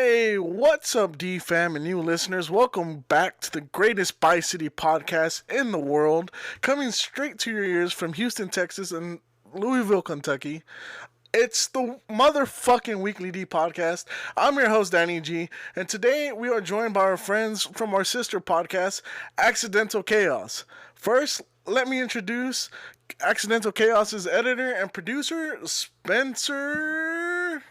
Hey, what's up, D fam and new listeners? Welcome back to the greatest Bi-City podcast in the world, coming straight to your ears from Houston, Texas, and Louisville, Kentucky. It's the motherfucking Weekly D podcast. I'm your host, Danny G, and today we are joined by our friends from our sister podcast, Accidental Chaos. First, let me introduce Accidental Chaos's editor and producer, Spencer.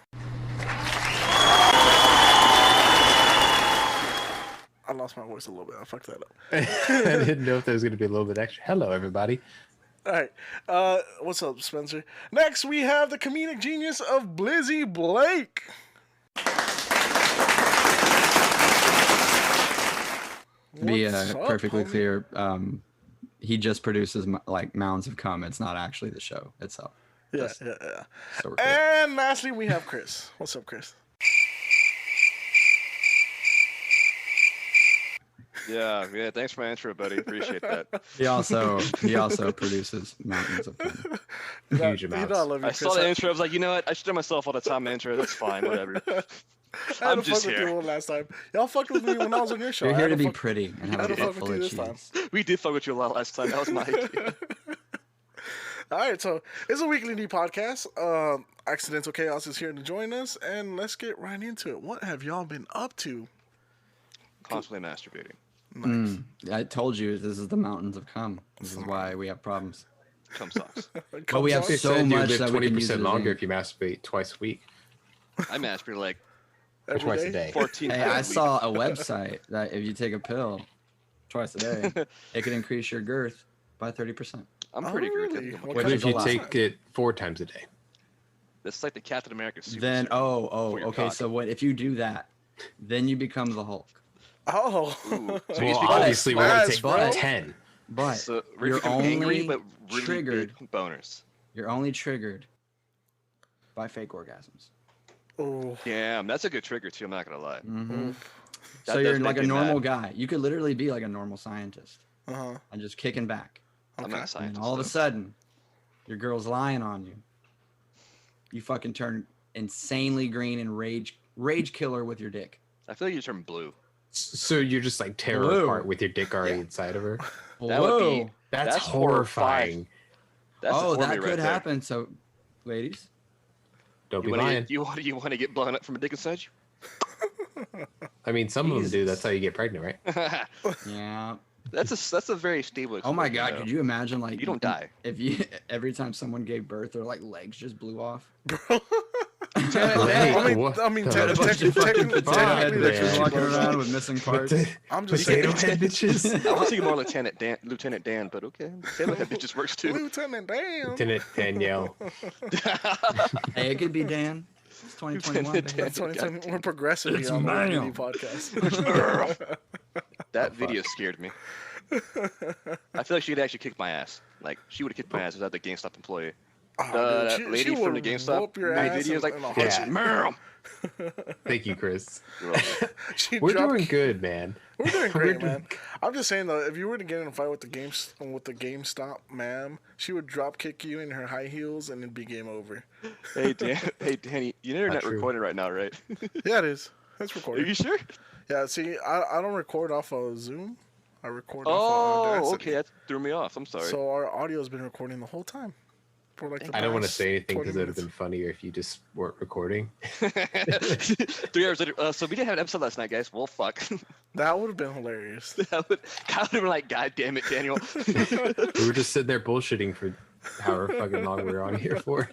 I lost my voice a little bit. I fucked that up. I didn't know if there was going to be a little bit extra. Hello, everybody. All right. What's up, Spencer? Next, we have the comedic genius of Bleezy, Blake. To be perfectly clear, he just produces like mounds of cum. It's not actually the show itself. Yeah. So and lastly, we have Chris. What's up, Chris? Yeah. Thanks for my intro, buddy. Appreciate that. He also produces mountains of cum. Huge amounts. I saw the intro. I was like, you know what? I should do myself all the time. Intro. That's fine. Whatever. I'm just here. With you last time. Y'all fucked with me when I was on your show. You're here to be pretty and have a butt full of cheese. We did fuck with you a lot last time. That was my idea. All right, so it's a Weekly D podcast. Accidental Chaos is here to join us, and let's get right into it. What have y'all been up to? Constantly masturbating. Nice. I told you this is the mountains of cum. This is why we have problems. Cum sucks. But we have so much you live that we can use 20% longer if you masturbate twice a week. I masturbate like Or twice a day. 14 Hey, times I a week. saw a website that if you take a pill twice a day, it can increase your girth by 30%. I'm pretty good. really? What Which if is a you lot. take it 4 times a day? This is like the Captain America suit. Then for your okay. cock. So what if you do that? Then you become the Hulk. Oh. Ooh. So Well, you speak obviously, we're going to Smash, bro. take 10. But so we're you're angry, only but really triggered. big boners. You're only triggered by fake orgasms. Oh. Damn, that's a good trigger too. I'm not gonna lie. Mm-hmm. That So you're does like make a me normal mad. guy. You could literally be like a normal scientist Uh-huh. and just kicking back. I'm not a And scientist. all of a though. sudden, your girl's lying on you. You fucking turn insanely green and rage killer with your dick. I feel like you turn blue. So you're just like tear her Blue. apart with your dick already inside of her? That would be. Whoa. That's horrifying. horrifying. That's Oh, a that right could there. happen. So, ladies, Don't You be want lying. to you want to get blown up from a dick inside I mean, some of them do. Jesus. That's how you get pregnant, right? you? yeah. that's a very stable. Oh my explosion, God, though. could you imagine like You don't die. if you every time someone gave birth, their like legs just blew off. Hey, what I mean, the- Had a bunch of fucking potato head technically, bitches that's walking what she around blows with missing What parts. the- I'm just Potato saying. head bitches? I was thinking more Lieutenant Dan, but okay. Potato head bitches works too. Lieutenant Dan. Lieutenant Danielle. Hey, it could be Dan. It's 2021. Lieutenant baby. Dan. That's 2020. We're progressive It's here on the Weekly ma'am. D podcast. That video scared me. I feel like she could actually kick my ass. Like she would have kicked my ass without the GameStop employee. Oh, That dude, lady from the would GameStop whoop your made ass videos like, in a "It's Yeah. ma'am." Thank you, Chris. You're welcome. She'd We're drop- doing good, man. We're doing We're great, doing- man. I'm just saying though, if you were to get in a fight with the GameStop ma'am, she would drop kick you in her high heels and it'd be game over. Hey Danny, your internet true. recording right now, right? Yeah, it is. That's Are recorded. you sure? Yeah, see, I don't record off of Zoom. I record off Oh, of Audacity. okay, that threw me off. I'm sorry. So our audio's been recording the whole time. For like the I don't want to past say anything 20 because it would have minutes. been funnier if you just weren't recording. 3 hours later. So we didn't have an episode last night, guys. Well, fuck. That would have been hilarious. That would have been like, God damn it, Daniel. We were just sitting there bullshitting for however fucking long we were on here for.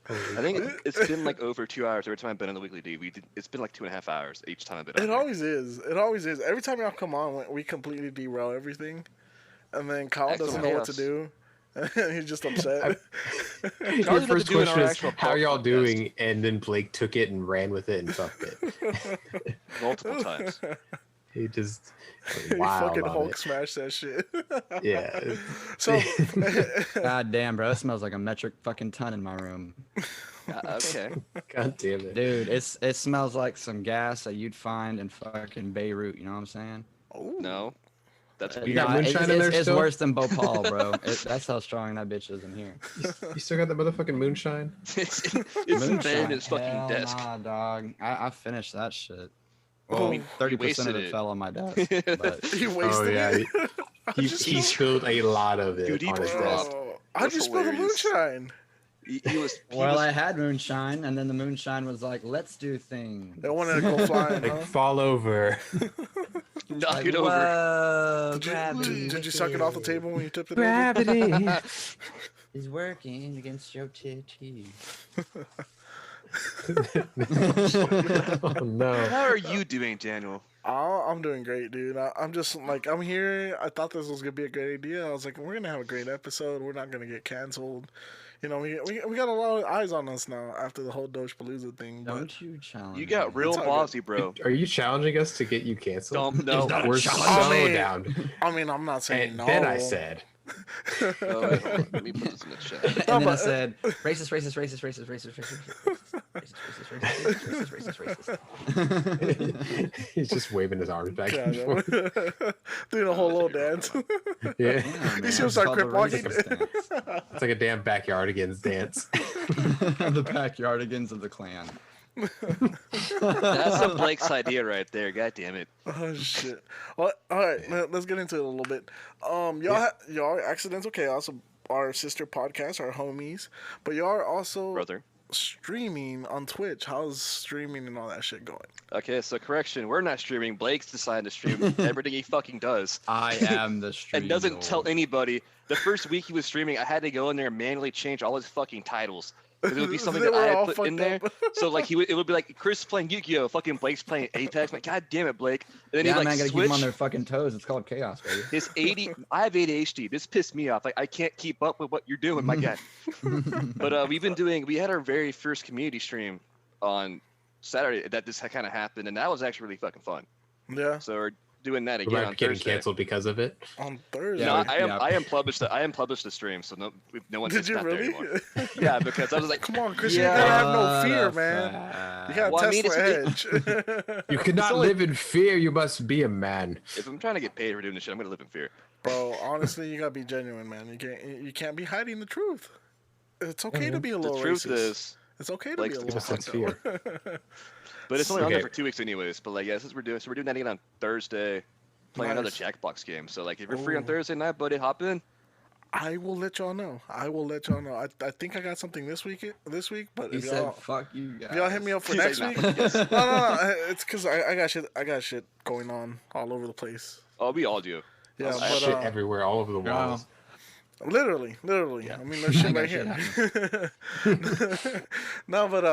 I think it's been like over 2 hours every time I've been on the Weekly D. It's been like 2.5 hours each time I've been on. It here. always is. It always is. Every time y'all come on, we completely derail everything, and then Kyle doesn't Excellent know what to chaos. do. He's just upset. Your Y'all need to first do it on question our is, actual how are y'all podcast. doing? And then Blake took it and ran with it and fucked it. Multiple times. He just He wow fucking on Hulk it. smashed that shit. Yeah. So, God damn, bro, it smells like a metric fucking ton in my room. Okay. God damn it. Dude, it smells like some gas that you'd find in fucking Beirut. You know what I'm saying? oh, No. That's You weird. got moonshine in there it's still? worse than Bhopal, bro. That's how strong that bitch is in here. You still got the motherfucking moonshine? It's in bed in his fucking Hell desk. nah, dog. I finished that shit. Oh, Well, you 30% of wasted it it. fell on my desk. But He wasted yeah, it. He spilled a lot of it Dude, he on his dropped. desk. How'd That's you spill the hilarious. moonshine? He was. well, I had moonshine, and then the moonshine was like, "Let's do things." They wanted to go flying, Like huh? fall over. knock Like, it over. whoa, Did you, gravity, did you suck it off the wicked table when you tipped it over? Gravity. is working against your titty. Oh no. How are you doing, Daniel? Oh, I'm doing great, dude. I'm just like, I'm here. I thought this was gonna be a great idea. I was like, we're gonna have a great episode. We're not gonna get canceled. You know, we got a lot of eyes on us now after the whole Doge Palooza thing. But Don't you challenge? You got me. real It's all ballsy, bro. Are you challenging us to get you canceled? Don't know. not a We're challenge. so I mean, down. I mean, I'm not saying And no. then I said, Oh, wait, hold on. Let me put this in the chat. And No, then I but- said, racist, racist, racist, racist, racist, racist, racist, racist, racist. he's just waving his arms back Yeah, and no. forth. Doing a whole little dance. Yeah. Yeah, You man, should it's start called the crip walking. racist dance. It's like a damn backyardigans dance. The backyardigans of the clan. That's a Blake's idea right there. God damn it. Oh shit! Well, all right, let's get into it a little bit. Y'all are Accidental Chaos, our sister podcast, our homies, but y'all are also Brother. streaming on Twitch. How's streaming and all that shit going? Okay, so correction. We're not streaming. Blake's decided to stream everything he fucking does. I am the stream. And doesn't lord. tell anybody. The first week he was streaming, I had to go in there and manually change all his fucking titles. 'Cause it would be something They that I were all had put in there. fucked up. So like it would be like Chris playing Yu-Gi-Oh, fucking Blake's playing Apex. I'm like, God damn it, Blake. And then Yeah, he like man, gotta keep switch them on their fucking toes. It's called chaos, baby. his 80. I have ADHD. This pissed me off. Like I can't keep up with what you're doing, my guy. But we had our very first community stream on Saturday that this kind of happened, and that was actually really fucking fun. Yeah, So we're doing that We again might on be getting Thursday. canceled because of it. on Thursday. No, Yeah, I unpublished the stream, so no one Did it's you not there really? anymore. Yeah, because I was like, Come on, Chris, you gotta have no fear, What a man. fact. You got Well, I mean, Tesla it's- edge. You cannot only- live in fear. You must be a man. if I'm trying to get paid for doing this shit, I'm gonna live in fear. Bro, honestly, you gotta be genuine, man. You can't be hiding the truth. It's okay to be a The little truth racist. is, It's okay to Blake's be a the little Sense fucked fear. up. but it's only on there Okay. for 2 weeks anyways. But like, yeah, this is what we're doing. So we're doing that again on Thursday, playing another Nice. Jackbox game. So like, if you're free on Ooh. Thursday night, buddy, hop in. I will let y'all know. I think I got something this week, but He if said, y'all, "Fuck you guys." if y'all hit me up for He's next like, week, nah, yes. no, it's because I got shit going on all over the place. Oh, we all do. Yeah, Oh, but Shit everywhere, all over the walls. literally. Yeah. I mean, there's shit I right got here. No, but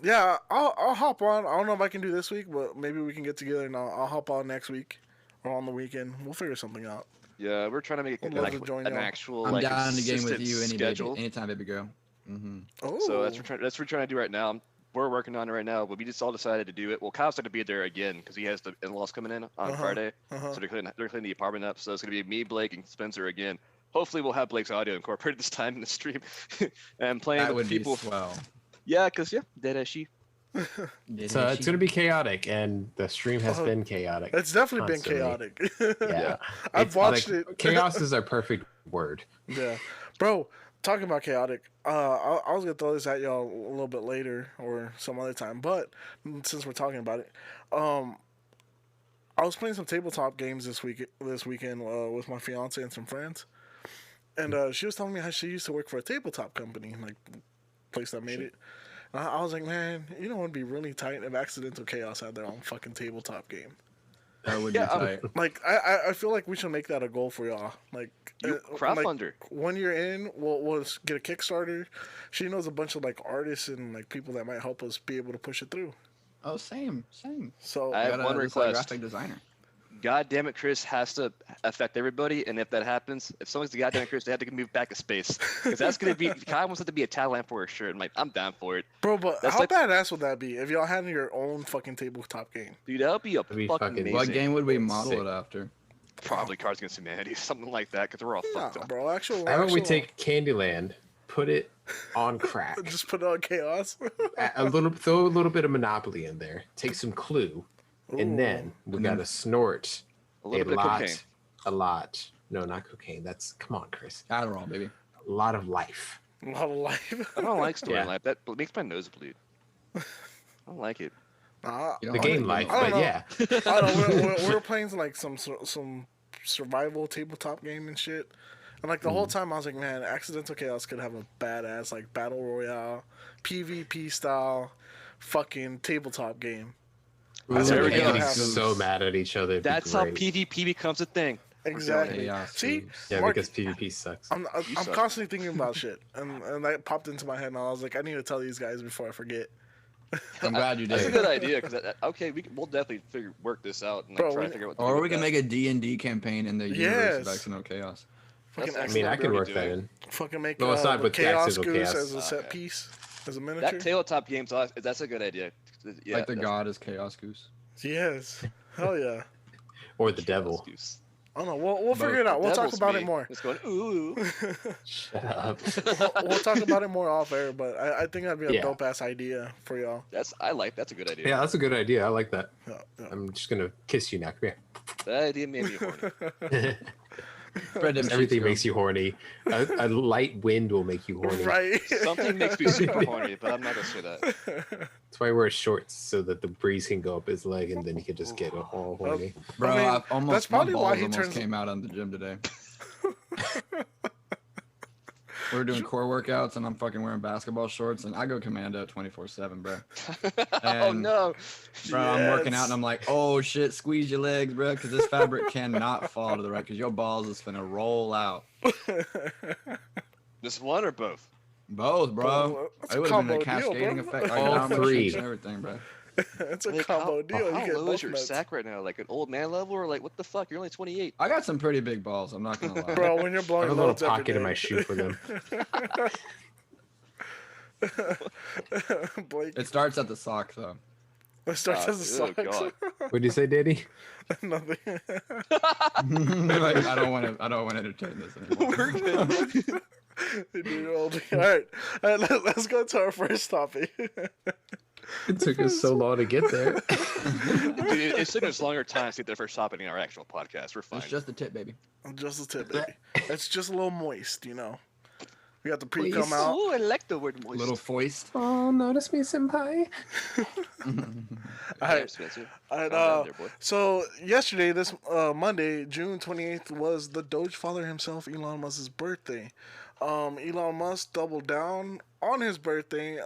yeah, I'll hop on. I don't know if I can do this week, but maybe we can get together and I'll hop on next week or on the weekend. We'll figure something out. Yeah, we're trying to make Would it love like to join an y'all. actual I'm like down to game with consistent you schedule. anytime, baby girl. Mm-hmm. Oh, So that's what we're trying to do right now. We're working on it right now, but we just all decided to do it. Well, Kyle's going to be there again because he has the in-laws coming in on Friday, uh-huh. so they're cleaning the apartment up. So it's going to be me, Blake, and Spencer again. Hopefully, we'll have Blake's audio incorporated this time in the stream, and playing That with would people. be swell. Yeah, because dead as she. It's going to be chaotic, and the stream has been chaotic. It's definitely been Constantly. chaotic. Yeah. I've It's watched like, it. Chaos is our perfect word. Yeah, bro. Talking about chaotic, I was gonna throw this at y'all a little bit later or some other time, but since we're talking about it, I was playing some tabletop games this weekend with my fiance and some friends, and she was telling me how she used to work for a tabletop company, like place that made it. And I was like, man, you know, it'd be really tight if Accidental Chaos had their own fucking tabletop game. That would Yeah, be tight. Like, I feel like we should make that a goal for y'all. Like, You like, crowdfunder. when you're in, we'll get a Kickstarter. She knows a bunch of like artists and like people that might help us be able to push it through. Oh, same. So I have Got a- one just like request. graphic designer. God damn it, Chris has to affect everybody, and if that happens, if someone's the goddamn Chris, they have to move back to space because that's gonna be. Kyle wants it to be a talent for a shirt. I'm like, I'm down for it, bro, but That's how like- badass would that be if y'all had your own fucking tabletop game? dude. That'll be a That'd be fucking fucking- amazing. What game would we Sick. model it after? Probably Cards Against Humanity, something like that, because we're all Nah, fucked up. bro, actual. How about we actual- take Candyland, put it on crack, just put it on chaos? throw a little bit of Monopoly in there, take some Clue, and then we Mm-hmm. gotta snort A little bit of lot cocaine. a lot. No, not cocaine. Come on, Chris. Adderall, baby. A lot of life. A lot of life. I don't like story Yeah. life. That makes my nose bleed. I don't like it. Nah, You The don't game like life, it, I but don't know. yeah. I don't know. We're playing like some survival tabletop game and shit. And like the whole time I was like, man, Accidental Chaos could have a badass like battle royale, PvP style, fucking tabletop game. Ooh, There we we're go. getting so mad at each other. It'd be That's how great. PvP becomes a thing. Exactly. Chaos See, moves. Yeah, Mark, because PvP sucks. I'm suck. constantly thinking about shit, and that popped into my head, and I was like, I need to tell these guys before I forget. I'm glad you That's a did. good idea because okay, we'll definitely work this out and like, Bro, try we- to figure out what to Or do we with can that. make a D&D campaign in the universe of Yes. Accidental Chaos. Fucking, That's I mean, I We're could already work that doing in. fucking make No, it's not the with Chaos Accidental Goose Chaos. as a set Okay. piece, as a miniature. That tabletop game's awesome. That's a good idea. Yeah, Like the god is Chaos Goose. Yes. Hell yeah. Or the devil. Excuse. I don't know. We'll figure it out. We'll talk Devil's about me. it more. It's going ooh. Shut up. We'll talk about it more off air, but I think that'd be a Yeah. dope ass idea for y'all. That's a good idea. Yeah, that's a good idea. I like that. Yeah, yeah. I'm just gonna kiss you now. Come That idea made me horny. here. Spread them Everything sheets, makes you horny. A light wind will make you horny. Right. Something makes me super horny, but I'm not gonna say that. That's why I wear shorts so that the breeze can go up his leg and then he can just get all horny. Bro, I mean, I've almost, that's probably my why balls he almost turns- came out on the gym today. We were doing core workouts and I'm fucking wearing basketball shorts and I go commando 24/7, bro. Oh And- no. Bro, I'm working out Yes. and I'm like, oh shit, squeeze your legs, bro, because this fabric cannot fall to the right because your balls is finna roll out. This one or both? Both, bro. That's It a would have been combo a deal, cascading bro. effect. All Like, three. and everything, bro. It's a Like, combo deal. How You get low both is your nuts. sack right now? Like an old man level, or like what the fuck? You're only 28. I got some pretty big balls, I'm not gonna lie. Bro, when you're I blowing have a little loads every pocket in day. my shoe for them. Blake, It starts at the sock though. it starts as a Oh, socks. God. What'd you say, Danny? Nothing. Like, I don't want to entertain this anymore. Dude, old. All right, let's go to our first topic. It took us so long to get there. Dude, it's taking us longer time to get the first topic in our actual podcast. We're fine. It's just the tip, baby. Just a tip, baby. It's just a little moist, you know. We got the pre come out. Oh, I like the word moist. Little foist. Oh, notice me, senpai. Alright. Spencer. Alright, Calm down there, boy. so yesterday, this Monday, June 28th, was the Doge father himself, Elon Musk's birthday. Elon Musk doubled down on his birthday,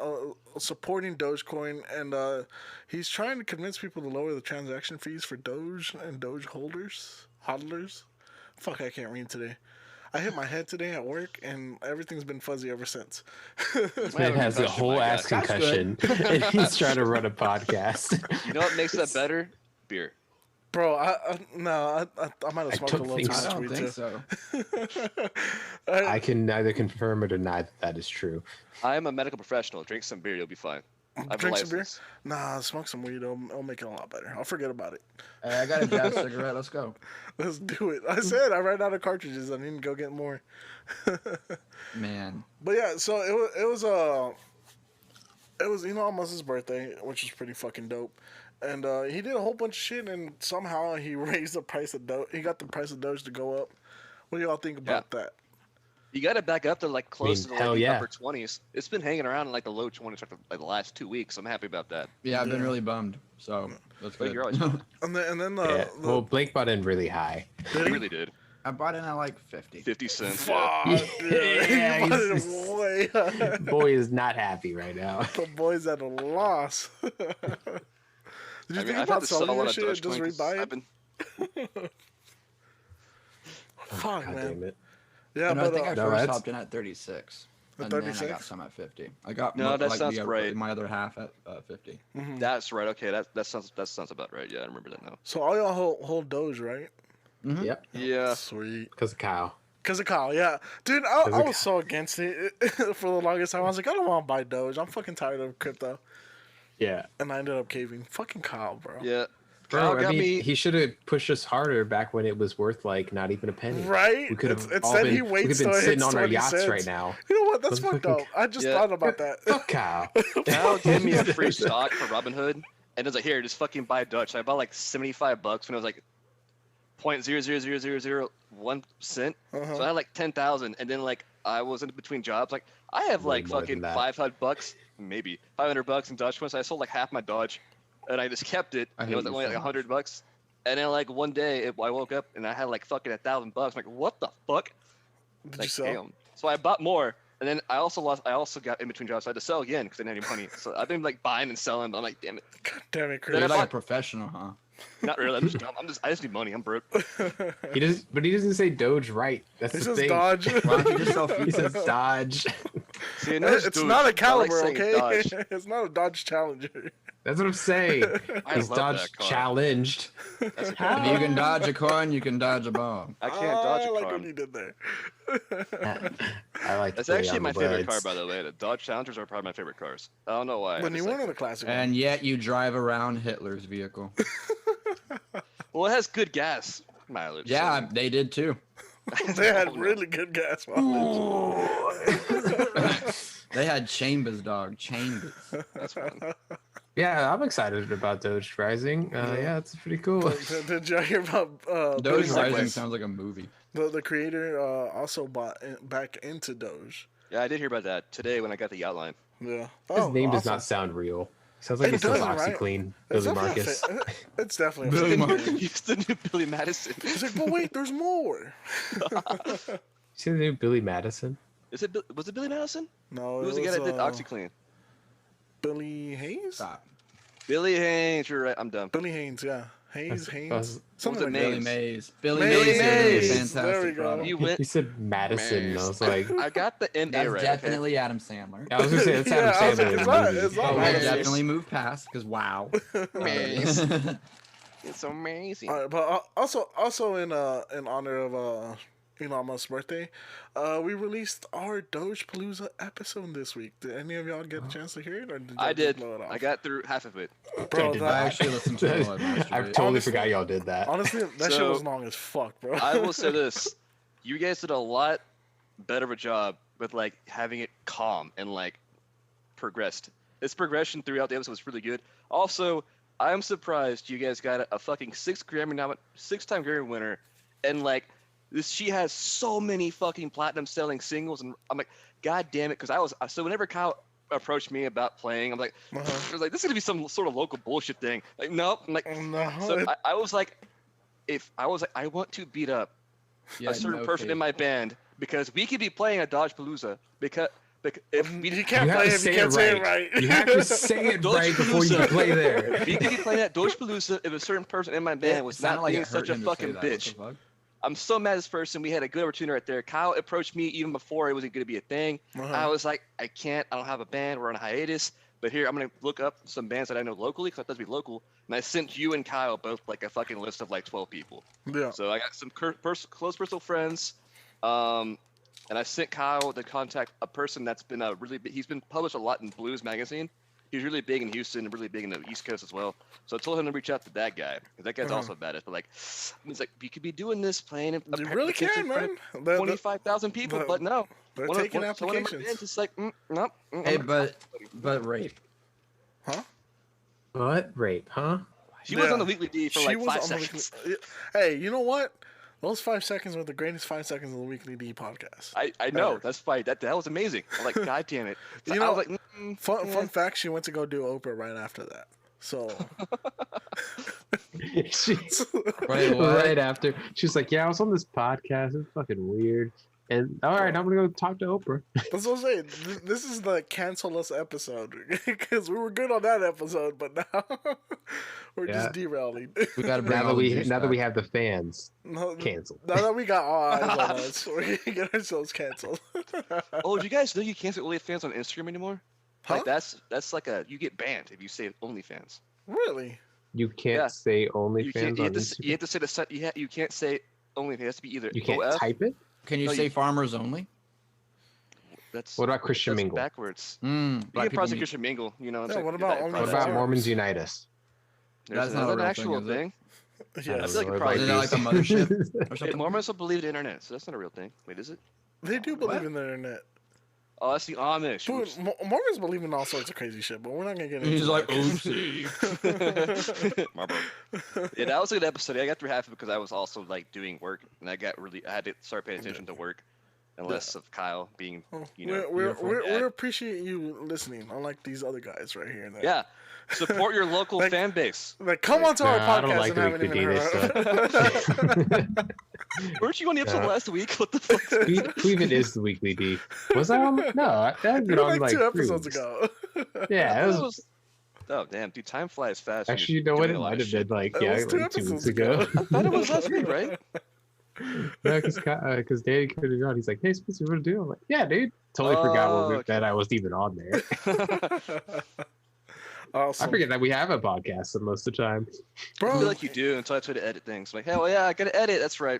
supporting Dogecoin, and he's trying to convince people to lower the transaction fees for Doge and Doge hodlers. Fuck, I can't read today. I hit my head today at work, and everything's been fuzzy ever since. This man has a whole ass That's concussion, and he's trying to run a podcast. You know what makes that better? Beer. Bro, I might have smoked a don't little think too I much don't weed think too. so. I can neither confirm or deny that that is true. I am a medical professional. Drink some beer, you'll be fine. I have a Drink some beer? license. Nah, smoke some weed. It'll make it a lot better. I'll forget about it. Hey, I got a jazz cigarette. Let's go. Let's do it. I said I ran out of cartridges. I need to go get more. Man. But yeah, so it was Elon Musk's birthday, which was pretty fucking dope. And he did a whole bunch of shit, and somehow he raised the price of Doge. He got the price of Doge to go up. What do y'all think about that? You got it back up to like close to hell the yeah. upper 20s. It's been hanging around in like the low 20s for like the last 2 weeks. I'm happy about that. Yeah, I've been Yeah. really bummed. So that's But good. you're always And then Yeah. Well, Blake bought in really high. I really did. I bought in at like 50. 50 cents. fuck, Yeah. dude. Yeah, You bought he's- it way. Boy is not happy right now. The boy's at a loss. Did you I think mean, I've had about to sell selling one your at shit and just Dogecoin 'cause rebuy I've it? been Fuck, God man. damn it. Yeah, You know, I but think I No, first that's- hopped in at 36. At And then I 36? got some at 50. I got No, that like sounds right. my other half at 50. That's right. Okay, that sounds about right. Yeah, I remember that now. so all y'all hold Doge, right? Yep. Yeah. Sweet. Because of Kyle. Because of Kyle, yeah. Dude, I was so against it for the longest time. I was like, I don't want to buy Doge. I'm fucking tired of crypto. Yeah. And I ended up caving. Fucking Kyle, bro. Yeah. Kyle Bro, I got mean, me. he should have pushed us harder back when it was worth like not even a penny. Right? We could have all Instead, been, he we could waits have till been it sitting hits on our 20 yachts cents. right now. You know what? That's Motherfucking- fucked up. I just Yeah. thought about that. Fuck Kyle. Kyle gave me a free stock for Robinhood, and it was like, here, just fucking buy Dutch. So I bought like $75 when it was like .00001 cent. Uh-huh. So I had like 10,000, and then like I was in between jobs. Like I have Way like more fucking than that. $500, maybe $500 in Dodge coins. I sold like half my Dodge, and I just kept it. I And hate it was you only so like much. $100. And then like one day I woke up and I had like fucking $1,000. I'm like, what the fuck? Did you Like sell? damn. So I bought more, and then I also got in between jobs. So I had to sell again because I didn't have any money. So I've been like buying and selling, but I'm like, damn it. God damn it, Then You're I Chris. like a bought- professional, huh? Not really. I'm just dumb. I just need money. I'm broke. He does, but he doesn't say Doge right. That's He the says thing. Dodge. Why don't you just sell He says Dodge. See, I know It's Dodge, not a but I like Caliber, saying okay? Dodge. It's not a Dodge Challenger. That's what I'm saying. I He's love Dodge that car. challenged. That's a If you can dodge a coin, you can dodge a bomb. I can't dodge I a like car. what you did there. I like. That's to play actually on my the favorite car, words. by the way. The Dodge Challengers are probably my favorite cars. I don't know why. I When just you like went on them. the classic And yet you drive around Hitler's vehicle. Well, it has good gas mileage. so- Yeah, they did too. they had Oh, no. really good gas mileage. They had chambers, dog. Chambers. That's fun. Yeah, I'm excited about Doge Rising. Yeah, it's pretty cool. Did you hear about Doge Billy Rising Segway? sounds like a movie. The creator also bought back into Doge. Yeah, I did hear about that today when I got the outline. Yeah. His name does awesome. not sound real. Sounds like It he sells doesn't, right? OxyClean. It's Billy definitely a Marcus. It's definitely a Billy fake Marcus. name. He's the new Billy Madison. He's like, but wait, there's more. You see the name Billy Madison? Was it Billy Madison? No, Who was the guy that did OxyClean? Billy Hayes? Stop. Billy Haynes. You're right. I'm dumb. Billy Haynes, yeah. Hayes, That's- Haynes. What Something was like it, Billy that. Mays. Billy Mays. Mays. is a Mays. fantastic There we go. product. You went. He said Madison. And I was like, I got the M A That's right. okay? definitely Adam Sandler. I was gonna say that's Yeah, Adam I was like, Sandler in it's the not- movie. it's not But Oh, we'll Mays. definitely move past because wow. Mays. It's amazing. All right, but also in honor of Elon Musk's birthday, we released our Doge Palooza episode this week. Did any of y'all get a chance to hear it, or did y'all I just did. blow it off? I got through half of it. Bro, did I that, actually listened to it while I I masturbate. totally Honestly- forgot y'all did that. honestly, that shit So- was long as fuck, bro. I will say this: you guys did a lot better of a job with like having it calm and like progressed. Its progression throughout the episode was really good. Also, I'm surprised you guys got a fucking six-time Grammy winner, and like this, she has so many fucking platinum-selling singles, and I'm like, god damn it, because so whenever Kyle approached me about playing, I'm like, Uh-huh. I was like, this is gonna be some sort of local bullshit thing. Like, nope. I'm like, No, so I was like, I want to beat up Yeah, a certain no person faith. in my band because we could be playing a Dodge Palooza because if we you can't You have play to if you say can't it say it right. right. You have to say it Doge right before you Palooza. can play there. we could be playing at Dodge Palooza if a certain person in my band It was sounded not like being it hurt such a him to say fucking that. What bitch. the fuck? I'm so mad at this person. We had a good opportunity right there. Kyle approached me even before it was going to be a thing. Uh-huh. I was like, I don't have a band. We're on a hiatus. But here, I'm going to look up some bands that I know locally because that does be local. And I sent you and Kyle both like a fucking list of like 12 people. Yeah. So I got some close personal friends. And I sent Kyle to contact a person that's been he's been published a lot in Blues magazine. He's really big in Houston and really big in the East Coast as well. So I told him to reach out to that guy because that guy's Uh-huh. also badass. But like, he's like, you could be doing this playing. You really can, man. They're 25,000 people, the- but no. taking Someone in my applications. band just like, nope. Hey, but rape. Huh? What rape? Huh? She was Yeah. on the weekly D for She like was 5 on the seconds. weekly- Hey, you know what? Those 5 seconds were the greatest 5 seconds of the Weekly D podcast. I know, Ever. that's fine. That was amazing. I'm like, god damn it. So You I know, was like, Fun fact: she went to go do Oprah right after that. So She's Wait, what? right after. She's like, yeah, I was on this podcast. It's fucking weird. And all right, I'm gonna go talk to Oprah. that's what I'm saying. This is the cancel us episode because we were good on that episode, but now we're Yeah. just derailing. We gotta bring Now all that the we juice now that back. we have the fans No, canceled. Now that we got all eyes on us, we're gonna get ourselves canceled. oh, do you guys know you can't say OnlyFans on Instagram anymore? Huh? Like that's like you get banned if you say OnlyFans. Really? You can't Yeah. say You OnlyFans can't. You on have, to, Instagram. you have to say the you can't say OnlyFans. It has to be either You can't OF. type it. Can you No, say you- farmers only? That's What about Christian that's Mingle? backwards. Mm, You black can people probably meet- Christian Mingle. You know. What I'm Yeah, saying? what Get about that only What probably- about Farmers? Mormons Unitas? That's There's not a an real actual thing, is it? thing. Yes. I feel like it Or probably Is it like a these- mothership or Hey, something? Mormons don't believe the internet, so that's not a real thing. Wait, is it? They do believe What? in the internet. Oh, that's the Amish. Dude, Oops. Mormons believe in all sorts of crazy shit, but we're not gonna get into He's like, that. oopsie. Marble. Yeah, that was a good episode. I got through half of it because I was also like doing work, and I had to start paying attention to work, and less of Kyle being, you know. We appreciate you listening, unlike these other guys right here. Yeah, support your local fan base. Like, come on to our I don't podcast like and the haven't even weekly D heard. Weren't you on the episode last week? What the fuck? Who even is the weekly D? Was I on? No, that had been on like 2 like 3 episodes weeks. ago. Yeah, it was. Oh damn, dude, time flies fast. when Actually, you're you know what? doing It a lot might of have been shit. like It was 2 like 2 episodes weeks ago. I thought it was last week, right? No, because Danny could have gone. He's like, "Hey, Spencer, what do?" I'm like, "Yeah, dude." Totally forgot that I wasn't even on there. Awesome. I forget that we have a podcast most of the time. I Bro, feel like you do until I try to edit things. I'm like, hell yeah, I gotta edit. That's right.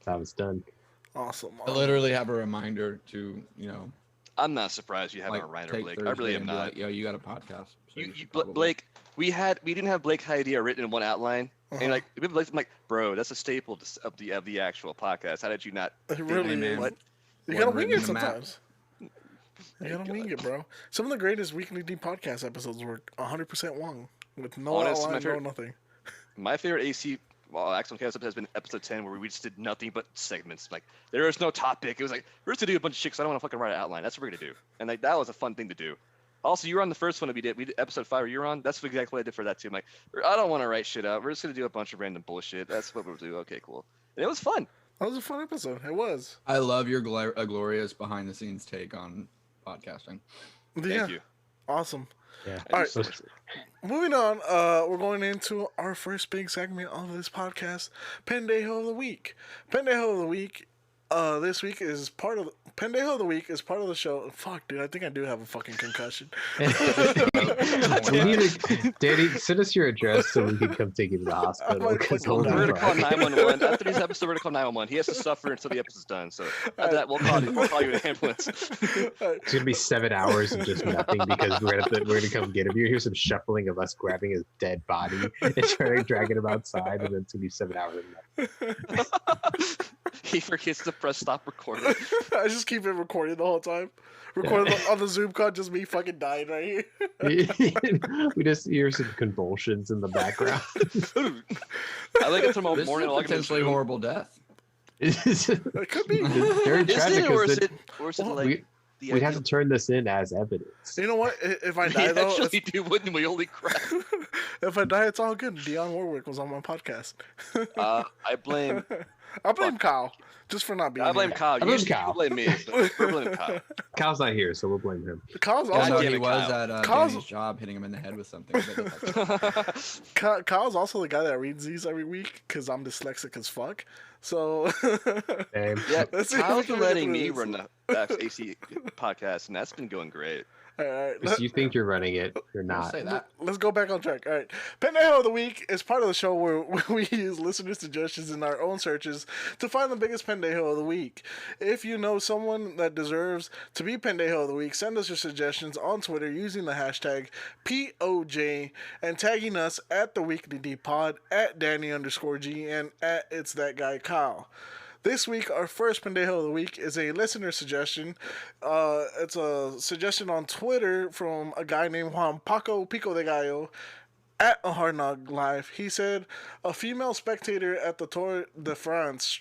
That was done. awesome. I literally have a reminder to, I'm not surprised you have like a writer, take Blake. Thursday I really am and be not. like, yo, you got a podcast. So You, should probably- Blake, we didn't have Blake's idea written in one outline, and like, I'm like, bro, that's a staple of the actual podcast. How did you not? It really Hey, man. is. What? You gotta One wing written it in the map. sometimes. You gotta wing it, bro. Some of the greatest Weekly D podcast episodes were 100% Wong, with no Honestly, my outline, no favorite- nothing. My favorite AC Axel Cast has been episode 10, where we just did nothing but segments. Like, there was no topic. It was like, we're just gonna do a bunch of shit 'cause I don't want to fucking write an outline. That's what we're gonna do. And like, that was a fun thing to do. Also, you were on the first one that we did episode 5 where you were on. That's exactly what I did for that too. I'm like, I don't want to write shit out. We're just gonna do a bunch of random bullshit. That's what we'll do. Okay, cool. And it was fun. That was a fun episode. It was. I love your glorious behind the scenes take on podcasting. Yeah. Thank you. Awesome. Yeah. All right. So much- Moving on, we're going into our first big segment of this podcast, Pendejo of the Week. Pendejo of the Week, this week is part of Pendejo of the Week is part of the show. Fuck, dude, I think I do have a fucking concussion. We need to, Danny, send us your address so we can come take you to the hospital. might 'cause fucking we'll die. be We're gonna call fine. 911. After this episode, we're gonna call 911. He has to suffer until the episode's done. So after that, we'll call you an ambulance. It's gonna be 7 hours of just nothing because we're gonna come get him. You hear some shuffling of us grabbing his dead body and trying to drag him outside, and then it's gonna be 7 hours of nothing. He forgets to press stop recording. I just keep it recording the whole time. Recording on the Zoom call, just me fucking dying right here. We just hear some convulsions in the background. I like it tomorrow This morning. is I'll a get to potentially Zoom. horrible death. It's It could be. very Is tragic it, or 'cause is then it, or is it Well, like the we'd have ideal- to turn this in as evidence. You know what? If I We die though, actually do, wouldn't we? Holy crap! if I die, it's all good. Dionne Warwick was on my podcast. I blame I blame Kyle just for not being. I blame here. Kyle. I blame You Kyle. blame me. But we're blaming Kyle. Kyle's not here, so we'll blame him. Kyle's I also know damn he it, was Kyle. at Kyle's- Danny's job hitting him in the head with something. But Kyle's also the guy that reads these every week because I'm dyslexic as fuck. So Same. Yeah, Let's see if we Kyle's can been get letting through me this. run the AC podcast, and that's been going great. all right, Because you think you're running it, you're Don't not. say that. let's go back on track. All right, Pendejo of the Week is part of the show where we use listener suggestions in our own searches to find the biggest Pendejo of the Week. If you know someone that deserves to be Pendejo of the Week, send us your suggestions on Twitter using the hashtag POJ and tagging us at the Weekly D Pod, at Danny_G, and at It's That Guy Kyle. This week, our first Pendejo of the Week is a listener suggestion. It's a suggestion on Twitter from a guy named Juan Paco Pico de Gallo at a Hard Knock Live. He said, a female spectator at the Tour de France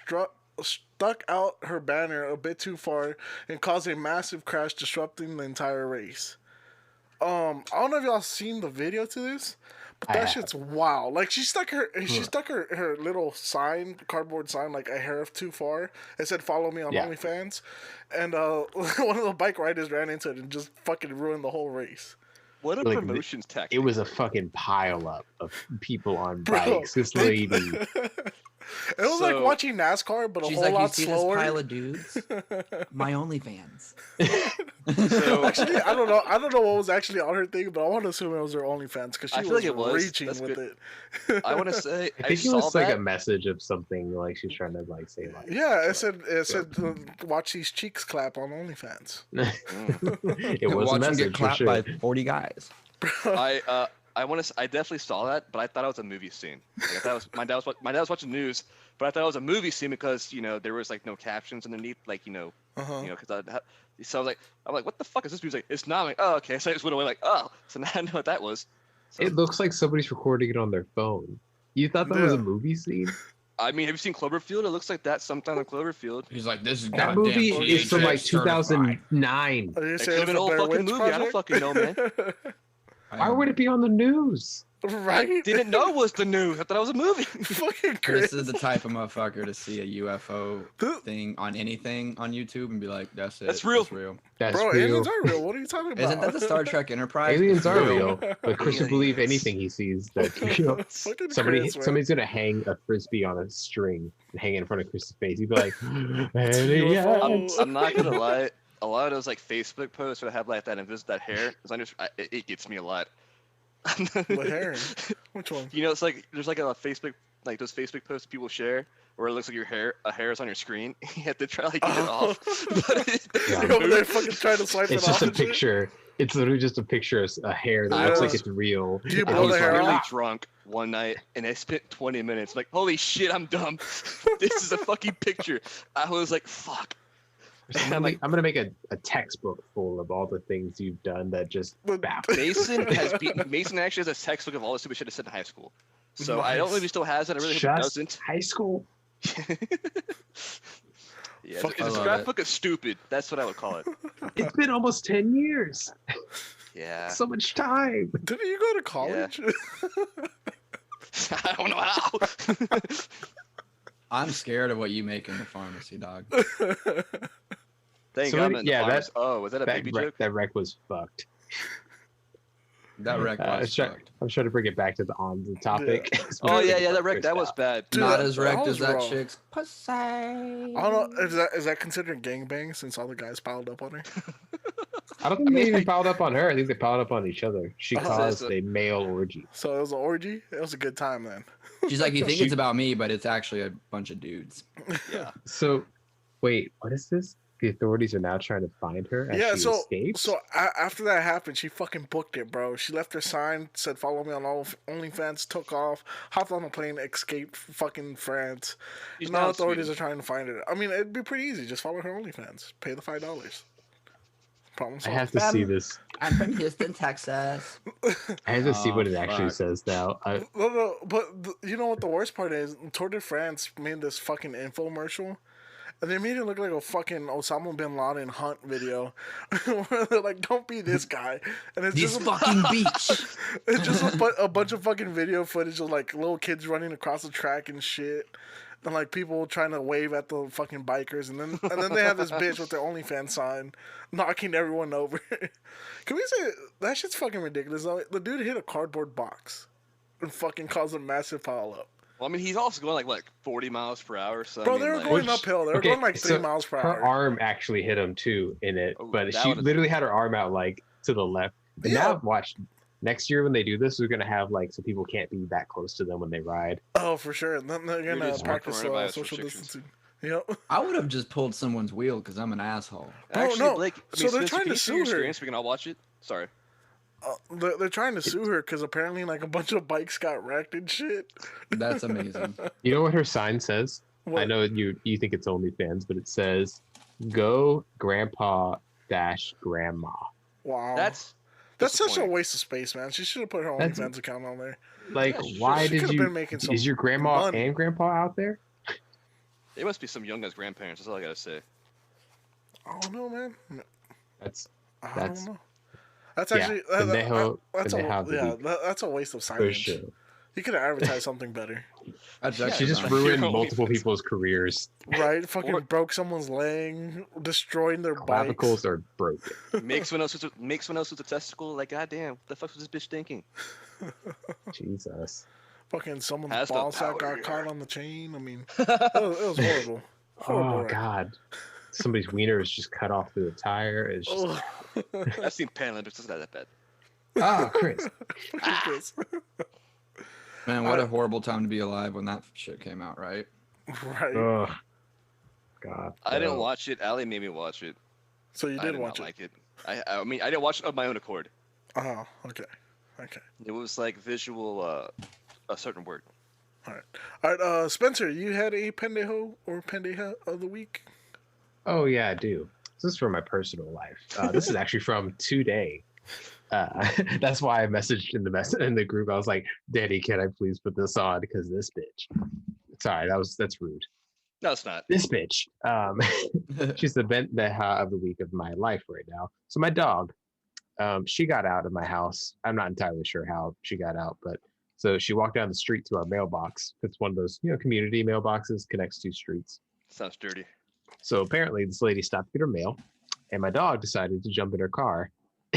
stuck out her banner a bit too far and caused a massive crash, disrupting the entire race. I don't know if y'all seen the video to this, but I that have. shit's wild. Like she stuck her little sign, cardboard sign, like a hair too far. It said "Follow me on Yeah. OnlyFans," and one of the bike riders ran into it and just fucking ruined the whole race. What a Like, promotions tactic! It was a fucking pile up of people on Bro, bikes. This they- lady. It was like So- watching NASCAR, but a she's whole like, you lot see slower. this pile of dudes? My OnlyFans. So Actually, I don't know. I don't know what was actually on her thing, but I want to assume it was her OnlyFans because she I feel was, like it was. reaching That's with good. it. I want to say I I, think it saw was like that. a message of something like she's trying to like say like Yeah, it said watch these cheeks clap on OnlyFans. it was a Watch him message get for clapped sure. by 40 guys. I I definitely saw that, but I thought it was a movie scene. Like, I thought it was my dad was watching the news, but I thought it was a movie scene because there was like no captions underneath, like because so I'm like, what the fuck is this music? It's not. I'm like, oh, okay. So I just went away like, oh, so now I know what that was. So, It looks like somebody's recording it on their phone. You thought that was a Yeah. movie scene? I mean, have you seen Cloverfield? It looks like that sometime in Cloverfield. He's like, this is That goddamn movie is from like THX certified. 2009. Are you It saying could have it's been a an old Blair fucking Witch movie. I don't project? fucking know, man. Why would it be on the news? Right? Didn't know it was the news. I thought it was a movie. Fucking Chris crazy. is the type of motherfucker to see a UFO thing on anything on YouTube and be like, that's it. That's real. That's real. That's Bro, real. aliens are real. What are you talking about? Isn't that the Star Trek Enterprise? Aliens are Real. real, but Chris will believe Aliens. anything he sees. That Fucking Chris, man. somebody's gonna hang a frisbee on a string and hang it in front of Chris's face. He'd be like, UFO. aliens. I'm not gonna lie. A lot of those like Facebook posts where they have like that hair, it gets me a lot. The hair. Which one? It's like there's like a Facebook, like those Facebook posts people share where it looks like a hair is on your screen. You have to try to get it off. Yeah. You're over there fucking trying to swipe It's it off. just a and shit? picture. It's literally just a picture of a hair that I looks know. like it's real. Do you And blow he's the hair like, really off? drunk one night and I spent 20 minutes like, holy shit, I'm dumb. This is a fucking picture. I was like, fuck. I'm gonna make a textbook full of all the things you've done that just baffle. Mason actually has a textbook of all the stupid shit I said in high school. So I don't know if he still has it. I really hope he Just doesn't. high school. Yeah, Fuck, it's I a love scrapbook of stupid. That's what I would call it. It's been almost 10 years. Yeah. So much time. Didn't you go to college? I don't know how. I'm scared of what you make in the pharmacy, dog. Thank Somebody- God I'm in the yeah, farms. Oh, was that a That baby wreck, joke? that wreck was fucked. That wreck was fucked. I'm trying to bring it back to the on the topic. Oh yeah, that wreck. That was bad. Dude, Not that- as that wrecked was as that wrong. chick's pussy. I don't know. Is that considered gangbang since all the guys piled up on her? I don't think they even piled up on her. I think they piled up on each other. She Oh. caused a male orgy. So it was an orgy? It was a good time then. She's like, you think it's about me, but it's actually a bunch of dudes. Yeah. So, wait, what is this? The authorities are now trying to find her as Yeah, she so escapes? after that happened, she fucking booked it, bro. She left her sign, said follow me on all OnlyFans, took off, hopped on a plane, escaped fucking France. She's Now now in authorities Sweden. are trying to find her. I mean, it'd be pretty easy. Just follow her OnlyFans. Pay the $5. Problem I solved. have to see this. I'm from Houston, Texas. I have to see Oh, what it actually fuck. says now. No, but you know what the worst part is? Tour de France made this fucking infomercial. And they made it look like a fucking Osama bin Laden hunt video. Where they're like, don't be this guy. And it's This just fucking beach. it's just a bunch of fucking video footage of like little kids running across the track and shit. And like people trying to wave at the fucking bikers. And then they have this bitch with their OnlyFans sign knocking everyone over. Can we say that shit's fucking ridiculous though? The dude hit a cardboard box and fucking caused a massive pile up. Well, I mean, he's also going like 40 miles per hour. So Bro, I mean, they were like, going uphill. They were going like 3 miles per Her hour. arm actually hit him too in it, Oh, but that she would've- literally had her arm out like to the left. And Yeah. now watch, next year when they do this, we're gonna have like so people can't be that close to them when they ride. Oh, for sure. And then they're You're gonna just practice coronavirus social restrictions. distancing. Yep. I would have just pulled someone's wheel because I'm an asshole. Actually, no. Blake, So they're Spencer, trying can to you share sue your her. screen so we can all watch it? Sorry. They're trying to sue her because apparently like a bunch of bikes got wrecked and shit. That's amazing. You know what her sign says? I What? know you think it's OnlyFans, but it says "Go Grandpa dash Grandma." Wow. That's That's such a disappointing. waste of space, man. She should have put her That's- OnlyFans account on there. Like, Yeah, why she did could've you? been making some Is your grandma money. and grandpa out there? It must be some young guy's grandparents. That's all I gotta say. I don't know, man. That's I That's- don't know. That's yeah, actually pendejo- that's a pendeja de yeah. week. That's a waste of for signage. sure. You could have advertised something better, That's Yeah, actually She just nice. ruined Your multiple OnlyFans. people's careers. right? Fucking Or- broke someone's leg, destroying their bikes. Clavicles are broken. Makes someone else with a testicle. Like, goddamn, what the fuck was this bitch thinking? Jesus. Fucking someone's Has the ball sack power. got caught on the chain. I mean, it was horrible. Horrible Oh wreck. God. Somebody's wiener is just cut off through the tire. It's just Ugh. I've seen Pan Olympics. It's not that bad. oh, Chris. Fucking Chris. Man, what a horrible time to be alive when that shit came out, right? Right. Oh, God. I didn't no. watch it. Allie made me watch it. So you I did did watch not it. like it. I mean, I didn't watch it of my own accord. Oh, okay. Okay. It was like visual, a certain word. All right. All right. Spencer, you had a pendejo or pendeja of the week. Oh yeah, I do. This is from my personal life. This is actually from today. That's why I messaged in the group. I was like, "Daddy, can I please put this on? Because this bitch." Sorry, that's rude. No, it's not. This bitch. She's the pendeja of the week of my life right now. So my dog, she got out of my house. I'm not entirely sure how she got out, but so she walked down the street to our mailbox. It's one of those, community mailboxes, connects two streets. Sounds dirty. So apparently this lady stopped to get her mail, and my dog decided to jump in her car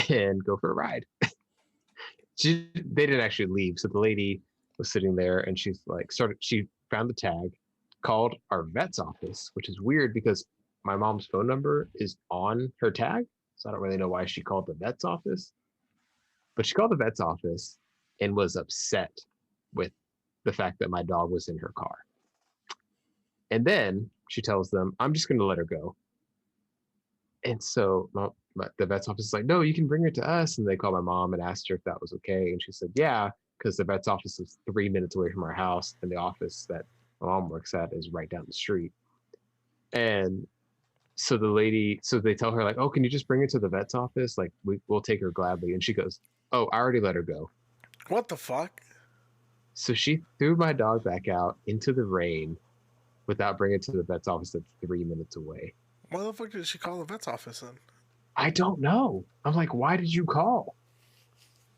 and go for a ride. They didn't actually leave. So the lady was sitting there, and she's like, she found the tag, called our vet's office, which is weird because my mom's phone number is on her tag. So I don't really know why she called the vet's office. But she called the vet's office and was upset with the fact that my dog was in her car. And then she tells them, I'm just going to let her go. And so the vet's office is like, no, you can bring her to us. And they called my mom and asked her if that was okay. And she said, yeah, because the vet's office is 3 minutes away from our house. And the office that my mom works at is right down the street. And so they tell her like, oh, can you just bring her to the vet's office? Like, we'll take her gladly. And she goes, oh, I already let her go. What the fuck? So she threw my dog back out into the rain without bringing it to the vet's office that's 3 minutes away. Why the fuck did she call the vet's office then? I don't know. I'm like, why did you call?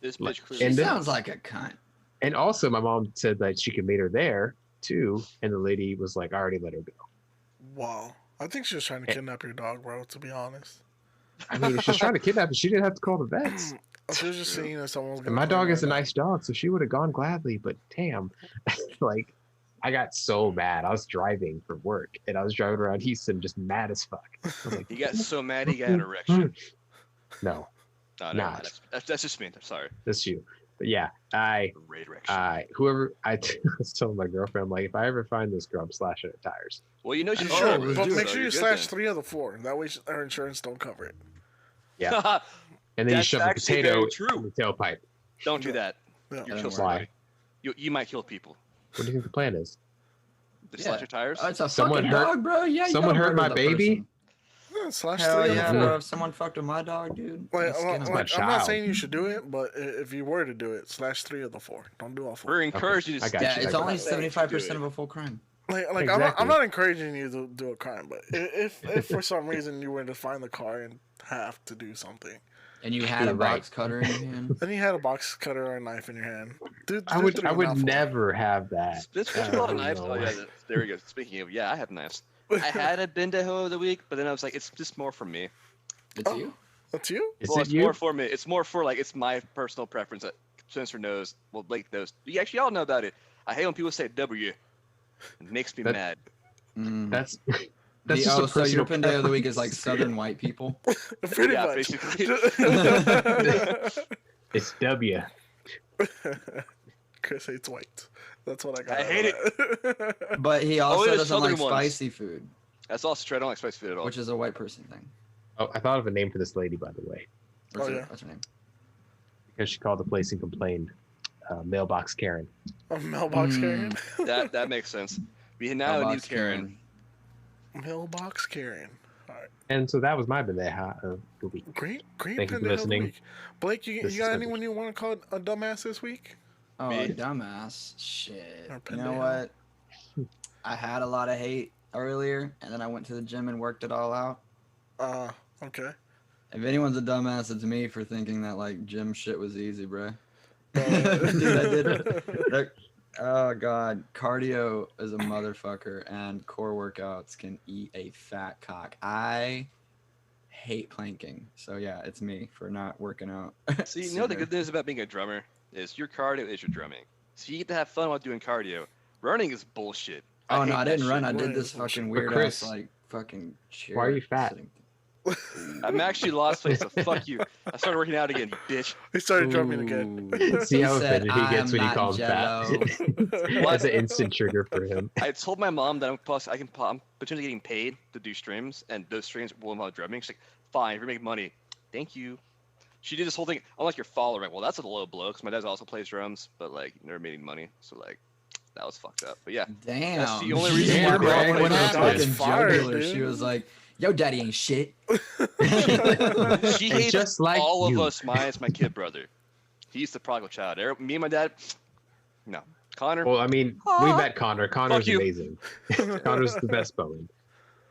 This bitch She clearly. sounds like a cunt. And also my mom said that she could meet her there too. And the lady was like, I already let her go. Wow. I think she was trying to kidnap your dog, bro, to be honest. I mean, if she's trying to kidnap her, she didn't have to call the vets. She was just seeing that someone was And my dog is a nice dog, so she would have gone gladly, but damn. Like, I got so mad. I was driving for work, and I was driving around Houston just mad as fuck. I was like, He got so mad he got an erection. no, No, Nah. that's just me. I'm sorry. that's you. But yeah, I Great erection. was telling my girlfriend, I'm like, if I ever find this girl, I'm slashing her tires. Well, you know she I'm Oh, sure should. it was but due, make so sure you you're good slash then. 3 of the 4. That way her insurance don't cover it. Yeah. And then you That's shove a actually potato very true. in the tailpipe. Don't do that. Yeah. You Don't kill worry. somebody. You might kill people. What do you think the plan is? The Yeah. slash your tires. Oh, it's a Someone fucking hurt- dog, bro. Yeah, you someone gotta hurt murder my the baby? person. Yeah, slash Hell 3 of yeah, the 4. bro. If someone fucked with my dog, dude. Like, I'll skin him. my I'm not child. saying you should do it, but if you were to do it, slash 3 of the 4. Don't do all 4. We're encouraging you to I got Yeah, you. it's I only got 75% of a full crime. Like Exactly. I'm not encouraging you to do a crime, but if for some reason you were to find the car and have to do something, And you had a You're right. box cutter in your hand. then you had a box cutter or a knife in your hand, I would never have that. This bitch with all the knives. No. Oh yeah, there we go. Speaking of, yeah, I have knives. I had a Bendejo of the week, but then I was like, it's just more for me. It's Oh. you? That's you? Is Well, it it's you? more for me. It's more for like it's my personal preference. That Spencer knows. Well, Blake knows. You actually all know about it. I hate when people say W. It makes me That- mad. Mm. That's So just a your personal Penday of the week is like preference. southern white people. Pretty Yeah, much. basically. It's W. Chris hates white. That's what I got. I hate it. But he also it is doesn't like southern ones. spicy food, That's also true. I don't like spicy food at all. which is a white person thing. Oh, I thought of a name for this lady, by the way, What's, Oh, her, yeah. what's her name? because she called the place and complained. Mailbox Karen. A mailbox Mm. Karen. That makes sense. We now have a new Mailbox Karen. Mailbox Karen. All right. And so that was my bandeja of the week. Great Thank you for Pendejo of the listening. week. Blake, you This got is anyone you want to call a dumbass this week? Oh, Me? a dumbass. Shit. Or You know pendejo. what? I had a lot of hate earlier, and then I went to the gym and worked it all out. Okay. If anyone's a dumbass, it's me for thinking that like gym shit was easy, bro. Dude, Dude, I did it. Oh god, cardio is a motherfucker, and core workouts can eat a fat cock. I hate planking, so yeah, it's me for not working out. See, you know the sooner. good news about being a drummer is your cardio is your drumming. So you get to have fun while doing cardio. Running is bullshit. Oh hate no, I that didn't shit. run. I Running did this is bullshit. fucking But weird Chris, ass like fucking chair. why are you fat? sitting I'm actually lost weight, so fuck you. I started working out again, you bitch. He started drumming again. Ooh. See how He said, offended he gets "I'm when you not call him Jell-O." fat? That's an instant trigger for him. I told my mom that I'm potentially getting paid to do streams, and those streams will involve drumming. She's like, fine, if you're making money, thank you. she did this whole thing. I'm like, you're following. Well, that's a low blow because my dad also plays drums, but like never made any money. So like that was fucked up. But yeah, Damn. That's the only reason Damn, why bro. Greg What went happened? That's Fucking fire, jugular. dude. She was like, "Yo, daddy ain't shit." she And hates just like all you. of us minus my kid brother. He's the prodigal child. Me and my dad, no. Connor, Well, I mean, we met Connor. Connor's you. amazing. Connor's the best Bowen.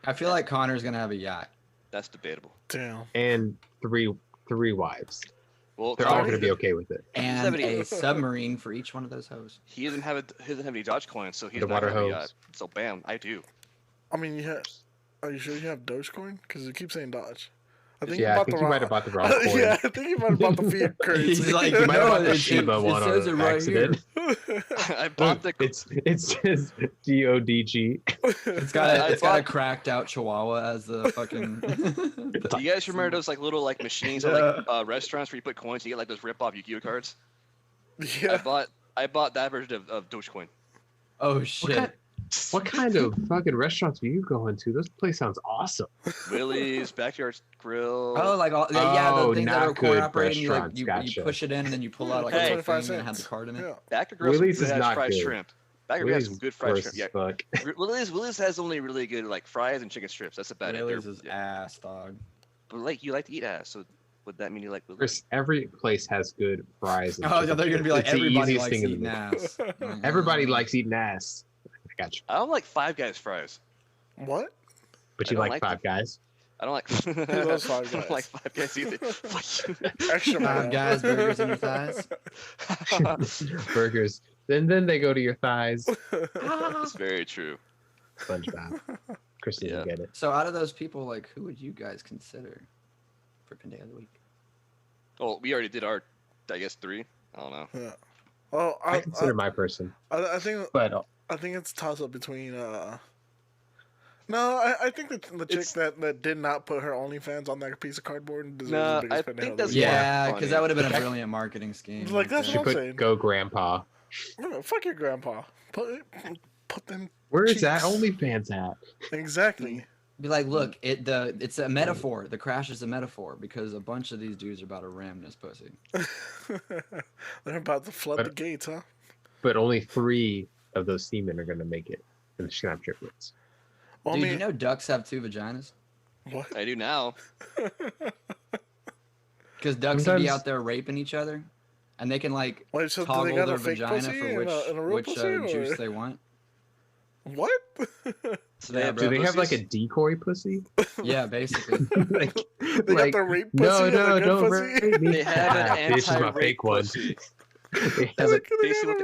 I feel like Connor's gonna have a yacht. that's debatable. Damn. And three wives. Well, They're all Connor, going to be okay with it. And have any- a submarine for each one of those hoes. he doesn't have any Dodge coins, so he's The not water gonna have a hose. yacht. So bam, I do. I mean, are you sure you have Dogecoin? Because it keeps saying Dodge. I think Yeah, I think you might have bought the wrong coin. Yeah, I think you might have bought the fiat currency. He's like, You might have no, bought the it Shiba one says on it right accident. I bought the. It says DODG. It's got I it's got a bought- cracked out Chihuahua as the fucking. Do you guys remember those like little like machines at like restaurants where you put coins? You get like those rip-off Yu-Gi-Oh cards. Yeah. I bought that version of Dogecoin. Oh shit! What kind of fucking restaurants are you going to? This place sounds awesome. Willie's Backyard Grill. Oh, like all yeah, Oh, the things that not are corner good operated. You like restaurants, you gotcha. push it in and then you pull out like Hey. a little 25 thing and it has cents. the card in it. Yeah. Backyard Grill's Willie's some is good-ass not fried good. shrimp. Backyard Grill has some Willie's good fried gross shrimp. as Yeah. fuck. Willie's has only really good like fries and chicken strips. That's about Willie's it. is ass, dog. But like you like to eat ass, so would that mean you like Willie's? Chris, every place has good fries. and Oh, yeah, chicken they're gonna be like strips. It's the everybody easiest likes thing in the eating world. ass. Everybody likes eating ass. I got you. I don't like Five Guys fries. What? But I you don't like like Five Guys. I don't like. loves Five I don't Guys? like Five Guys either. Fuck you. Extra Five man. Guys, burgers in your thighs. Burgers. Then they go to your thighs. That's very true. SpongeBob. Chris doesn't Yeah. get it. So out of those people, like, who would you guys consider for Day of the Week? Oh, we already did our, I guess 3. I don't know. Yeah. Oh, I consider my person, I think but it's a toss up between. No, I think the chick It's- that did not put her OnlyFans on that piece of cardboard deserves No, the biggest I pendejo think of the that's week. Yeah, funny. because that would have been a brilliant marketing scheme. Like, that's should what I'm saying. put Go Grandpa. No, fuck your grandpa. Put them Where is that Cheeks. OnlyFans at? exactly. Be like, look, it's a metaphor. The crash is a metaphor because a bunch of these dudes are about to ram this pussy. They're about to flood But- the gates, huh? But only 3 of those seamen are going to make it. And she's going to have triplets. Well, Dude, I mean, you know ducks have 2 vaginas? what? I do now. Because ducks can Sometimes- be out there raping each other, and they can like Wait, so do they toggle got their a fake vagina pussy for and a real which pussy, or- juice they want. What? So they Yeah, have bro. Do they have like a pussies? decoy pussy? Yeah, basically. like, They got the rape pussy no, and the good don't pussy? rape me. They have an Ah, this is my anti-rape fake one. pussy. They have That's a- basically what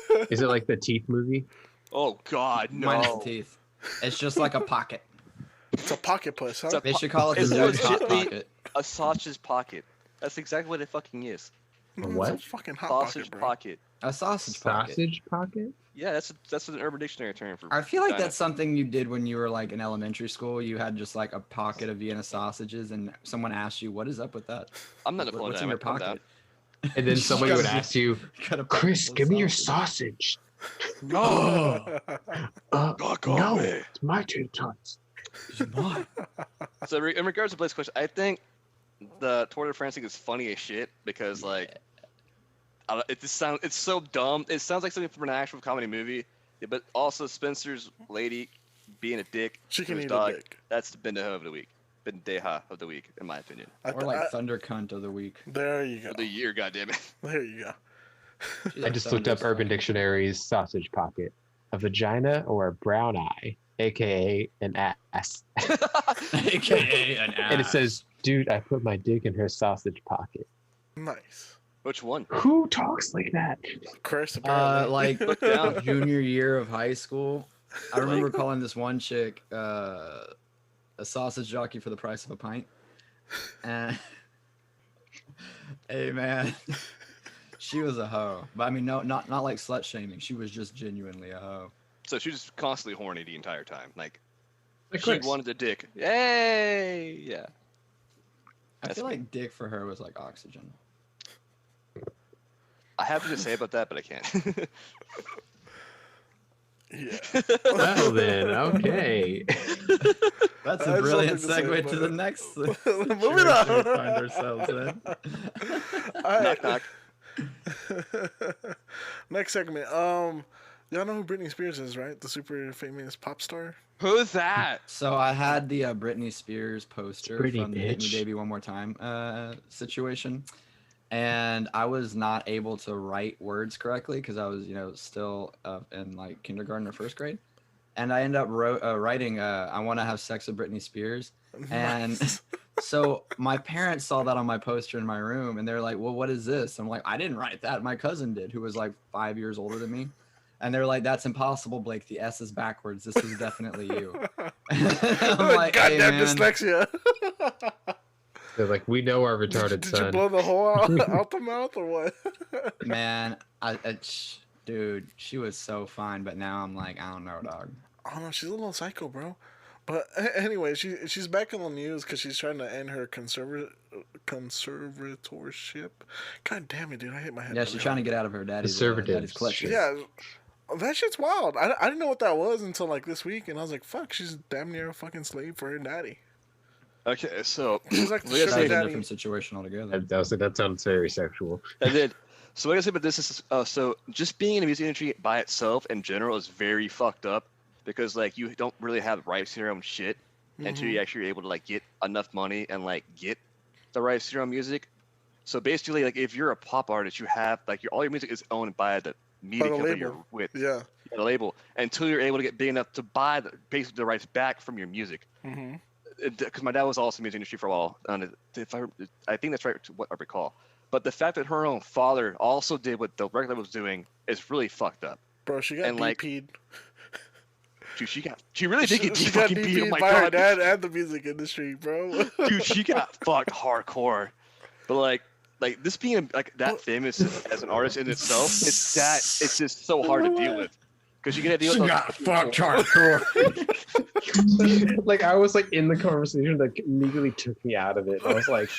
they have. is it like the Teeth movie? Oh God, Minus no. the teeth. It's just like a pocket. It's a pocket puss, huh? It's a They should call it the It's duck's hot legitly- pocket. A sausage pocket. That's exactly what it fucking is. No, what? It's a fucking hot Sausage pocket, bro. pocket. A sausage pocket. Sausage pocket? Yeah, that's an Urban Dictionary term for. I feel like vagina. that's something you did when you were like in elementary school. You had just like a pocket of Vienna sausages, and someone asked you, "What is up with that? I'm not a What- pulling What's down. in your I'm pulling pocket?" And then somebody would Gotta be- ask you, Gotta put Chris, the give me your sausage. sausage. No. No, on me. it's my tater tots. It's mine. So in regards to Blake's question, I think the Tour de France thing is funny as shit because like, it's so dumb. It sounds like something from an actual comedy movie, but also Spencer's lady being a dick She to can his eat dog. a dick. That's the Bendeha of the week. Bendeha of the week, in my opinion. Or like thunder cunt of the week. there you go. Of the year, goddammit. There you go. She's I a just looked up thunder Urban cunt. Dictionary's sausage pocket. A vagina or a brown eye, aka an ass. AKA an ass. And it says, dude, I put my dick in her sausage pocket. Nice. Which one? Who talks like that? Chris, apparently. like Look down. junior year of high school. I remember calling this one chick a sausage jockey for the price of a pint. And hey man, she was a hoe. But I mean, no, not like slut shaming. She was just genuinely a hoe. So she was just constantly horny the entire time. Like Like she Chris. wanted a dick. Yay! Yeah. I That's feel me. like dick for her was like oxygen. I have to say about that, but I can't. Yeah. Well then, okay. That's I a had brilliant something to say, segue to the but- next Moving situation on. we find ourselves in. All Knock right. knock. Next segment. Y'all know who Britney Spears is, right? The super famous pop star. Who's that? So I had the Britney Spears poster pretty, from the Hit Me bitch. Baby One More Time situation, and I was not able to write words correctly because I was, still in like kindergarten or first grade, and I ended up writing "I want to have sex with Britney Spears," and Nice. so my parents saw that on my poster in my room, and they're like, "Well, what is this?" I'm like, "I didn't write that. My cousin did, who was like 5 years older than me." And they're like, "That's impossible, Blake. The S is backwards. This is definitely you." I'm like, "Hey, Goddamn man." dyslexia. They're like, we know our retarded Did you son. blow the hole out the mouth or what? Man, dude, she was so fine, but now I'm like, I don't know, dog. I don't know. She's a little psycho, bro. But anyway, she's back on the news because she's trying to end her conservatorship. God damn it, dude! I hit my head. Yeah, she's trying to get out of her daddy's Conservatives. collection. Yeah, that shit's wild. I didn't know what that was until like this week, and I was like, "Fuck, she's damn near a fucking slave for her daddy." Okay, so She's like the we gotta That's sugar a daddy. different situation altogether. That sounds very sexual. I did. So what I gotta say about this is, so just being in the music industry by itself in general is very fucked up because like you don't really have rights to your own shit until Mhm. you actually are able to like get enough money and like get the rights to your own music. So basically, like if you're a pop artist, you have like all your music is owned by the media the company label. you're with, Yeah. the label, until you're able to get big enough to buy basically the rights back from your music. Mm-hmm. Because my dad was also in the music industry for a while, and if I think that's right to what I recall. But the fact that her own father also did what the record label was doing is really fucked up. Bro, she got And, like, DP'd. Dude, she really did get She got fucking beat. Oh DP'd my by her god, dad and the music industry, bro. dude, she got fucked hardcore. But like this being like that famous as an artist in itself, it's just so hard to deal with because you gotta deal with hardcore. Like I was like in the conversation that immediately took me out of it. I was like,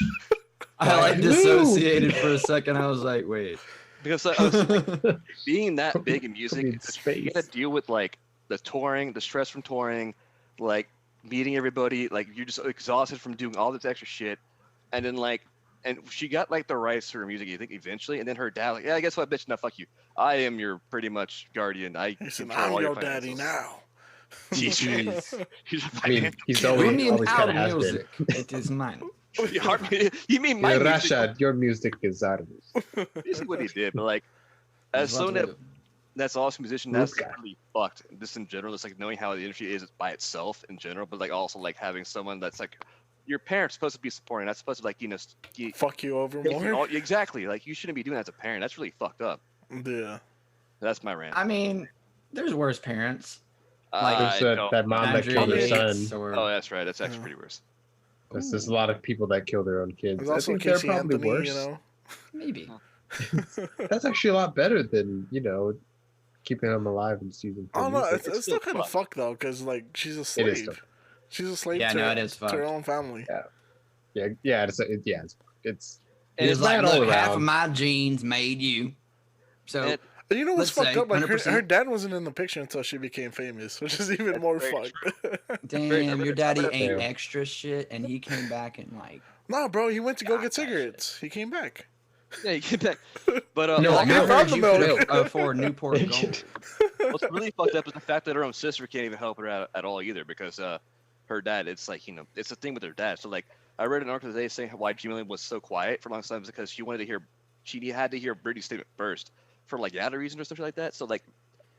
I like Woo! dissociated for a second. I was like, wait. because I was being that big in music, in you space. gotta deal with like the touring, the stress from touring, like meeting everybody, like you're just exhausted from doing all this extra shit, and then like, and she got like the rights to her music, I think eventually, and then her dad like, yeah, guess what, bitch, now fuck you, I am your pretty much guardian, I He said, control I'm all your your daddy financials." now. Jeez. He's a I mean, financial- he's You always, mean always our kind of has been. music? It is mine. you mean my In music? Russia, your music is ours. Basically what he did, but like, as He's about someone to that live. that's awesome musician, that's Ruska. really fucked. Just in general, it's like knowing how the industry is by itself in general, but like also like having someone that's like your parents supposed to be supporting. That's supposed to like Fuck you over more. exactly. Like you shouldn't be doing that as a parent. That's really fucked up. Yeah. That's my rant. I mean, there's worse parents. There's I don't- that mom that Andrea killed her Yates son. or- Oh, that's right. That's actually Yeah. pretty worse. There's a lot of people that kill their own kids. There's I also think they're Casey probably Anthony, worse. you know. Maybe. That's actually a lot better than keeping them alive and season. I don't know. It's It's still still kind of fucked. fucked though, because like she's a It is slave. still- She's a slave Yeah, to, no, it is to her fucked. own family. Yeah, it's And It's it's like, bad all look, half of around. my genes made you. So And- And you know what's Let's fucked say up? Like her 100%. dad wasn't in the picture until she became famous, which is even That's more very fucked. damn, your daddy ain't Yeah. extra shit, and he came back and like. Nah, bro, he went to go God, get that cigarettes. He came back. yeah, you get back. But No, I milk. heard the you milk. could afford Newport Gold. what's really fucked up is the fact that her own sister can't even help her out at all either because her dad. It's like it's a thing with her dad. So like I read an article today saying why Jamie was so quiet for a long time because she had to hear Britney's statement first for like other reasons or something like that. So like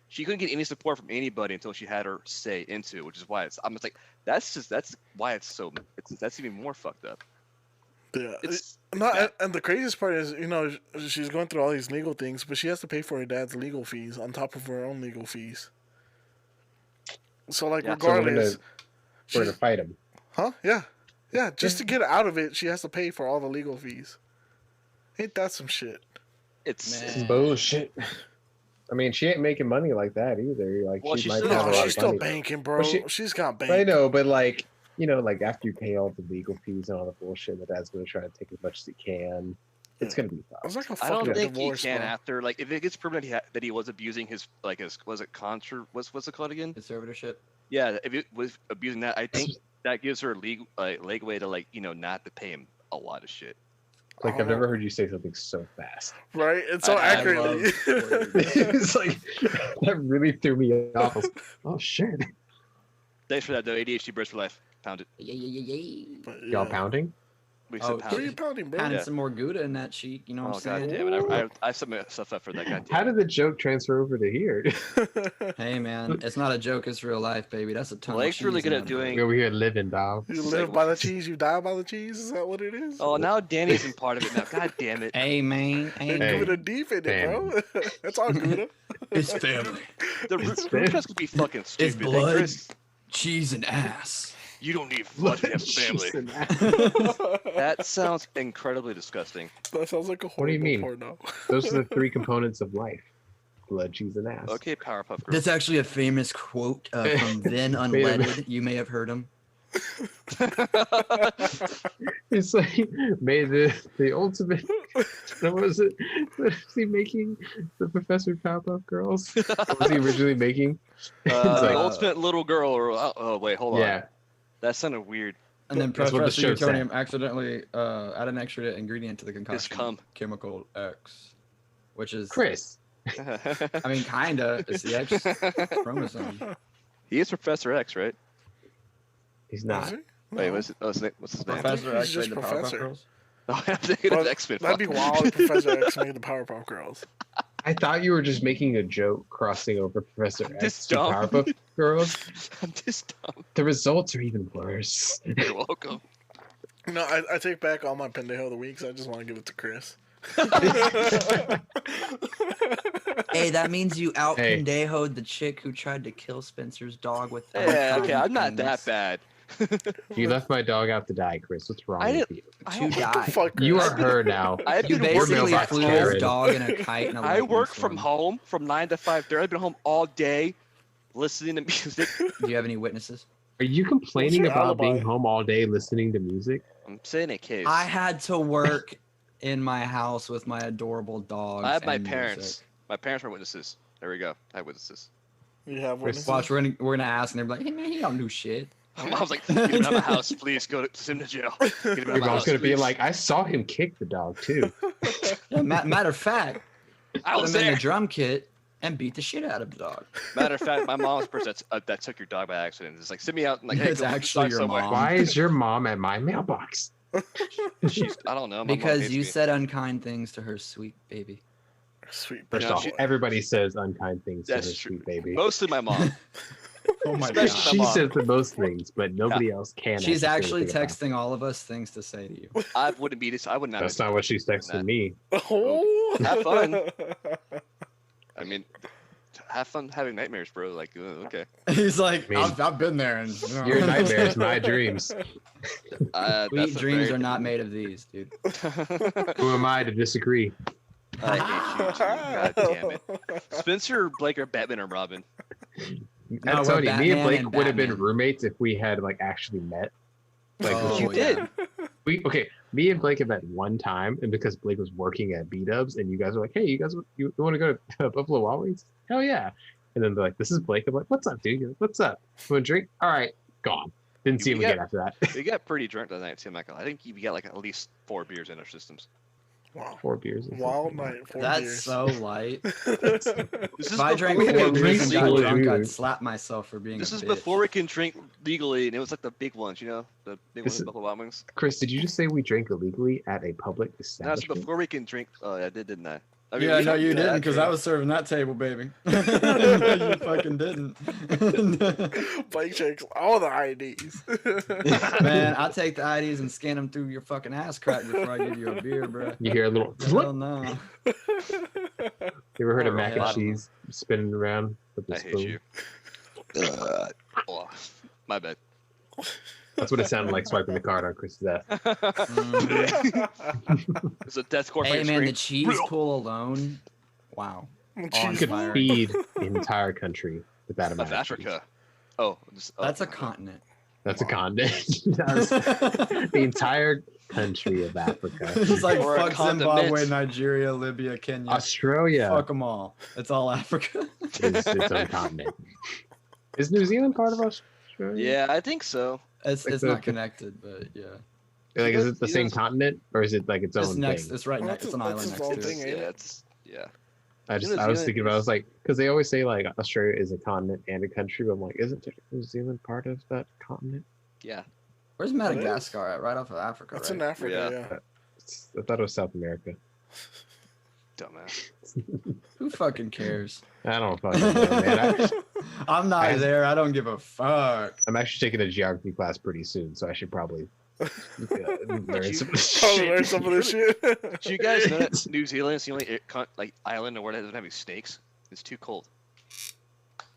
she couldn't get any support from anybody until she had her say into it, which is why I'm just like that's why that's even more fucked up. Yeah. It's And the craziest part is, she's going through all these legal things, but she has to pay for her dad's legal fees on top of her own legal fees. So like, Yeah. So we're regardless, gonna she's- fight him. huh? Yeah. Just to get out of it, she has to pay for all the legal fees. Ain't that some shit? it's Man. Bullshit. I mean, she ain't making money like that either. Like Well, she she might still- have a No, lot she's of still money. banking, bro. But She's got bank. I know, but like after you pay all the legal fees and all the bullshit, the dad's gonna try to take as much as he can. It's gonna be It's like a I fucking don't think divorce, he can bro. after like if it gets proven that he was abusing his like his was it what's it called again? Conservatorship. Yeah, if it was abusing that, I think that gives her leg way to like not to pay him a lot of shit. like I've never heard you say something so fast. Right? It's so I accurately. love words. It's like that really threw me off. I was like, oh shit. Thanks for that though. ADHD Bridge for life. Pound it. But, Y'all yeah. pounding? We Oh, said Who are pound you it. pounding, bro? Pounding Yeah. some more Gouda in that cheek. You know what Oh I'm god saying? damn it! I set myself up for that. God damn How it. did the joke transfer over to here? Hey man, it's not a joke. It's real life, baby. That's a ton. Blake's of really cheese good in at that bird. doing- We over here living, dog. You live by the cheese, you die by the cheese. Is that what it is? Oh, now Danny's in part of it now. God damn it. Hey man, hey, They Hey, give it a deep in it, bro. That's all Gouda. it's family. The root test could be fucking stupid. Hey, blood. Chris, Cheese and ass. you don't need blood to have a family. That sounds incredibly disgusting. That sounds like a What do you horrible mean? porno. Those are the three components of life: blood, cheese, and ass. Okay, Powerpuff Girls. That's actually a famous quote from Then Unleaded. You may have heard him. It's like made the ultimate. What was it? Was he making the Professor Powerpuff Girls? What was he originally making? The like- ultimate little girl. Or oh wait, hold on. Yeah, That sounded weird. And then That's what the Professor show said. Utonium accidentally add an extra ingredient to the concoction. cum. Chemical X, which is Chris. I mean, kinda. It's the X chromosome. He is Professor X, right? He's Is not. he? Wait, No. what's his name? Professor he's X just made the Professor. Powerpuff Girls. Oh, I'm thinking Well, of X-Men. that'd be Fuck. wild if Professor X made the Powerpuff Girls. I thought you were just making a joke crossing over Professor I'm X just to dumb. Powerpuff Girls. I'm just dumb. The results are even worse. You're welcome. No, I take back all my pendejo of the week, so I just want to give it to Chris. Hey, that means you out Hey. pendejoed the chick who tried to kill Spencer's dog with. Yeah, okay, I'm not things. that bad. You left my dog out to die, Chris. What's wrong I with didn't- you? I To don't- What the die. fuck, Chris? You are her now. I've You been basically working mailbox flew Karen. his dog in a kite in a I lightning work from storm. home from 9 to 5:30. I've been home all day listening to music. Do you have any witnesses? Are you complaining your about being alibi? home all day listening to music? I'm saying a case. I had to work in my house with my adorable dogs. I have my and parents. music. My parents were witnesses. There we go. I have witnesses. You have Chris, witnesses? Watch, we're gonna ask, and they're like, "Hey man, he don't do shit." My mom's like, get him out of my house, please. Go to send him to jail. Get him out Your of my mom's house, gonna be please." like, I saw him kick the dog too. Yeah, matter of fact, I put was him in there. the drum kit and beat the shit out of the dog. Matter of fact, my mom's the person that took your dog by accident. It's like, send me out and like, hey, It's go put actually dog your somewhere. mom. Why is your mom at my mailbox? She's, I don't know. My mom Because hates you me. said unkind things to her sweet baby. Sweet First Yeah, off, she- everybody says unkind things to her That's true. sweet baby. Mostly my mom. Oh my Especially god. my She mom. says the most things, but nobody else can. She's actually say anything about texting all of us things to say to you. I wouldn't be this. I would it. not. That's not what she's texting me. Oh, Have fun. I mean, have fun having nightmares, bro. Like, okay. He's like, I mean, I've been there. And Your nightmares, my dreams. Sweet dreams are not made of these, dude. Who am I to disagree? I hate you too. God damn it. Spencer, Blake, or Batman or Robin? No, I'm we're telling you, me and Batman Blake and would have been Batman. roommates if we had like actually met. Like Oh, you yeah. did. okay, me and Blake have met one time, and because Blake was working at B-Dubs, and you guys were like, "Hey, you want to go to Buffalo Wild Wings?" Hell yeah! And then they're like, "This is Blake." I'm like, "What's up, dude? You're like, what's up? You want a drink?" All right, gone. Didn't see him We again got- after that. We got pretty drunk that night too, Michael. I think we got like at least 4 beers in our systems. wow. 4 beers. or Wild something. night, 4 That's beers. so light. This is If I drank we had 4 a beers and got reasonable drunk, I'd dude. slap myself for being This a is bitch. before we can drink legally, and it was like the big ones, you know, the big ones This at Buffalo Wild Wings. Chris, did you just say we drank illegally at a public No, it's establishment? before we can drink. Oh, I did, didn't I? I Yeah, we no, can you do that, didn't, because too. I was serving that table, baby. You fucking didn't. Blake checks all the IDs. Man, I take the IDs and scan them through your fucking ass crack before I give you a beer, bro. You hear a little. Hell no. You ever heard of Oh, mac yeah. and cheese spinning around with the I spoon? hate you. Oh, my bad. That's what it sounded like swiping the card on Chris's ass. It's a death corp. Hey, on man, screen. the cheese pool alone. Wow. You Cheese could fire. feed the entire country with that amount Of of cheese. Africa. Oh, That's a continent. That's a Wow. continent. The entire country of Africa. It's like Or a fuck Zimbabwe, condiment. Nigeria, Libya, Kenya. Australia Fuck them all. It's all Africa. is its own continent. Is New Zealand part of Australia? Yeah, I think so. It's Like it's the- not connected, but yeah. Like, is it the You same guys- continent or is it like its It's own next. thing? It's right Well, next. It's an that's island its next own to thing, it. ain't Yeah, it? it's yeah. I New was Zealand thinking about. I is- was like, because they always say like Australia is a continent and a country. But I'm like, isn't New Zealand part of that continent? Yeah. Where's Madagascar at? Right off of Africa, That's right? in Africa, yeah. I thought it was South America. Dumbass. Who fucking cares? I don't fucking know, man. I'm not I- there. I don't give a fuck. I'm actually taking a geography class pretty soon, so I should probably learn some of this Probably shit. learn some of this shit. Do you guys know that New Zealand is the only like island in the world that doesn't have any snakes? It's too cold.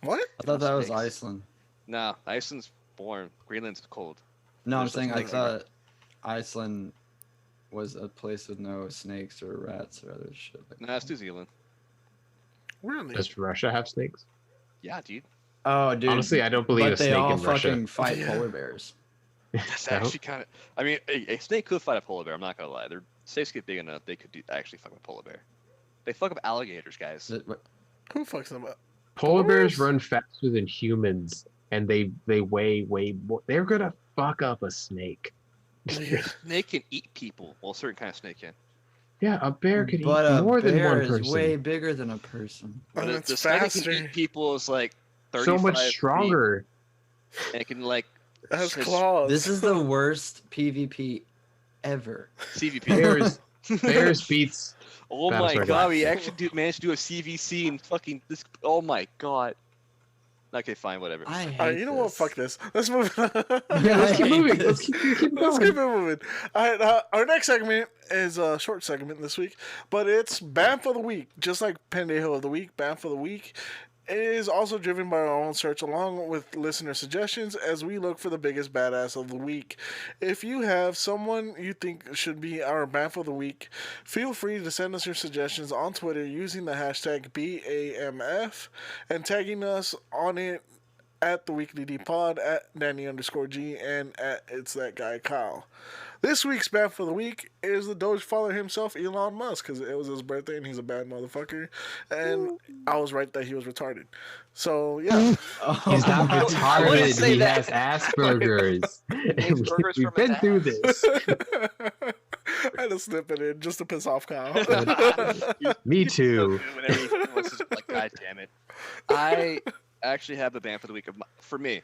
What? I thought that was Snakes. Iceland. No, Iceland's warm. Greenland's cold. No, I'm There's no saying I snakes thought Iceland was a place with no snakes or rats or other shit. No, it's New Zealand. Really? Does Russia have snakes? Yeah, dude. Oh, dude. Honestly, I don't believe but a they snake all in Russia. fucking fight Yeah. polar bears. That's No? actually kind of. I mean, a snake could fight a polar bear. I'm not gonna lie. Their snakes get big enough. They could actually fuck with a polar bear. They fuck up alligators, guys. Who fucks them up? Polar bears bears? run faster than humans, and they weigh way more. They're gonna fuck up a snake. Yeah. Snake can eat people. Well, a certain kind of snake can. Yeah, a bear could eat But a more than bear one is person. way bigger than a person. But And it's the snake that faster. can eat people is like 35 So much feet, stronger. and it can like It has It's- claws. This is the worst PvP ever. CVP. Bears beats. Oh I'm my sorry, god, what? we actually managed to do a CVC and fucking this. Oh my god. Okay, fine, whatever. I hate Alright, you know what? this. Fuck this. Let's move. Yeah, Let's keep I hate moving. this. Let's keep Let's going. keep it moving. All right, our next segment is a short segment this week, but it's Banff of the Week. Just like Pendejo of the Week, Banff of the Week is also driven by our own search along with listener suggestions as we look for the biggest badass of the week. If you have someone you think should be our Banff of the Week, feel free to send us your suggestions on Twitter using the hashtag BAMF and tagging us on it at the Weekly D Pod, at Danny_G, and at It's That Guy Kyle. This week's Bad for the Week is the Doge father himself, Elon Musk, because it was his birthday and he's a bad motherfucker. And I was right that he was retarded. So, yeah. Oh, He's not I wouldn't retarded. say He that. has Asperger's. Asperger's We've from been his through ass. this. I had to slip it in just to piss off Kyle. Me So too. good whenever he was just like, God damn it. I actually have a band for the week for me.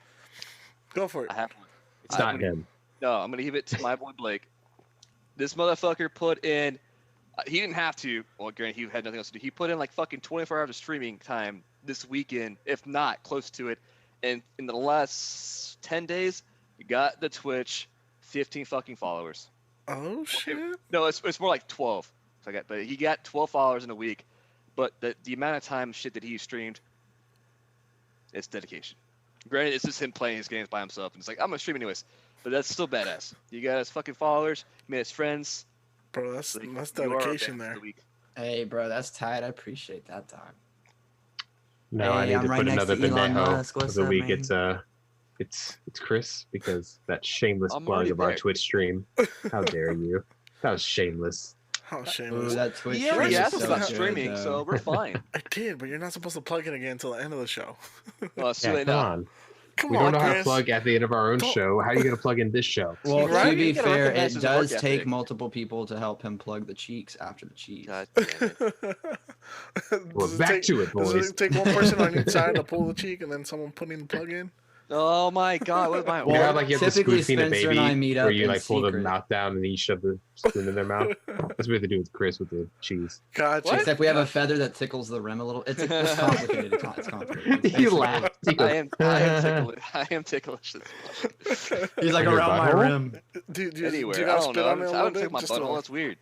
Go for it. I have one. It's not him. No, I'm gonna give it to my boy Blake. This motherfucker put in. He didn't have to. Well, granted, he had nothing else to do. He put in like fucking 24 hours of streaming time this weekend, if not close to it. And in the last 10 days, he got the Twitch 15 fucking followers. Oh, shit. No, it's more like 12. So but he got 12 followers in a week. But the amount of time shit that he streamed, it's dedication. Granted, it's just him playing his games by himself, and it's like, I'm gonna stream anyways. But that's still badass. You got his fucking followers, he made his friends. Bro, that's Like, that's you are our dedication band for there. the week. Hey, bro, that's tight. I appreciate that, dog. No, I Hey, need I'm to right put next another to Elon Benejo Musk. of What's the up, week. man? It's Chris because that shameless I'm plug already of our there. Twitch stream. How dare you? That was shameless. Oh, Ooh, shameless. that Twitch He stream already is asked us so about good, streaming, though. so we're fine. I did, but you're not supposed to plug it again until the end of the show. Well, it's too Yeah, late come now. on. Come We on, don't know how to Chris. plug at the end of our own Don't- show. How are you going to plug in this show? Well, Right? to be You gotta fair, recognize it his does work take ethic. multiple people to help him plug the cheeks after the cheese. God damn it. We're Does back to it, Does boys. it take one person on each side to pull the cheek and then someone putting the plug in? Oh my god, what am I? You know how, Well, like you have the typically spoon peanut Spencer and I baby meet where up you in like pull the secret. mouth down and you shove the spoon in their mouth? That's what we have to do with Chris with the cheese. Gotcha. What? Except we have a feather that tickles the rim a little. It's complicated. It's complicated. It's He basically- laughed. He I goes, am ticklish. I am ticklish. He's like Your around my butthole? rim. Do Anywhere. you I guys don't spit know. on it a I little don't take bit? my Just butthole. to- That's weird.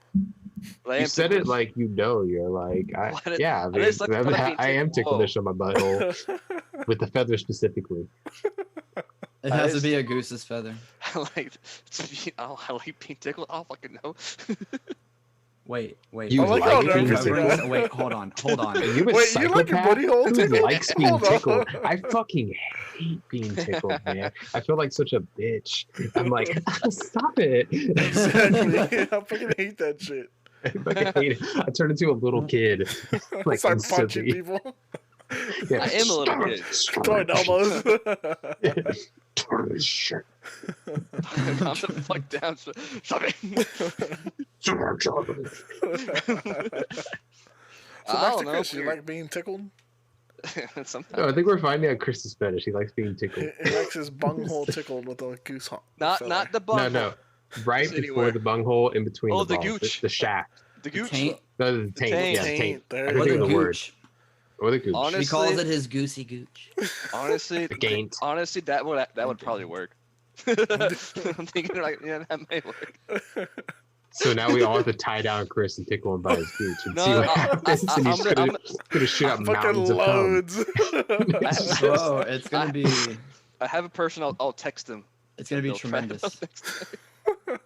But I You am said it ticklish. like you know. You're like, yeah, I man, just like the fucking I am tickle. ticklish on my butthole with the feather specifically. It has to be a goose's feather. I like I like being tickled. I don't fucking know. Wait. You I like like how being nervous you tickled? are. Wait, hold on. Are you a Wait, you like your psychopath? booty hole Who tickled? likes being Hold on. tickled? I fucking hate being tickled, man. I feel like such a bitch. I'm like, stop it. Exactly. I fucking hate that shit. I fucking hate it. I turn into a little kid, like Start punching instantly. people. Yeah. I am a little kid. Throwing elbows. Turn this shit. Calm the fuck down. Stop it. So I back to don't know. Chris, you weird. like being tickled? Sometimes. No, I think we're finding out Chris is Spanish. He likes being tickled. He likes his bunghole tickled with a goose hump. Not feather. not the bum. No. Right Just before anywhere. the bunghole, in between Oh, the the balls, gooch. the shaft. The gooch. Taint. No, the taint. taint. Yeah, the taint. Taint, there I it can Or think the of the word. gooch. Or the gooch. Honestly, He calls it his goosey gooch. honestly, The gaint. honestly, that would probably work. I'm thinking like, yeah, that may work. So now we all have to tie down Chris and tickle him by his gooch and No, see what I- happens. I- and he's I'm gonna shoot out Fucking mountains of cum. loads. Bro, it's gonna be I have a person. I'll text him. it's gonna be They'll try it tremendous. out next time.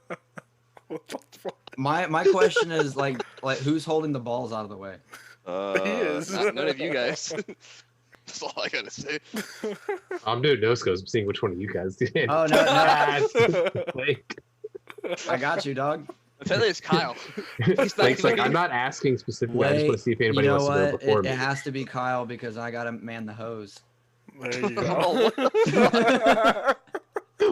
What the fuck? My question is like who's holding the balls out of the way? He is. None of you guys. That's all I gotta say. I'm doing no scopes. I'm seeing which one of you guys did. Oh, no. Like, I got you, dog. I tell you, it's Kyle. He's not Thanks, like gonna I'm be- not asking specifically. I just want to see if you anybody know wants to go what? before It me. has to be Kyle because I gotta man the hose. There you Oh, go. what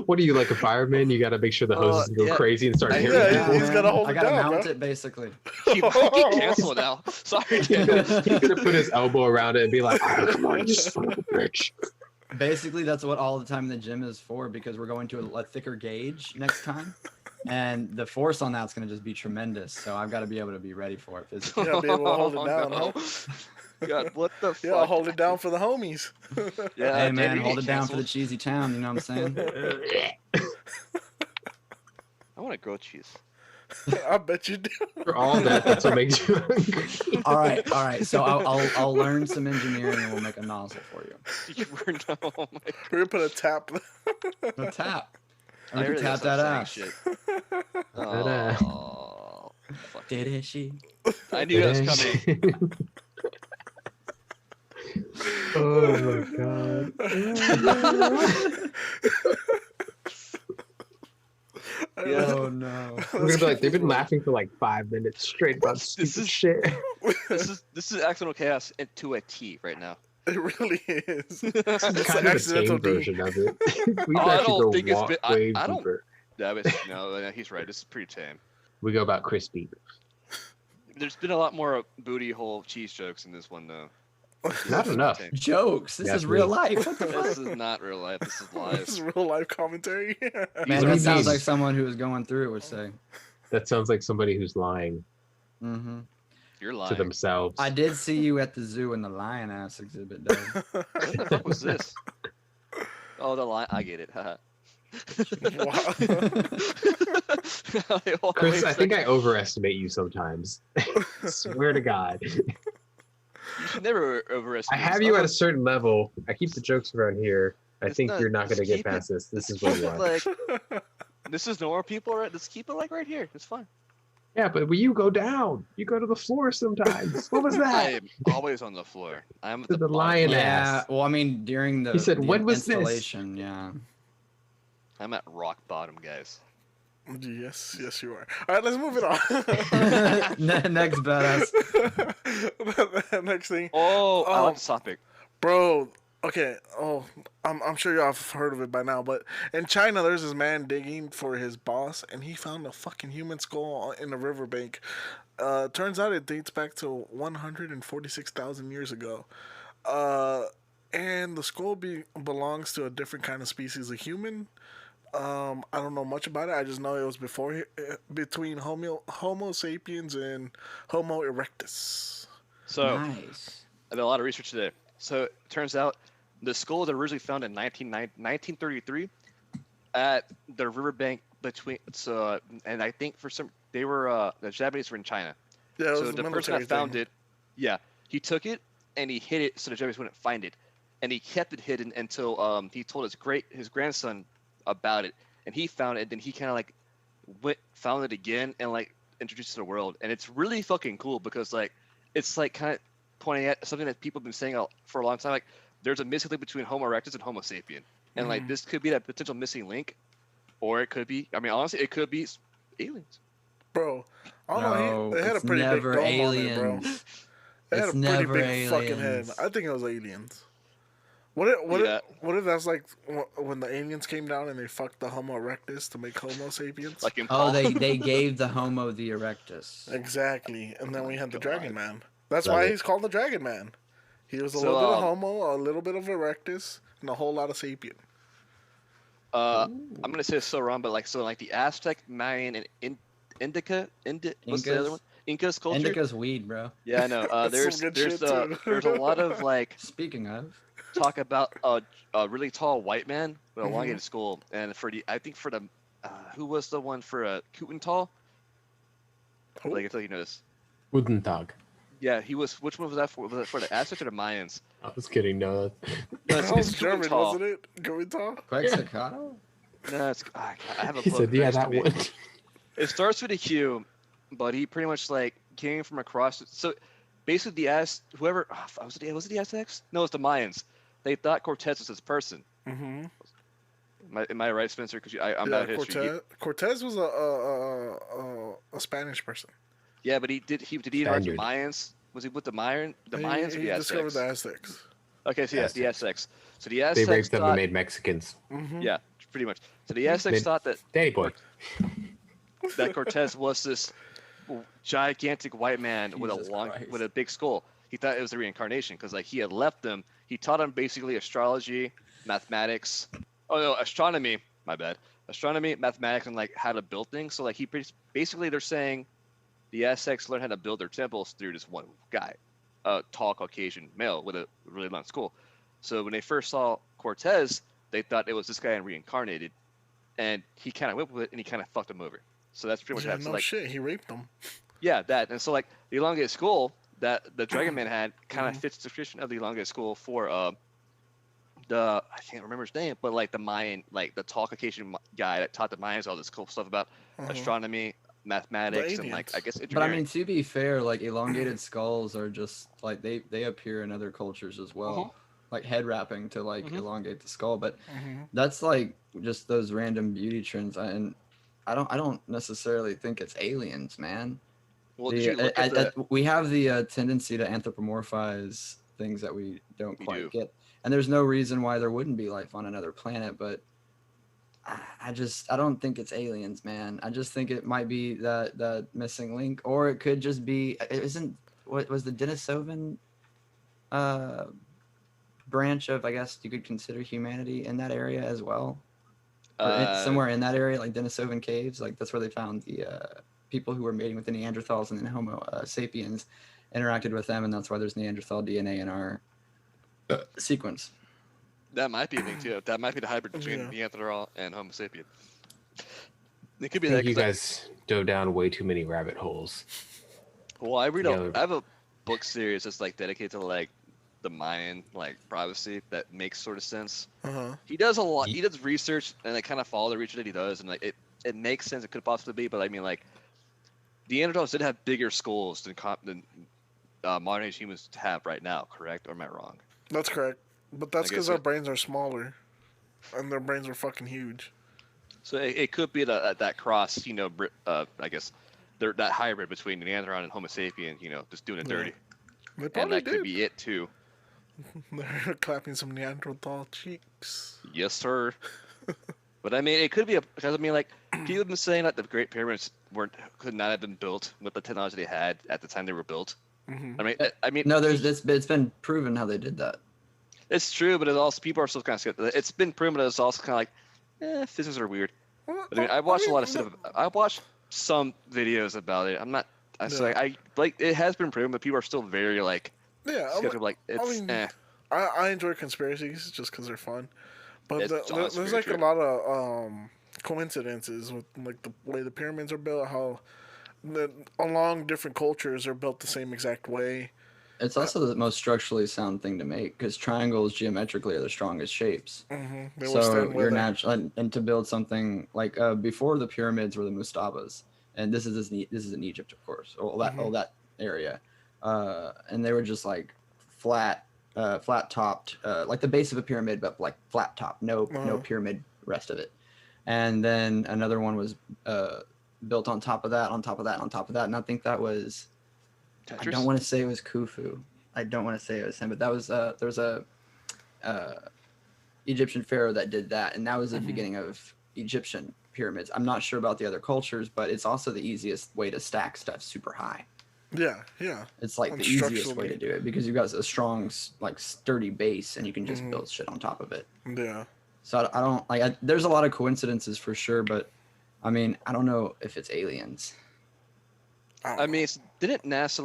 What are you, like a fireman? You got to make sure the hose doesn't go yeah. crazy and start Yeah, hitting yeah, people. he's man. gotta hold I it gotta down, mount bro. it basically. He might get canceled now. Sorry. He's gonna put his elbow around it and be like, "Oh, come on, you son of a bitch." Basically, that's what all the time in the gym is for because we're going to a thicker gauge next time, and the force on that's gonna just be tremendous. So I've got to be able to be ready for it physically. Yeah, be able to hold it down, no. huh? God, what the fuck? Yeah, I'll hold it down for the homies. Yeah, Hey Dave, man, you hold get it down for the canceled. cheesy town. You know what I'm saying? I want to grow cheese. I bet you do. For all that, that's what makes you hungry. all right. So I'll learn some engineering and we'll make a nozzle for you. You were no, oh my God. We're gonna put a tap. A tap. I I can really tap gotta that stop ass. saying shit. Oh, fuck. Did it she? I knew that was coming. Oh my god. Yeah. Oh no. We're gonna be like, they've been laughing for like 5 minutes straight about This stupid is- shit. This is accidental chaos to a T right now. It really is. This It's is an kind of a accidental tame D. version of it. We I actually don't go think it's walk been- way I don't- deeper. No, he's right. This is pretty tame. We go about crispy. There's been a lot more booty hole cheese jokes in this one though. Not enough. Tame. Jokes. This Yeah, is real please. life. What the This fuck? is not real life. This is This live. is real life commentary. Man, are that sounds memes. like someone who was going through it would say. That sounds like somebody who's lying Mm-hmm. You're to lying. themselves. I did see you at the zoo in the lion ass exhibit, though. What the fuck was this? Oh, the line. I get it. Haha. Chris, I think I overestimate you sometimes. Swear to God. You should never I overestimate. have you at a certain level. I keep the jokes around here. I It's think not- you're not going to just get keep it- past this. This is Keep what you it want. like this is normal people, right? Let's keep it like right here. It's fine. Yeah, but when you go down, you go to the floor sometimes. What was I that? am always on the floor. I'm at To the the bottom. lion Yeah, ass. well, I mean, during the, He said, the "When was this?" installation, yeah. I'm at rock bottom, guys. Yes, you are. All right, let's move it on. Next badass. Next thing, Oh, I Oh. like this topic. bro. Okay. Oh, I'm sure y'all have heard of it by now, but in China, there's this man digging for his boss, and he found a fucking human skull in the riverbank. Turns out it dates back to 146,000 years ago. And the skull belongs to a different kind of species of human. I don't know much about it. I just know it was between Homo sapiens and Homo erectus. So Nice. I did a lot of research today. So it turns out the skull was originally found in 1933 at the riverbank between. So and I think they were the Japanese were in China. Yeah, it was So a the person military that found thing. it, yeah, he took it and he hid it so the Japanese wouldn't find it, and he kept it hidden until he told his grandson about it, and he found it. And then he kind of like found it again, and like introduced to the world, and it's really fucking cool because like it's like kind of pointing at something that people have been saying for a long time. Like there's a missing link between Homo erectus and Homo sapien, and like this could be that potential missing link, or it could be. I mean, honestly, it could be aliens. Bro, I don't know. No, They had a it's pretty big never dome on it, bro. aliens. They had It's a pretty never big fucking head. aliens. I think it was aliens. Yeah. What if that's like when the aliens came down and they fucked the Homo erectus to make Homo sapiens? Like in Oh, Paul. they gave the Homo the erectus. Exactly. And then we had the God. Dragon Man. That's Love why it. he's called the Dragon Man. He was a So, little bit of Homo, a little bit of erectus, and a whole lot of sapien. I'm gonna say it's so wrong, but like the Aztec, Mayan, and what's the other one? Inca's culture. Indica's weed, bro. Yeah, I know. That's some good shit, too. There's a lot of like Speaking of, talk about a really tall white man with a elongated skull, and I think for the who was the one for Kutental? Who? Like I thought you know this. Guten Tag. Yeah, he was. Which one was that for? Was it for the Aztecs or the Mayans? I was kidding. No, No, That was German, Kutental. wasn't it? Can we talk? Quetzalcoatl? No, it's I have a he book said, "Yeah, next to that me. one." It starts with a Q, but he pretty much like came from across. So basically, whoever was it the Aztecs? No, it's the Mayans. They thought Cortez was this person. Mm-hmm. Am I right, Spencer? Because I'm not history. Cortez was a Spanish person. Yeah, but did he interact with Spaniard. Mayans? Was he with the Mayans or He the discovered Aztecs? the Aztecs. Okay, so yeah, the Aztecs. So the Aztecs They raped them and thought, made Mexicans. Mm-hmm. yeah, pretty much. So the Aztecs Made- thought that Danny boy. Cortez was this gigantic white man with Jesus Christ. with a big skull. He thought it was the reincarnation because like he had left them. He taught them basically astrology, mathematics. Oh no, astronomy. My bad. Astronomy, mathematics, and like how to build things. So like basically they're saying the Aztecs learned how to build their temples through this one guy, a tall Caucasian male with a really long skull. So when they first saw Cortez, they thought it was this guy reincarnated, and he kind of went with it and he kind of fucked them over. So that's pretty much Yeah, what happened. no So, like, shit. He raped them. yeah, that. And so like the elongated skull that the Dragon Man had kind of fits the description of the elongated skull for I can't remember his name, but like the Mayan, like the tall Caucasian guy that taught the Mayans all this cool stuff about astronomy, mathematics, and like I guess But I engineering. mean, to be fair, like elongated skulls are just like they appear in other cultures as well. Like head wrapping to like elongate the skull, but that's like just those random beauty trends, and I don't necessarily think it's aliens, man. Well, did you look at the? We have the tendency to anthropomorphize things that we don't We quite do. get, and there's no reason why there wouldn't be life on another planet. But I don't think it's aliens, man. I just think it might be that missing link, or it could just be. It isn't. What was the Denisovan branch of? I guess you could consider humanity in that area as well. Somewhere in that area, like Denisovan caves, like that's where they found the people who were mating with the Neanderthals, and then Homo sapiens interacted with them, and that's why there's Neanderthal DNA in our sequence. That might be a thing too. That might be the hybrid between Yeah. Neanderthal and Homo sapien. It could be I that. think you 'Cause guys dove down way too many rabbit holes. well, I Yeah. have a book series that's like dedicated to like the Mayan like privacy that makes sort of sense. He does a lot. He does research, and I kind of follow the research that he does, and like it makes sense. It could possibly be, but I mean like the Neanderthals did have bigger skulls than modern age humans have right now. Correct, or am I wrong? That's correct. But that's I because guess our it- brains are smaller, and their brains are fucking huge. So it could be that cross, I guess that hybrid between Neanderthal and Homo sapien, just doing it Yeah. dirty. They And probably that could did. be it too. They're clapping some Neanderthal cheeks. Yes, sir. But I mean, it could be because I mean, like people have been saying that the Great Pyramids could not have been built with the technology they had at the time they were built. I mean, No, it's been proven how they did that. it's true, but it's also people are still kind of skeptical. It's been proven, but it's also kind of like, physics are weird. Well, But I mean, I watched a lot of no- stuff. I watched some videos about it. I'm not. I like it has been proven, but people are still very like Yeah, skeptical. Like it's mean, I enjoy conspiracies just because they're fun, but It's honestly there's very like a true. lot of coincidences with like the way the pyramids are built, how along different cultures are built the same exact way. It's also the most structurally sound thing to make because triangles geometrically are the strongest shapes. They So withstand you're weather. natural, and to build something like before the pyramids were the mastabas, and this is in Egypt, of course, all that area, and they were just like flat topped, like the base of a pyramid, but like flat top, no pyramid rest of it. And then another one was built on top of that, on top of that, on top of that, and I think that was Tetris? I don't want to say it was Khufu. I don't want to say it was him, but that was there was a Egyptian pharaoh that did that, and that was the beginning of Egyptian pyramids. I'm not sure about the other cultures, but it's also the easiest way to stack stuff super high. Yeah. It's like the easiest way to do it because you've got a strong, like sturdy base, and you can just build shit on top of it. Yeah. So I don't like. There's a lot of coincidences for sure, but I mean, I don't know if it's aliens. I mean, didn't NASA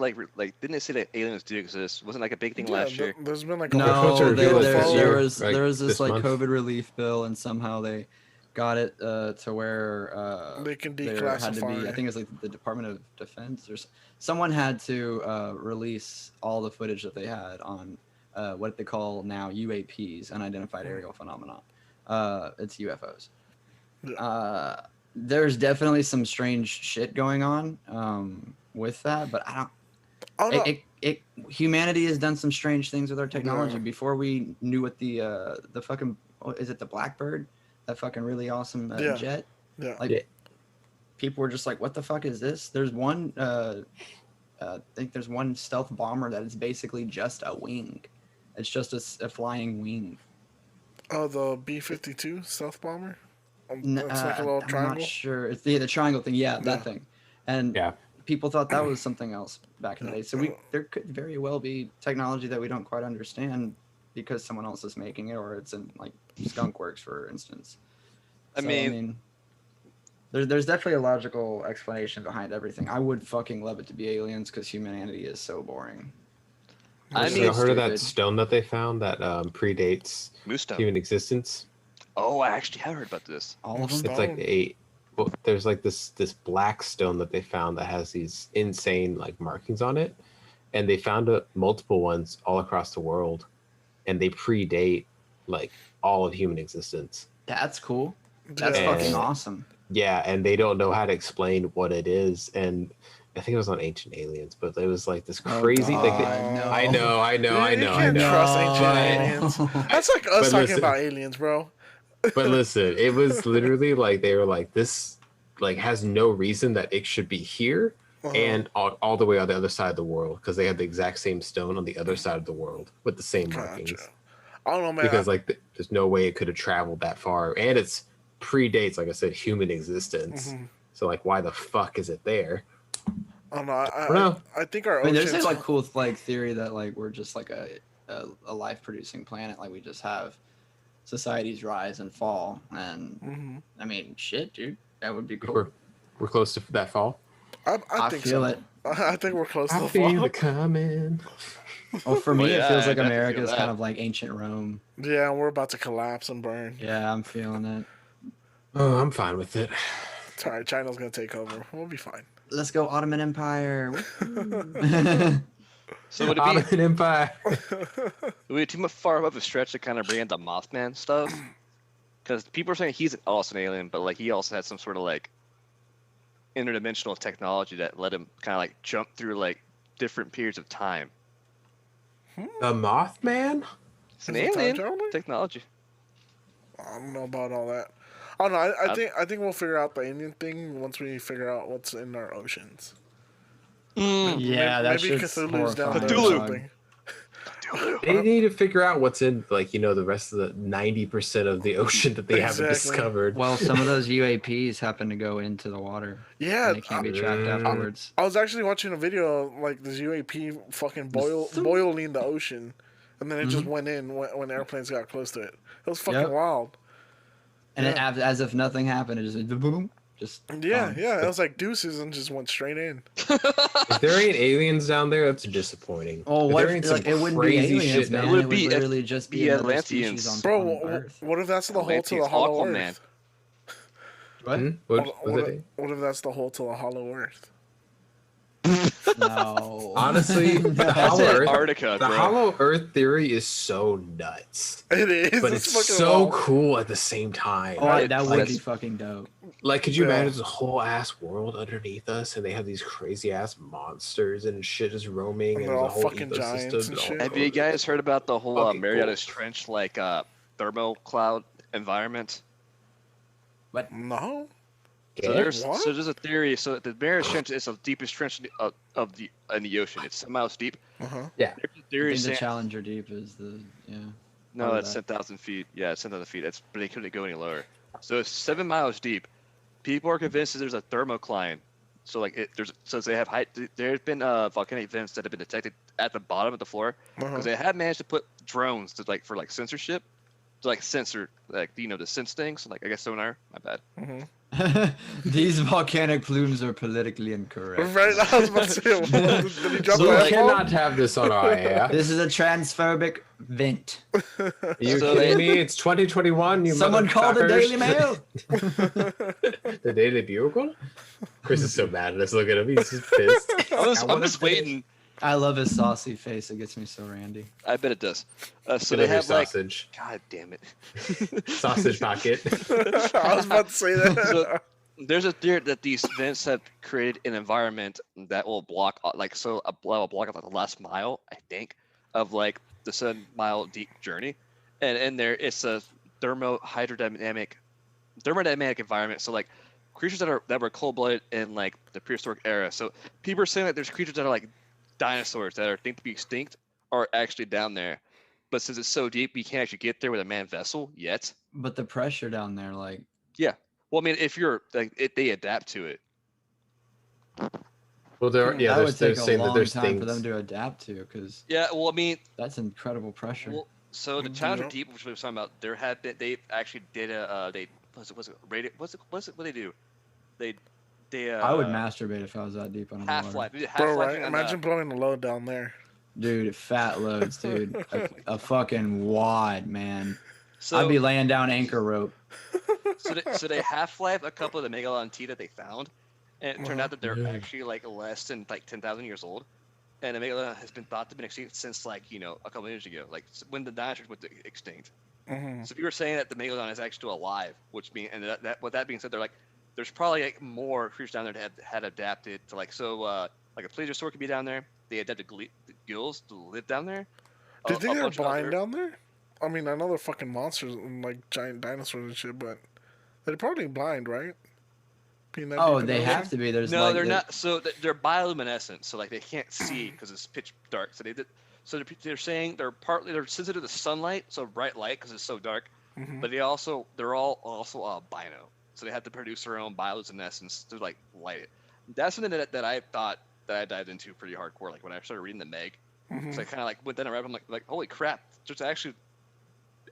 didn't they say that aliens do exist? Wasn't like a big thing last year? There's been like a No, Culture there this year, was this like month. COVID relief bill, and somehow they got it to where they can there had to be. declassify. I think it's like the Department of Defense or someone had to release all the footage that they had on what they call now UAPs, unidentified aerial phenomenon. It's UFOs. Yeah. There's definitely some strange shit going on with that, but I don't. Humanity has done some strange things with our technology. Yeah. Before we knew what the fucking is it the Blackbird, that fucking really awesome jet? Yeah. Like people were just like, "What the fuck is this?" There's one. I think there's one stealth bomber that is basically just a wing. It's just a flying wing. Oh, the B-52 stealth bomber. It's like a little triangle. I'm not sure. It's the triangle thing. Yeah, that thing. And people thought that was something else back in the day. So there could very well be technology that we don't quite understand because someone else is making it, or it's in like Skunk Works, for instance. I mean, there's definitely a logical explanation behind everything. I would fucking love it to be aliens because humanity is so boring. I mean, heard of that stone that they found that predates human existence? Oh, I actually have heard about this. All of them. It's like there's like this black stone that they found that has these insane like markings on it, and they found multiple ones all across the world, and they predate like all of human existence. That's cool. That's fucking awesome. Yeah, and they don't know how to explain what it is, and I think it was on Ancient Aliens, but it was like this crazy. I know. You can't trust ancient aliens. That's like us talking about aliens, bro. But listen, it was literally like they were like, this like has no reason that it should be here and all the way on the other side of the world, because they had the exact same stone on the other side of the world with the same markings. I don't know, man. Because like there's no way it could have traveled that far, and it's predates, like I said, human existence. So like, why the fuck is it there? I don't know. I think our there's this like cool like theory that like we're just like a life producing planet, like we just have societies rise and fall, and I mean, shit, dude, that would be cool. We're close to that fall. I think feel so. it. I think we're close to the feel fall. it coming. Well, for me, it feels like I America is feel kind that. of like ancient Rome. Yeah, we're about to collapse and burn. Yeah, I'm feeling it. Oh, I'm fine with it. It's alright, China's gonna take over. We'll be fine. Let's go, Ottoman Empire. So would it Ottoman Empire. be too much far above a stretch to kind of bring in the Mothman stuff? Because people are saying he's also an alien, but like he also had some sort of like interdimensional technology that let him kind of like jump through like different periods of time. The Mothman? It's an Is it time alien traveling? technology. I don't know about all that. I don't know. I think we'll figure out the alien thing once we figure out what's in our oceans. Yeah, that maybe shit's Cthulhu's down there or Cthulhu. something. They need to figure out what's in, like, you know, the rest of the 90% of the ocean that they haven't Exactly. discovered. Well, some of those UAPs happen to go into the water. Yeah, And they can't be tracked afterwards. I was actually watching a video of, like this UAP fucking boiling the ocean, and then it just went in when airplanes got close to it. It was fucking wild. And it, as if nothing happened, it just boom, just Yeah, it was like deuces and just went straight in. If there ain't aliens down there, that's disappointing. Oh, If what? there ain't some Like, it wouldn't be crazy aliens, shit man. down It would would be literally just be the another Atlanteans. species on Bro, Earth. what if that's the hole to the Atlanteans, hollow Aquaman. Earth? What? What was it? What if that's the hole to the hollow Earth? No. Honestly, the No. That's Hollow Earth, Antarctica, the bro. Hollow Earth theory is so nuts, It is. but it's fucking so wild. cool at the same time. Oh, that would Like, be fucking dope. like, could you Yeah. imagine this whole ass world underneath us, and they have these crazy ass monsters and shit just roaming, And and they're the all whole fucking ecosystem. giants and all shit. Have you guys heard about the whole Fucking Marianas cool. Trench like thermocloud environment? No. So there's What? so there's a theory. So the Marianas Trench is the deepest trench in the ocean. It's 7 miles deep. Uh-huh. There's a I theory think the saying Challenger Deep is the no, part of that's that. 10,000 feet. Yeah, it's 10,000 feet. That's but they couldn't go any lower. So it's 7 miles deep. People are convinced that there's a thermocline. So like they have height. There's been volcanic vents that have been detected at the bottom of the floor Uh-huh. because they have managed to put drones to for censorship, to censor to sense things. Like I guess sonar. My bad. Mm-hmm. These volcanic plumes are politically incorrect. Right, I was about to say, did he drop So the we F-bomb? cannot have this on our air. This is a transphobic vent. Are you So kidding they- me? It's 2021. You Someone called the motherfuckers. Daily Mail. The Daily Bugle? Chris is so mad at us. Look at him. He's just pissed. I'm just waiting. I love his saucy face. It gets me so randy. I bet it does. So Look they at your have like, sausage. God damn it. Sausage pocket. I was about to say that. So there's a theory that these vents have created an environment that will block will block off the last mile, I think, of like the 7 mile deep journey, and in there it's a thermodynamic environment. So like creatures that were cold-blooded in like the prehistoric era. So people are saying that there's creatures that are like dinosaurs that are think to be extinct are actually down there, but since it's so deep, you can't actually get there with a manned vessel yet. But the pressure down there, like, Well, I mean, if you're they adapt to it. Well, there, that they're would take a saying that long there's time things. for them to adapt to, because Yeah, well, I mean, that's incredible pressure. well, so the Challenger Yep. Deep, which we were talking about, they actually did a what they do? They I would masturbate if I was that deep under the Half-Life. water. They did Bro, Half-Life right? Imagine blowing a load down there. Dude, fat loads, dude. A fucking wad, man. so I'd be laying down anchor rope. so they Half-Life a couple of the Megalodon teeth that they found, and it turned out that they're Yeah. actually like less than like 10,000 years old, and the Megalodon has been thought to have been extinct since like a couple of years ago, like when the dinosaurs went extinct. Mm-hmm. So if you were saying that the Megalodon is actually still alive, which mean and that with that being said, they're like there's probably like more creatures down there that had adapted to like like a plesiosaur could be down there. They adapted gills to live down there. Do you think they're bunch of blind other- down there? I mean, I know they're fucking monsters and like giant dinosaurs and shit, but they're probably blind, right? Being that Oh, deep in they the have ocean? to be. There's No, like they're not. So they're bioluminescent, so like they can't see because it's pitch dark. So they're saying they're sensitive to sunlight, so bright light because it's so dark. Mhm. But they're all also albino, so they have to produce their own bioluminescence to like light it. That's something that I thought that I dived into pretty hardcore. Like when I started reading the Meg, Mhm. so I kind of like went down a rabbit. I'm like holy crap! There's actually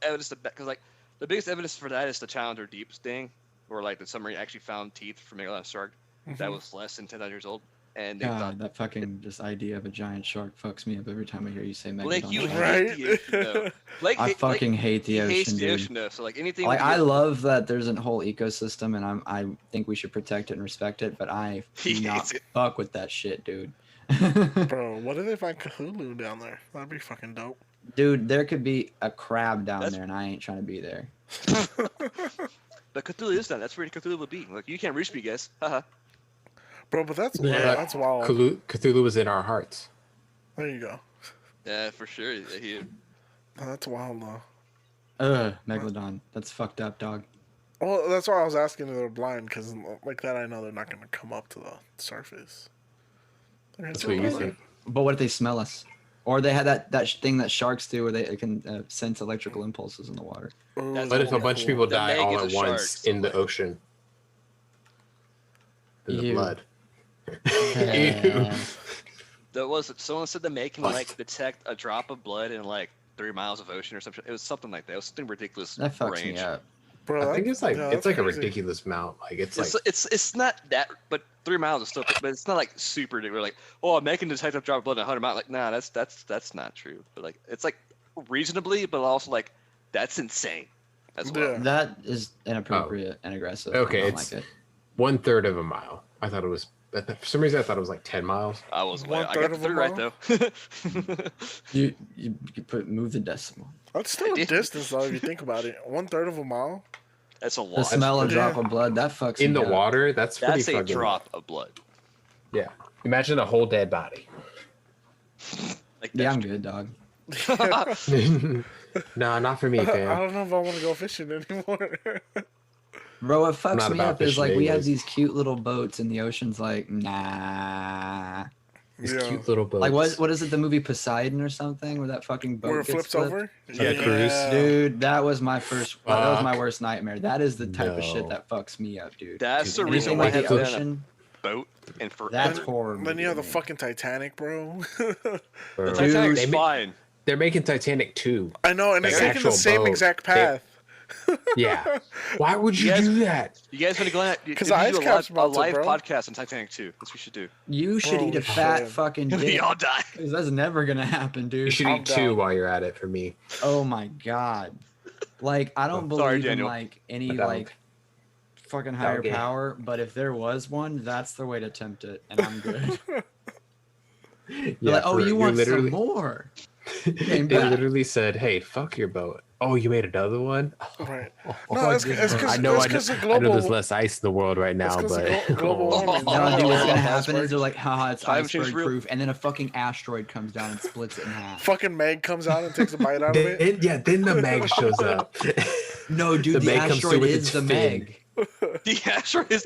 evidence because like the biggest evidence for that is the Challenger Deep thing, where like the submarine actually found teeth from Megalodon shark that Mhm. was less than 10,000 years old, and they God, thought that fucking just idea of a giant shark fucks me up every time I hear you say Blake, megalodon. you shark. Right? hate the ocean, though. Blake, I fucking hate the he ocean, hates the dude. ocean though. So like anything. Like with I the- love that there's a whole ecosystem, and I think we should protect it and respect it. But I He do not hates it. fuck with that shit, dude. Bro, what if they find Cthulhu down there? That'd be fucking dope. Dude, there could be a crab down That's- there, and I ain't trying to be there. But Cthulhu is that. That's where Cthulhu would be. Like you can't reach me, guys. Haha. Bro, but that's Yeah. that's wild. Cthulhu was in our hearts. There you go. Yeah, for sure. That's wild though. Ugh, megalodon. That's fucked up, dog. Well, that's why I was asking if they're blind, because like that I know they're not gonna come up to the surface. That's what you think. But what if they smell us? Or they had that thing that sharks do, where they can sense electrical impulses in the water. That's What if a bunch of people The die Meg all is at a shark, once so in the like- ocean? In the Ew. blood. Yeah. There was someone said the Meg can What? like detect a drop of blood in like 3 miles of ocean or something. It was something like that. It was something ridiculous. That fucks range. me up. Bro, I think it's like yeah, it's that's like a crazy. ridiculous amount. Like it's like It's not that, but 3 miles is still, but it's not like super. We're like, oh, I'm making detect a drop of blood in 100 miles. Like, nah, that's not true. But like, it's like reasonably, but also like that's insane as well. Yeah. That is inappropriate and aggressive. Okay, I don't it's- like it. 1/3 of a mile. I thought it was For some reason, I thought it was like 10 miles. I was One I third got the of a third right mile? though. You move the decimal. That's still a did. distance, though, if you think about it. 1/3 of a mile. That's a The lot. smell of pretty- drop Yeah. of blood that fucks In me the up. water, that's pretty That's a fucking. drop of blood. Yeah. Imagine a whole dead body. Like Yeah, I'm that's good, dog. Nah, not for me, I fam. don't know if I want to go fishing anymore. Bro, what fucks not me about up is like fishing we have anyways. these cute little boats and the ocean's like, nah. These Yeah. cute little boats. Like what is it, the movie Poseidon or something where that fucking boat Where it gets flips flipped? over? a cruise? Dude, that was my first that was my Fuck. worst nightmare. That is the type of shit No. that fucks me up, dude. That's the Dude, reason Anything why I with the haven't been on a ocean, boat and forever. that's horror. Then you have the movie. fucking Titanic, bro. Bro. The Dude, Titanic's they ma- fine. They're making Titanic 2. I know, and it's Like taking the actual same boat. exact path. Yeah. Why would you You guys- do that? You guys want to go on? 'Cause we the should ice do cap's a melted, live bro. podcast on Titanic too. That's what we should do. You should Bro, eat a we fat should. fucking we dick. all die. 'Cause that's never gonna happen, You dude. should I'm eat down. 2 while you're at it for me. Oh my god. Like I don't Sorry, believe in Daniel. like any I'm down. like fucking higher Doggy. power, but if there was one, that's the way to tempt it, and I'm good. They're like, oh, for- you want some literally, more? They Came back. literally said, "Hey, fuck your boat." Oh, you made another one? Right. Oh, No, it's because I know the I know global. there's less ice in the world right now, 'cause of but global warming. No, dude, what's Oh, gonna that's happen right. is they're like, haha, it's Time change iceberg real- proof, and then a fucking asteroid comes down and splits it in half. Fucking Meg comes out and takes a bite out of it. then the Meg shows up. No, dude, The the, Meg comes through asteroid with is its the fin. Meg. The asteroid is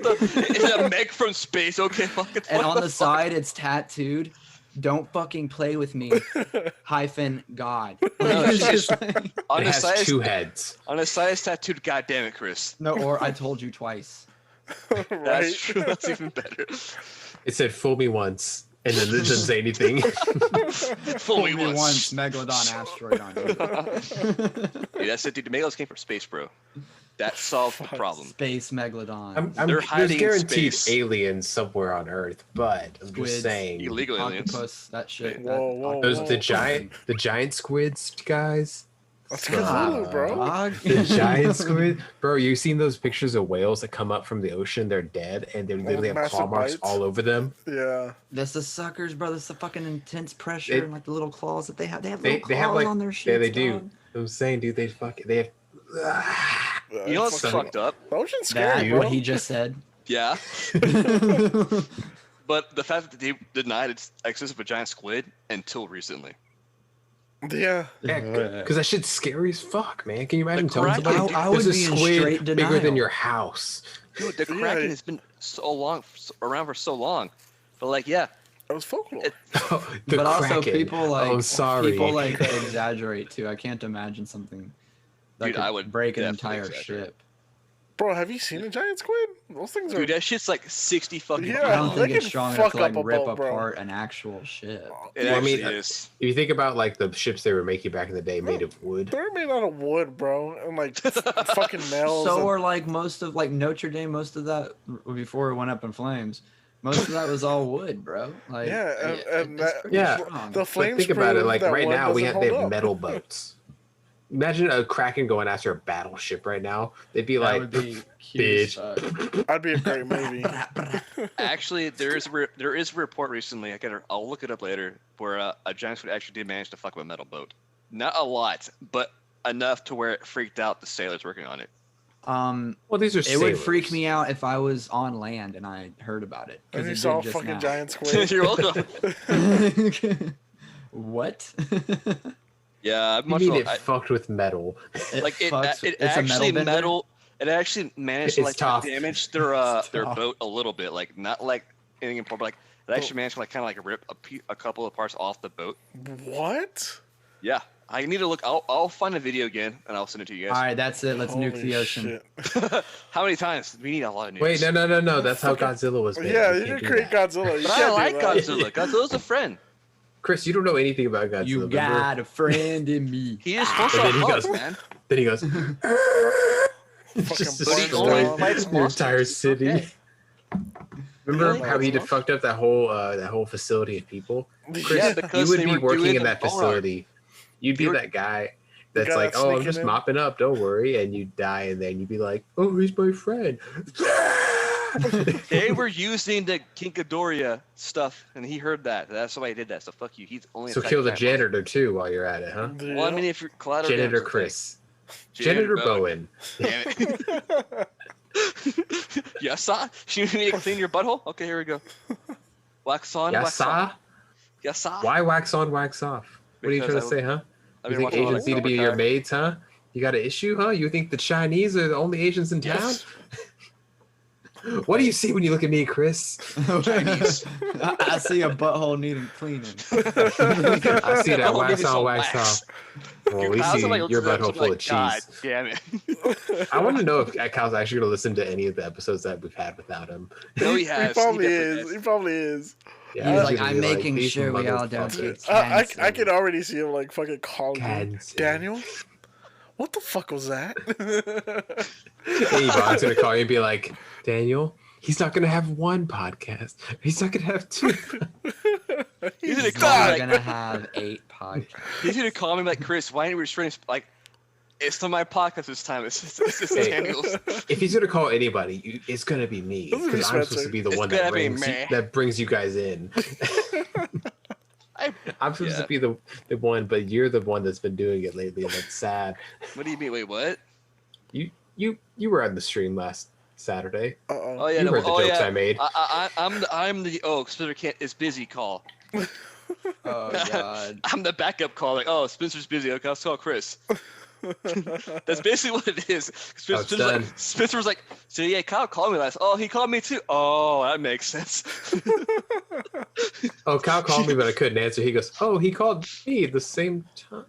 a Meg from space. Okay, fucking. And what on the fuck? side, it's tattooed. Don't fucking play with me. -God. No, It's it's just like- on It the has side, 2 heads. on the side is tattooed. God damn it, Chris. no, or I told you twice. That's Right. true. That's even better. It said, "Fool me once," and then it doesn't say anything. Fool me once. Megalodon asteroid on you. Dude, that's it, dude. The Megalos came from space, bro. That solved the problem. Space Megalodon. I'm They're hiding in there's guaranteed space. aliens somewhere on Earth, but I'm Squids. just saying. Illegal aliens. Octopus, that shit. Whoa, that whoa, Those whoa. the giant squids, guys. That's Stop. Cthulhu, bro. Dog. The giant squid, bro. You seen those pictures of whales that come up from the ocean? They're dead, and they literally have massive claw marks bites. all over them. Yeah. That's the suckers, bro. That's the fucking intense pressure They- and like the little claws that they have. They have They, little they claws have like on their shit. yeah, they do. I'm saying, dude, they have. You know what's Fucking- fucked up? The ocean's That scary, what bro. he just said. Yeah. But the fact that they denied its existence of a giant squid until recently. Yeah. Yeah, because that shit's scary as fuck, man. Can you imagine The telling Kraken, somebody I would there's a be in squid straight bigger than denial. your house? Dude, the Yeah. Kraken has been so long, around for so long. But like, yeah, That was folklore. It- The But also Kraken. people like Oh, sorry. people like exaggerate too. I can't imagine something that Dude, could I would break an definitely entire exaggerate. ship. Bro, have you seen a giant squid? Those things are. dude, that shit's like 60 fucking Yeah, feet I don't long. they think it's can strong enough fuck to like up a rip boat, bro. apart an actual ship. It Well, I actually mean, is. If you think about like the ships they were making back in the day made of wood. They're made out of wood, bro, and like fucking nails. So and- are like most of like Notre Dame. Most of that before it went up in flames. Most of that was all wood, bro. Like Yeah, and- and it's that- pretty Yeah. strong. the But flames. think about it, prove like that right wood now they doesn't have hold up. metal boats. Imagine a Kraken going after a battleship right now. They'd be That like, would be cute as bitch. fuck. I'd be a great movie. Actually, there is a report recently. I'll look it up later, where a giant squid actually did manage to fuck up a metal boat. Not a lot, but enough to where it freaked out the sailors working on it. well, these are It would freak sailors. me out if I was on land and I heard about it. 'cause And you it saw a did just fucking now. giant squid. You're welcome. What? Yeah, I'm You much mean more, it fucked with metal? like it. fucks- It it's a actually bender? metal. It actually managed to It's like tough. damage their It's their tough. boat a little bit. Like not like anything important, but like it actually managed to like kind of like rip a couple of parts off the boat. What? Yeah, I need to look. I'll find a video again and I'll send it to you All guys. right, that's it. Let's nuke Holy the ocean. shit. How many times? We need a lot of news. Wait, no. That's how Godzilla was made. Yeah, You you can't can do create that. Godzilla. You But I can't like do that. Godzilla. Godzilla's a friend. Chris, you don't know anything about Godzilla. You remember? got a friend in me. He is supposed to And then he hug, goes- man. Then he goes. Fucking just burns he only down. fights the entire monsters. city. Okay. Remember Really? how he did fucked up that whole facility of people? Chris, Yeah, you because would they be were working doing in the that bone art. facility. You'd be They were- that guy that's guy like, that's oh, I'm sneaking just in. mopping up, don't worry, and you die, and then you'd be like, oh, he's my friend. They were using the Kinkadoria stuff, and he heard that. That's why he did that. So fuck you. He's only. So kill the janitor too while you're at it, huh? Well, I mean, if you're collateral Janitor damage, Chris. Janitor Bowen. Damn it. Yes, sir. You need me to clean your butthole? Okay, here we go. Wax on, Yes, wax off. sir. Yes, sir. Why wax on, wax off? What are you trying to say, huh? I've You been think watching a lot of Asians need to be your Cobra Kai. maids, huh? You got an issue, huh? You think the Chinese are the only Asians in town? Yes. What do you see when you look at me, Chris? Chinese. I see a butthole needing cleaning. I see that Butthole wax needs on, some wax wax. off. Well, we see your butthole full of God cheese. damn it. I want to know if Cal's actually going to listen to any of the episodes that we've had without him. No, he He has. probably definitely is. has. He probably is. Yeah, He's like, he's gonna I'm be making "These sure we all don't motherfuckers." get I can already see him like fucking calling me. Cancer. Daniel? What the fuck was that? Hey, Yvonne's going to call you and be like, Daniel, he's not going to have one podcast. He's not going to have two. He's gonna He's call me We're like, gonna have 8 podcasts. he's gonna call me like, Chris, why aren't we restraining? Like, it's not my podcast this time. It's Hey. Daniel's. If he's going to call anybody, it's going to be me. It's gonna be Because I'm supposed Spencer. to be the It's one gonna be me. that brings you guys in. I'm supposed Yeah. to be the one, but you're the one that's been doing it lately, and that's sad. What do you mean? Wait, what? You were on the stream last Saturday. Uh-oh. Oh yeah, You no, heard the oh jokes yeah. I made. I'm the Spencer can't. It's busy call. Oh god. I'm the backup call. Like, oh, Spencer's busy. Okay, let's call Chris. That's basically what it is. it's done. Spencer was like, so yeah, Kyle called me last. Oh, he called me too. Oh, that makes sense. Oh, Kyle called me, but I couldn't answer. He goes, oh, he called me at the same time.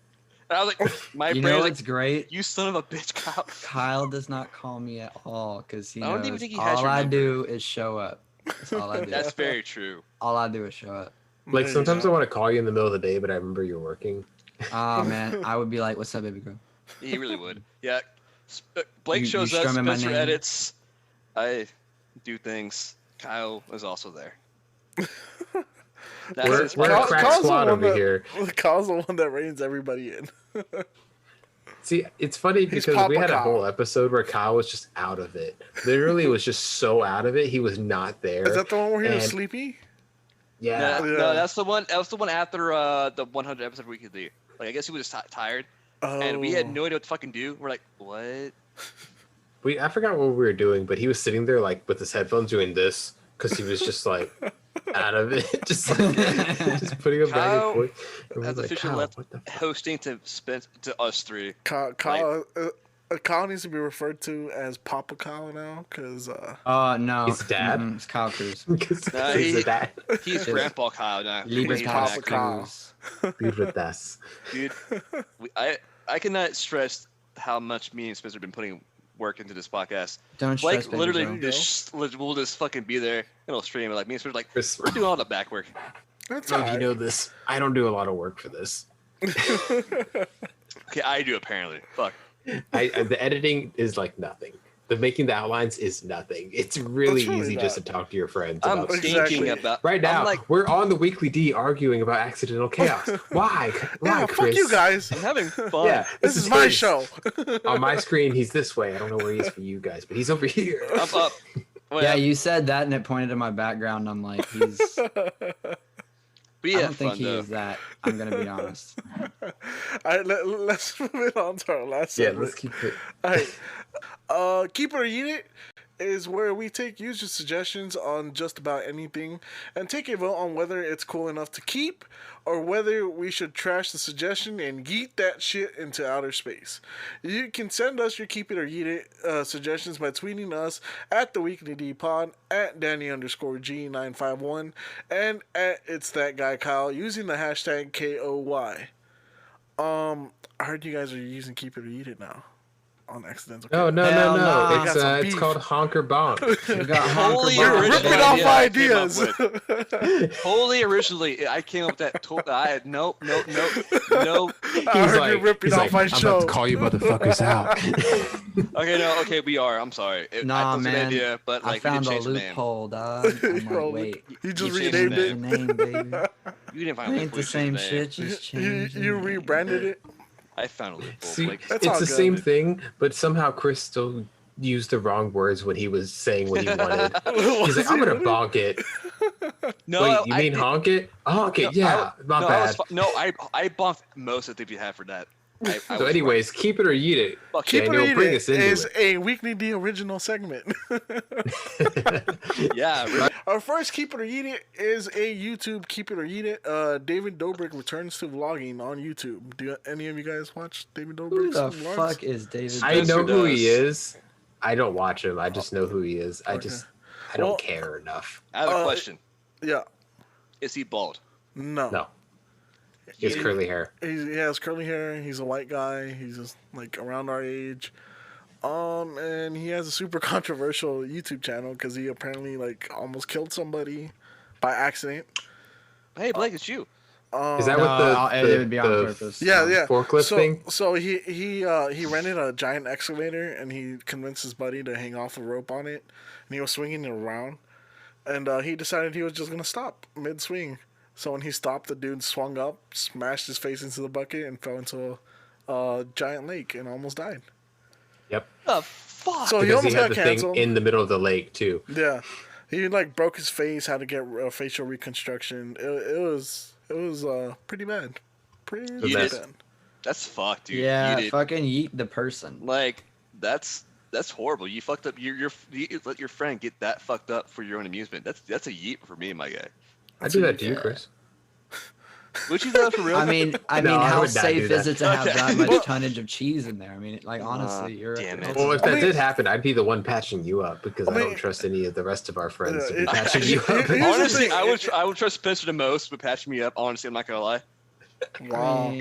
And I was like, my You brain know was what's like, great? you son of a bitch, Kyle. Kyle does not call me at all because he I don't knows even think he has all your I number. do is show up. That's all I do. That's very true. All I do is show up. Like, There you sometimes I go. want to call you in the middle of the day, but I remember you're working. Oh man, I would be like, "What's up, baby girl?" He really would. Yeah. Blake You shows up. strumming my Spencer name? edits. I do things. Kyle is also there. That's We're his a Kyle's crack the squad one over that- here. Kyle's the one that reins everybody in. See, it's funny He's because we Papa had a Kyle. whole episode where Kyle was just out of it. Literally was just so out of it. He was not there. Is that the one where he was And- sleepy? Yeah. No, Yeah. no, that's the one. That was the one after the 100 episode weekly. Like I guess he was tired, and we had Oh. no idea what to fucking do. We're like, what? I forgot what we were doing, but he was sitting there like with his headphones doing this because he was just like out of it, just putting them back Kyle and forth. And has we're like, officially Kyle, left what the fuck? hosting to us three. Kyle needs to be referred to as Papa Kyle now, because Oh no, His dad? It's Kyle Cruz. Because Nah, he's he- a dad. He's Grandpa Kyle now. Libertas Papa Kyle. Cruz. Be with us. Dude, I cannot stress how much me and Spencer have been putting work into this podcast. Don't stress, Like baby literally, girl. we'll just fucking be there and we'll stream it. Like me and Spencer, like Chris, we're doing all the back work. that's if you alright. know this, I don't do a lot of work for this. Okay, I do apparently. Fuck. The editing is like nothing. The making the outlines is nothing. It's really It's really easy just to not. talk to your friends I'm about Exactly. stuff. thinking about Right now, I'm like, we're on the weekly D arguing about accidental chaos. Why? Why, Yeah, Chris? fuck you guys. I'm having fun. Yeah, This is my Chris. show. On my screen, he's this way. I don't know where he is for you guys, but he's over here. I'm up. Well, Yeah, you said that and it pointed to my background. I'm like, he's. but I yeah, don't think fun he though. is that. I'm gonna be honest. All right, let's move it on to our last Yeah, segment. let's keep it. All right. Keep it or eat it is where we take user suggestions on just about anything and take a vote on whether it's cool enough to keep or whether we should trash the suggestion and yeet that shit into outer space. You can send us your keep it or eat it suggestions by tweeting us at the Weekly D Pod, at Danny_G951, and at It's That Guy Kyle using the hashtag KOY. I heard you guys are using keep it or eat it now. On accidental. No, no, Hell no, nah. no. Got some It's beef. called honker bonk. We got Holy Honker Bomb. original Ripping off idea I came up ideas. Wholly originally, I came up with that. I had nope. I He's heard you ripping off my I'm show. about to call you motherfuckers out. Okay, no, okay, we are. I'm sorry. Nah, I thought man. an idea, but I like we found did a change the name. loophole, dog. I'm Bro, like, wait. you just You changed renamed the it. Name, baby. You didn't find a Ain't loophole. the same you changed the name. shit. Just You, change. you the name. rebranded it. I found a loophole. See, Like, That's it's all the good. same thing, but somehow Chris still used the wrong words when he was saying what he wanted. He's like, I'm gonna bonk it. No, Wait, you mean honk it? Honk it, No, yeah. My bad. I bumped most of the things you had for that. I So, was anyways, keep it or eat it. Fuck Keep Daniel, It or bring Eat us It into is it. a Weekly D original segment. yeah, right. Our first Keep It or Eat It is a YouTube Keep It or Eat It. David Dobrik returns to vlogging on YouTube. Do any of you guys watch David Who Dobrik's the vlogs? fuck is David? I know Spencer who he does. is. I don't watch him. I just know who he is. I Okay. don't Well, care enough. I have a question. Yeah. Is he bald? No. No. He has curly hair. He has curly hair. He's a white guy. He's just like around our age. And he has a super controversial YouTube channel because he apparently like almost killed somebody by accident. Hey, Blake, it's you. Is that No, what it would be on the purpose. Yeah. forklift thing? So he rented a giant excavator and he convinced his buddy to hang off a rope on it, and he was swinging it around, and he decided he was just gonna stop mid swing. So when he stopped, the dude swung up, smashed his face into the bucket, and fell into a giant lake and almost died. Yep. The fuck? So he Because he almost had got the canceled. thing in the middle of the lake too. Yeah, he like broke his face, had to get facial reconstruction. It was pretty bad. Pretty You bad. did- That's fucked, dude. Yeah, You did- fucking yeet the person. like that's horrible. You fucked up. You let your friend get that fucked up for your own amusement. That's a yeet for me, my guy. I do that to you, Yeah. Chris. Would you do that for real? I mean, No, I how would not do safe that. is it to have Okay. that much Well- tonnage of cheese in there? I mean, like honestly, you're. damn it. Well, if that mean- did happen, I'd be the one patching you up because I, I mean- don't trust any of the rest of our friends to be Yeah, patching you up. Here's the honestly, thing. I would trust Spencer the most, but patch me up. Honestly, I'm not gonna lie. Wow.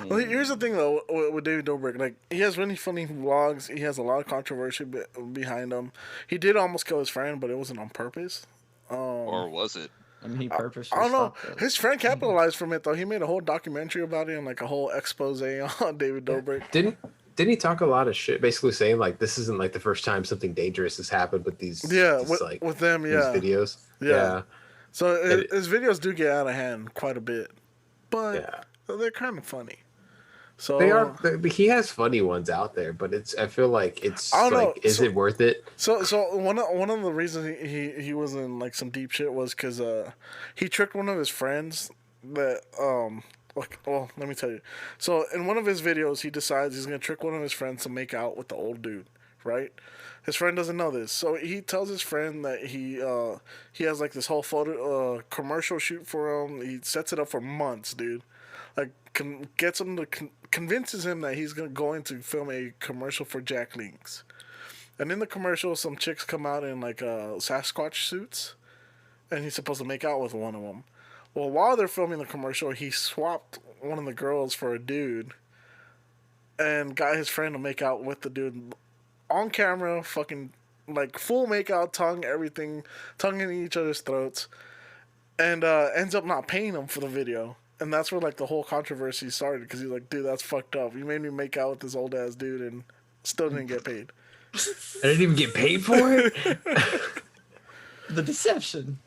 Well, here's the thing though with David Dobrik, like he has really funny vlogs. He has a lot of controversy behind him. He did almost kill his friend, but it wasn't on purpose. Or was it? I mean, he purposely. I don't know. stopped it. His friend capitalized from it though. He made a whole documentary about it and like a whole expose on David Dobrik. Didn't he talk a lot of shit, basically saying like this isn't like the first time something dangerous has happened with these Yeah, these, with, like with them, these yeah. videos. Yeah. So It- his videos do get out of hand quite a bit, but Yeah. they're kind of funny. So They are. He has funny ones out there, but I feel like it's I don't know, like, is so- it worth it? So one of the reasons he was in like some deep shit was because he tricked one of his friends that like, well, let me tell you. So in one of his videos, he decides he's gonna trick one of his friends to make out with the old dude, right? His friend doesn't know this, so he tells his friend that he has like this whole photo commercial shoot for him. He sets it up for months, dude. Like gets him to convinces him that he's going to film a commercial for Jack Link's. And in the commercial, some chicks come out in like Sasquatch suits, and he's supposed to make out with one of them. Well, while they're filming the commercial, he swapped one of the girls for a dude, and got his friend to make out with the dude on camera, fucking like full makeout, tongue, everything, tongue in each other's throats, and ends up not paying him for the video. And that's where like the whole controversy started because he's like, dude, that's fucked up. You made me make out with this old ass dude and still didn't get paid. I didn't even get paid for it. The deception.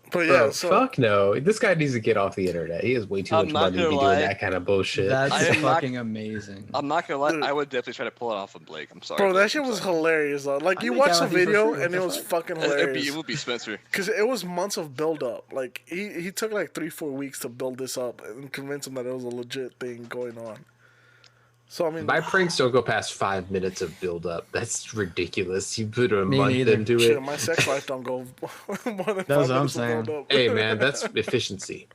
But Bro, yeah, so fuck no. This guy needs to get off the internet. He has way too I'm much not money to be gonna lie. doing that kind of bullshit. That's I am not- fucking amazing. I'm not gonna lie. Dude. I would definitely try to pull it off of Blake. I'm sorry. bro, Blake, that shit I'm was sorry. hilarious though. Like I you make watch out the with you for video free, and what it the was fuck? fucking It hilarious would be Spencer. because it was months of build up. Like he took like 3-4 weeks to build this up and convince him that it was a legit thing going on. So I mean, My pranks don't go past 5 minutes of build up. That's ridiculous. You put a Me month neither. into shit, it. my sex life don't go more than 5 That's what I'm minutes of saying. build up. Hey man, that's efficiency.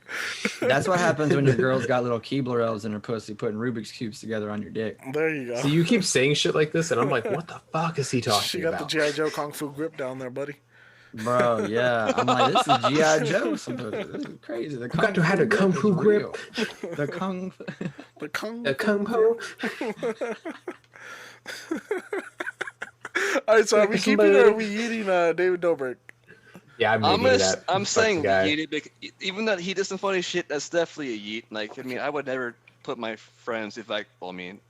That's what happens when your girl's got little Keebler elves in her pussy putting Rubik's cubes together on your dick. There you go. So you keep saying shit like this, and I'm like, what the fuck is he talking She got about? the GI Joe Kung Fu grip down there, buddy. Bro, yeah. I'm like, this is G.I. Joe. This is crazy. The got to have a kung fu is grip. real. The kung The Kung. A kung fu. All right, so are we Like keeping or are somebody- we eating David Dobrik? Yeah, I'm I'm eating that. I'm saying fucking guy. yeet it, even though he does some funny shit. That's definitely a yeet. Like I mean, I would never put my friends if I. Well, I mean,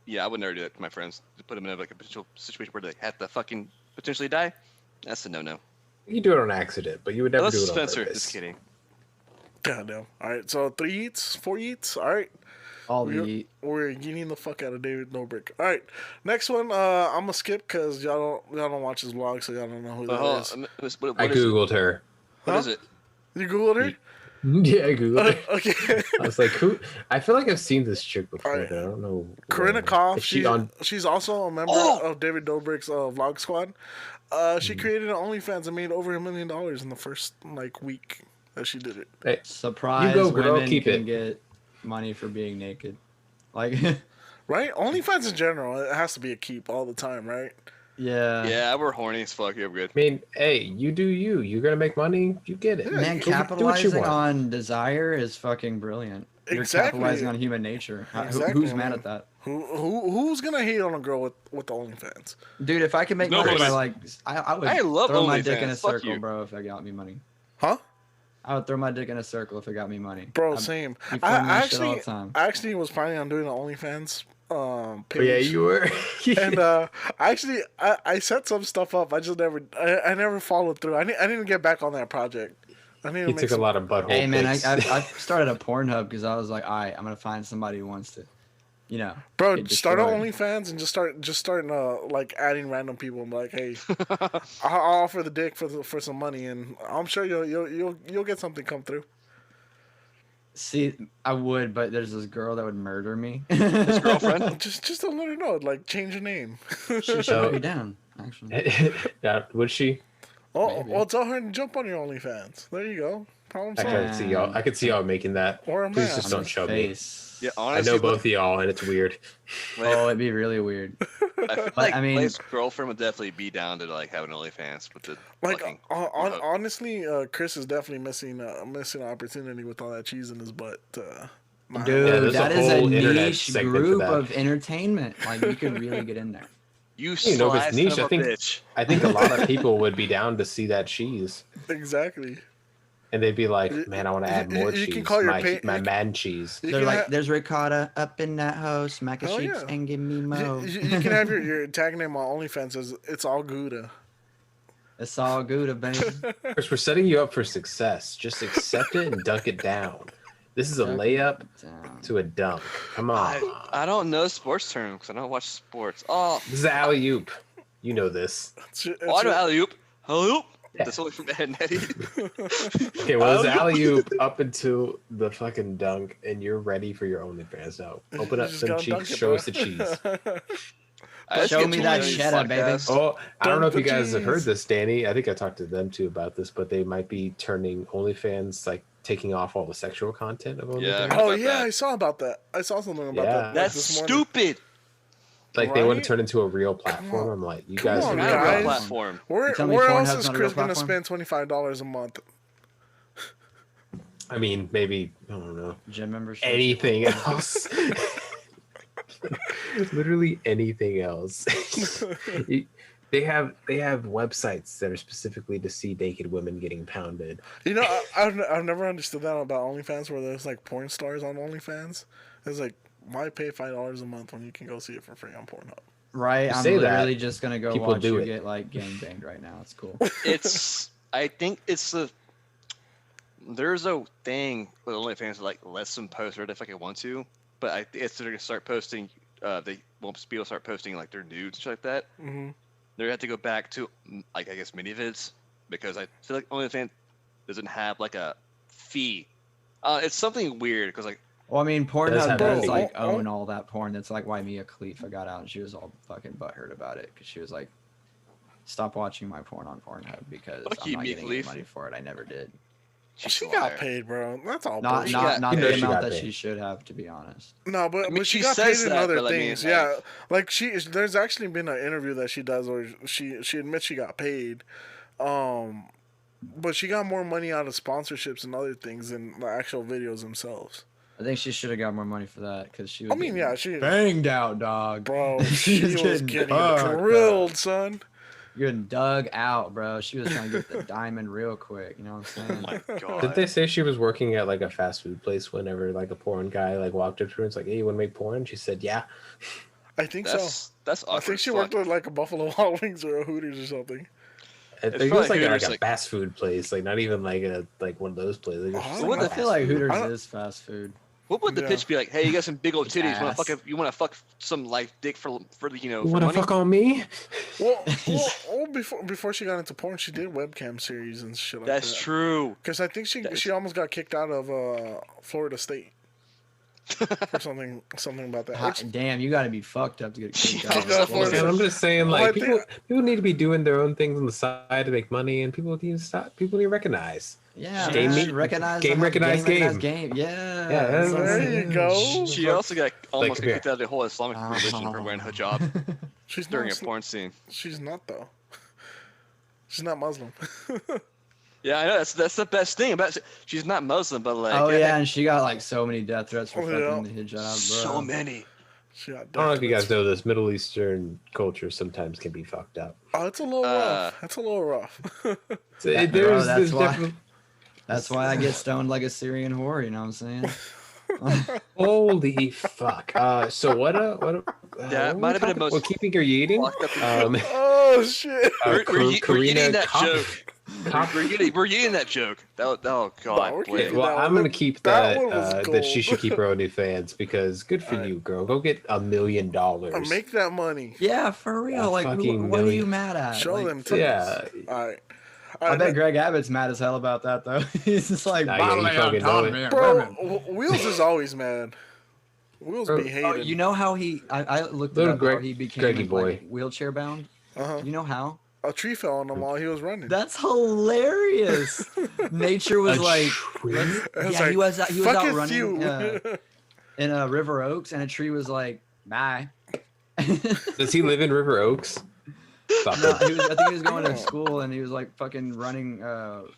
yeah, I would never do it to my friends to put them in like a potential situation where they have to fucking potentially die. That's a no-no. You do it on accident, but you would never Unless do it's it on Spencer. purpose. Just kidding. God damn. All right, so 3 eats, 4 eats. All right. All the eat. We're eating the fuck out of David Dobrik. All right, next one. I'm gonna skip because y'all don't watch his vlog, so y'all don't know who that is. What I is it? googled her. What Huh? is it? You googled her? Yeah, I googled her. Okay. I was like, who? I feel like I've seen this chick before, Alright. but I don't know. Corinna where. Koff. Is she on? She's also a member Oh! of David Dobrik's vlog squad. She created an OnlyFans and made over $1 million in the first week that she did it. Hey, Surprise! You go, girl, women keep can it. get money for being naked. Like, Right? OnlyFans in general, it has to be a keep all the time, right? yeah. Yeah, we're horny as fuck. You're good. I mean, hey, you do you. You're gonna make money. You get it. Yeah, Man, you do what you capitalizing want. on desire is fucking brilliant. You're Exactly. capitalizing on human nature. Exactly, Who's mad man. at that? Who's gonna hate on a girl with the OnlyFans? Dude, if I could make money Nobody. by I would I love throw my dick in a OnlyFans. Fuck circle, you. bro, if it got me money. Huh? I would throw my dick in a circle if it got me money. Bro, I'd same. be I filming that shit all actually, the time. I actually was planning on doing an OnlyFans page. Oh, yeah, you were. And I set some stuff up. I just I never followed through. I didn't get back on that project. I need to He make took a lot of butthole Hey man, pics. I started a Pornhub because I was like, all right, I'm gonna find somebody who wants to, Bro, get start an destroyed. OnlyFans and just start adding random people. And be like, hey, I'll offer the dick for some money, and I'm sure you'll get something come through. See, I would, but there's this girl that would murder me. His girlfriend. Just to let her know, change your name. She should be down, actually. Yeah, would she? Maybe. Well, tell her to jump on your OnlyFans. There you go. Problem I solved. could see y'all. I could see y'all making that. Or a Please man. just On don't his show me. face. Yeah, I honestly, know both of y'all, and it's weird. Oh, it'd be really weird. I feel But, like I mean- Blake's girlfriend would definitely be down to have an OnlyFans with the fucking. Honestly, Chris is definitely missing an opportunity with all that cheese in his butt. Dude, Yeah, there's a that is a whole internet niche segment for group that. of entertainment. Like, you could really get in there. You You know, if sly it's son niche, of I a think bitch. I think a lot of people would be down to see that cheese, Exactly. and they'd be like, "Man, I want to add more you cheese. can call your My man cheese." You They're can like, ha- there's ricotta up in that house, mac and Hell cheeks, yeah. and give me mo. you can have your tag name on OnlyFans as it's all Gouda. It's all good, baby. Chris, we're setting you up for success. Just accept it and dunk it down. This is a Dunk layup Damn. to a dunk. Come on. I don't know sports terms because I don't watch sports. Oh, This is alley oop. You know this. I know alley oop. Alley oop. Yeah. That's only from Ed and Eddie. Okay, well, it's alley oop up into the fucking dunk, and you're ready for your OnlyFans now. Open up You just some gotta dunk cheeks, it, show bro. us the cheese. I just Show get me too that many cheddar, baby. podcasts. Oh, I don't know if you Dunk the guys have heard cheese. this, Danny. I think I talked to them too about this, but they might be turning OnlyFans, taking off all the sexual content of OnlyFans. Yeah. Oh about yeah, that. I saw about that. I saw something about Yeah. that. That's this morning. stupid. Like they want Right? to turn into a real platform. on. I'm like, you Come guys on, are Not a real guys. platform. Where You tell me else Pornhub's is not a Chris real gonna platform? spend $25 a month? I mean, maybe I don't know Gym membership. anything else. Literally anything else. They have websites that are specifically to see naked women getting pounded. You know, I've never understood that about OnlyFans, where there's porn stars on OnlyFans. It's why pay $5 a month when you can go see it for free on Pornhub? Right, You I'm say that, literally just gonna go people watch do you it. get gang banged right now. It's cool. I think it's there's a thing with OnlyFans that lets them post right if they want to, but it's they're gonna start posting. They won't be able to start posting their nudes and shit like that. Mm-hmm. They're gonna have to go back to I guess mini vids because I feel like OnlyFans doesn't have a fee. It's something weird because Well, I mean, Does Pornhub have does that. own all that porn. That's why Mia Khalifa got out and she was all fucking butthurt about it because she was like, "Stop watching my porn on Pornhub because Fuck I'm you, not Mia getting any Khalifa." money for it. I never did. She got paid, bro. That's all Not bullshit. not not You know the she amount got that paid. she should have, to be honest. No, but, I mean, but she she got paid says in that, other but I mean, things. Yeah, there's actually been an interview that she does where she admits she got paid, but she got more money out of sponsorships and other things than the actual videos themselves. I think she should have got more money for that because she was. I mean, getting yeah, she, banged out, dog. bro, she She's was getting getting fucked up. drilled, son. You're getting dug out, bro. She was trying to get the diamond real quick. You know what I'm saying? my god. Did they say she was working at a fast food place whenever a porn guy walked up to her and was like, "Hey, you want to make porn?" She said, "Yeah." I think so. That's awkward. I think she as worked fuck. at a Buffalo Wild Wings or a Hooters or something. I It's think it was probably a Hooters, fast food place, not even a one of those places. Oh, I feel like Hooters I don't- is fast food. What would the Yeah. pitch be like? Hey, you got some big old It's titties. ass. You want to fuck some like dick for the You for want to money? fuck on me? Well, before she got into porn, she did webcam series and shit like that. That's true. Because I think she almost got kicked out of Florida State for something about that. Hot, damn, you gotta be fucked up to get kicked out. Kicked out of Florida. And I'm just saying, Well, I like, think- people need to be doing their own things on the side to make money, and people need to stop. People need to recognize. Yeah, Game man, me- recognize game the- recognized recognized game. Yeah, Yeah, that's what I'm there saying. you go. She also got almost come here. kicked out of the whole Islamic religion for wearing hijab She's during a not. porn scene. She's not though. She's not Muslim. Yeah, I know. That's the best thing about it. She's not Muslim, but like. Oh yeah, and she got like so many death threats for Oh, fucking yeah. the hijab, bro. So many. She got. I don't know if you guys know this. Middle Eastern culture sometimes can be fucked up. Oh, it's a little rough. That's a little rough. So Yeah, bro, there's that's why- definitely. That's why I get stoned like a Syrian whore. You know what I'm saying? Holy fuck! So what? That what might have been the most Well, keeping or eating? fucked up thing. Oh shit! We're eating that Cop- joke. Cop- We're eating that joke. Oh Wow, god. we're wait. keeping- Well, that I'm one- gonna keep that that. one was That she gold. should keep her own OnlyFans because good for Alright. you, girl. Go get $1 million. Make that money. Yeah, for real. Like, fucking what are million. you mad at? Show Like, them titties. Yeah. All right. I bet Greg Abbott's mad as hell about that though. He's just like, Nah, yeah, you "Bottling fucking know autonomy it." and Bro, women." Wheels is always mad. Wheels Bro, be Oh, hated. you know how I looked Little at how Greg- he became Greggy like, boy. wheelchair bound. Uh-huh. You know how? A tree fell on him while he was running. That's hilarious. Nature was A like, tree? It was yeah, like, he was out "Fuck running you." in River Oaks, and a tree was like, bye. Does he live in River Oaks? Stop No, it. I think he was going No. to school, and he was like fucking running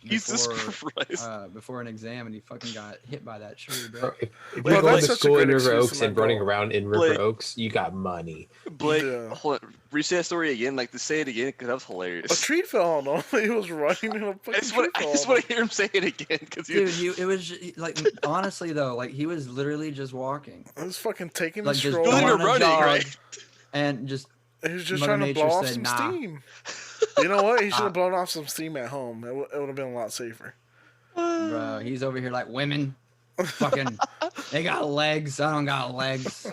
Jesus before Christ. before an exam, and he fucking got hit by that tree, bro. Bro, if Well, you're going that's to such a school in great River excuse to Oaks not and running go. around in River Blake. Oaks, you got money. Blake, Yeah. hold on. Resay that story again. Like, to say it again, because that was A hilarious. tree fell on him. He was running and a I fucking just tree want fell on him. to hear him say it again, because Dude, it was like honestly though, like he was literally just walking He was fucking taking Like, a just stroll. Going going or on a running, jog, right? and just He was just Mother trying to Nature blow off said, some "Nah." steam. You know what? He should Uh, have blown off some steam at home. It would have been a lot safer. bro, he's over here like women, fucking, they got legs. I don't got legs.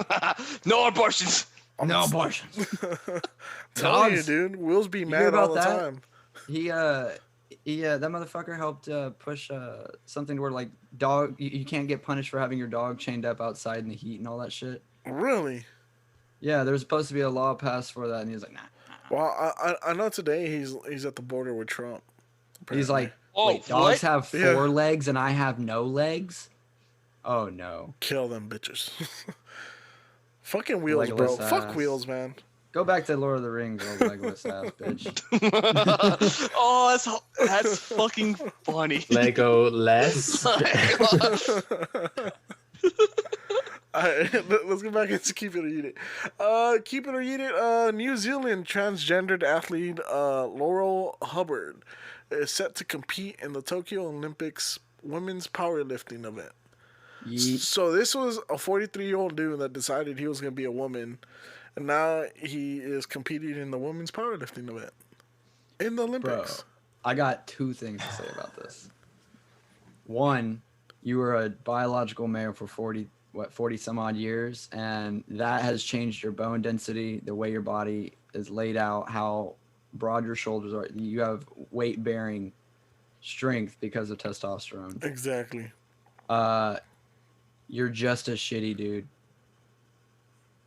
No abortions. No abortions. Telling you, Dogs. dude. Will's be hear mad all about the that? time. He that motherfucker helped push something where like you can't get punished for having your dog chained up outside in the heat and all that shit. Really? Yeah, there was supposed to be a law passed for that, and he was like, nah. Well, I know today he's at the border with Trump. He's like, Oh, wait, dogs have Yeah. 4 legs and I have no legs? Oh no. kill them bitches. Fucking Wheels, bro. Legolas Fuck ass. Wheels, man. Go back to Lord of the Rings, old Legolas ass bitch. Oh, that's fucking funny. Lego less. Alright, let's go back into Keep It or Eat It. Keep It or Eat It, New Zealand transgendered athlete Laurel Hubbard is set to compete in the Tokyo Olympics women's powerlifting event. Yeet. So this was a 43-year-old dude that decided he was going to be a woman, and now he is competing in the women's powerlifting event in the Bro, Olympics. I got 2 things to say about this. One, you were a biological male for 40 some odd years, and that has changed your bone density, the way your body is laid out, how broad your shoulders are. You have weight bearing strength because of testosterone. Exactly. You're just a shitty dude.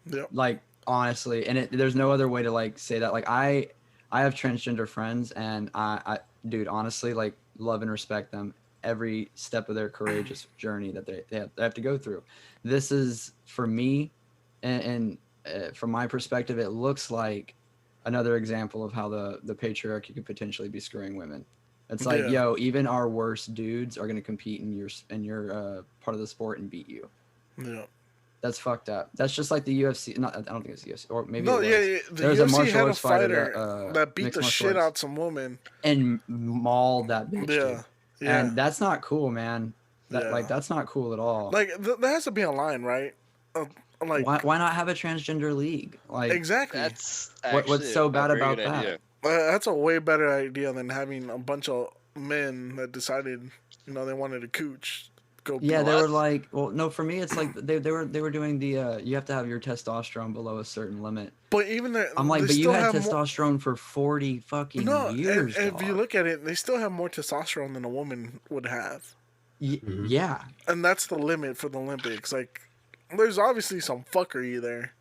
Yep. Like honestly, and there's no other way to like say that. Like I have transgender friends, and I dude, honestly, like love and respect them every step of their courageous journey that they have to go through. This is for me, and from my perspective, it looks like another example of how the patriarchy could potentially be screwing women. It's like, Yeah. yo, even our worst dudes are gonna compete in your part of the sport and beat you. Yeah. That's fucked up. That's just like the UFC. Not, I don't think it's the UFC, or maybe No, it was. yeah, the There's a UFC martial had a arts fighter fighter that beat mixed the martial shit arts, out some woman. and mauled that bitch. Yeah. Dude. Yeah. And that's not cool, man. That Yeah. like that's not cool at all. Like there has to be a line, right? Like why not have a transgender league? Like exactly. That's What's actually so a bad very about good that? idea. That's a way better idea than having a bunch of men that decided, they wanted to go. Yeah, they What? were like, well, no, for me, it's like they were doing the you have to have your testosterone below a certain limit. But even there, I'm like, they but you still had have more. testosterone for 40 fucking No, years, if you dog. look at it, they still have more testosterone than a woman would have, Mhm. Yeah, and that's the limit for the Olympics. Like, there's obviously some fuckery there.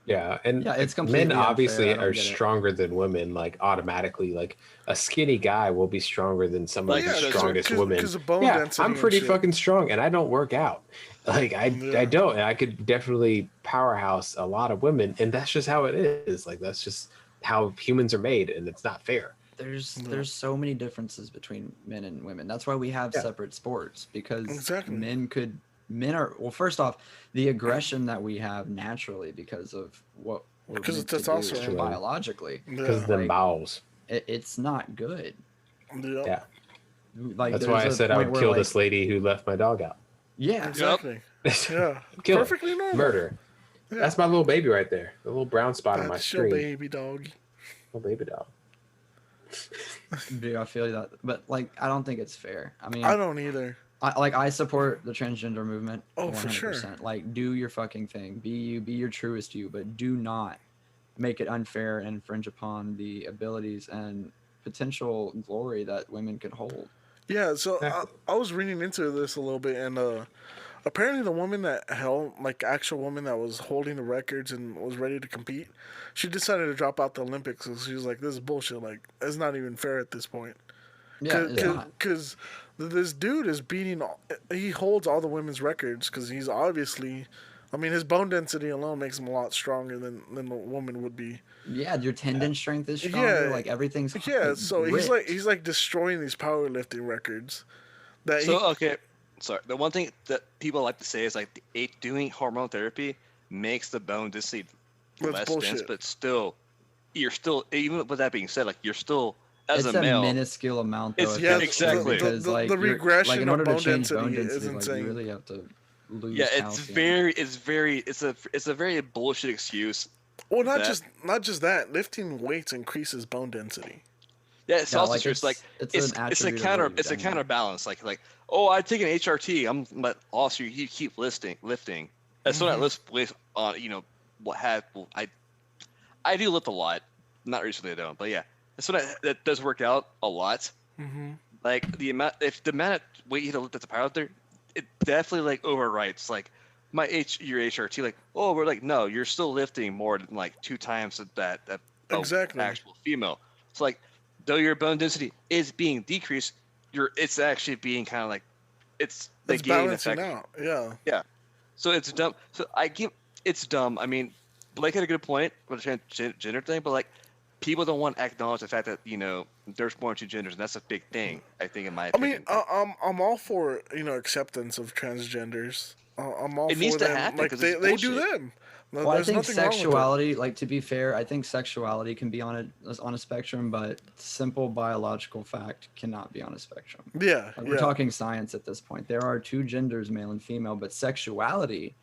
Yeah, and yeah, it's men completely unfair. I obviously don't are get it. stronger than women, like automatically. Like a skinny guy will be stronger than some Well, of the yeah, strongest women. because of bone Yeah, density I'm and pretty shit. fucking strong, and I don't work out. Like I Yeah. don't, and I could definitely powerhouse a lot of women, and that's just how it is. Like that's just how humans are made, and it's not fair. There's so many differences between men and women. That's why we have Yeah. separate sports, because Exactly. men are, well, first off, the aggression that we have naturally because of what we're Because meant it's to do testosterone. biologically, Because Yeah. of them Like, bowels. it's not good. Yeah. Yeah, Like that's there's why I a said I point would where, kill like, this lady who left my dog out. yeah, Exactly. Yeah. Kill her. Perfectly normal. Murder. Yeah. That's my little baby right there. The little brown spot on my That's your screen. baby dog. Little baby dog. dude, I feel that, but like, I don't think it's fair. I mean, I don't either. I support the transgender movement. Oh, for sure. Like, do your fucking thing. Be you. Be your truest you. But do not make it unfair and infringe upon the abilities and potential glory that women could hold. Yeah, so Exactly. I was reading into this a little bit, and apparently the woman that held, like, actual woman that was holding the records and was ready to compete, she decided to drop out the Olympics because she was like, this is bullshit. Like, it's not even fair at this point. Yeah, it's not. Because this dude is beating, he holds all the women's records because he's obviously, I mean, his bone density alone makes him a lot stronger than a woman would be. Yeah, your tendon strength is stronger. Yeah, Like, everything's Yeah, so ripped. he's like destroying these powerlifting records. That So okay, sorry. The one thing that people like to say is like doing hormone therapy makes the bone density That's less bullshit. dense, but still, you're still, even with that being said, like you're still as It's a male. minuscule amount, though. It's- if yeah, that's true, exactly. Because The like regression like, in of order to bone change bone density is density, like, insane. you really have to lose. Yeah, calcium. it's a very bullshit excuse. Well, that- not just that. Lifting weights increases bone density. Yeah, it's Yeah, also like, true. It's like it's it's an it's a attribute of counter what you've it's a done. counterbalance. Like oh, I take an HRT. But also you keep lifting. That's what I lift on. You know what have well, I do lift a lot. Not recently I don't, but yeah, that does work out a lot. Mm-hmm. Like the amount of weight you have to lift at the power lifter, it definitely like overwrites like your HRT. Like oh, we're like no, you're still lifting more than like 2 times that Exactly. actual female. It's like though your bone density is being decreased, it's actually being kind of like it's It's negating balancing effect. out. Yeah. So it's dumb. So it's dumb. I mean, Blake had a good point with the transgender thing, but like people don't want to acknowledge the fact that there's more than 2 genders, and that's a big thing. I think in my I mean, opinion. I'm all for acceptance of transgenders. I'm all It for needs to them. happen Like 'cause they it's do bullshit. them. Well, I There's think nothing wrong with it. sexuality, like, to be fair, I think sexuality can be on a spectrum, but simple biological fact cannot be on a spectrum. Yeah, Like, we're talking science at this point. There are 2 genders, male and female, but sexuality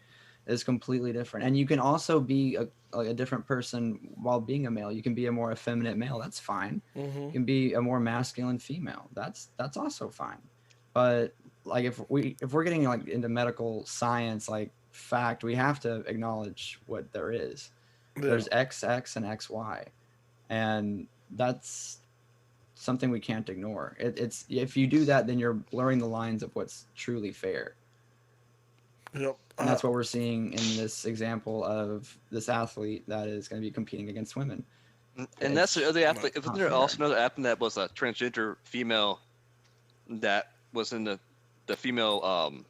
is completely different. And you can also be a different person while being a male. You can be a more effeminate male. That's fine. Mm-hmm. You can be a more masculine female. That's also fine. But like if we're getting like into medical science, like fact, we have to acknowledge what there is. Yeah. There's XX and XY, and that's something we can't ignore. It's if you do that, then you're blurring the lines of what's truly fair. Yep. And that's what we're seeing in this example of this athlete that is going to be competing against women. And that's the other athlete. not Isn't there fair. also another athlete that was a transgender female that was in the female?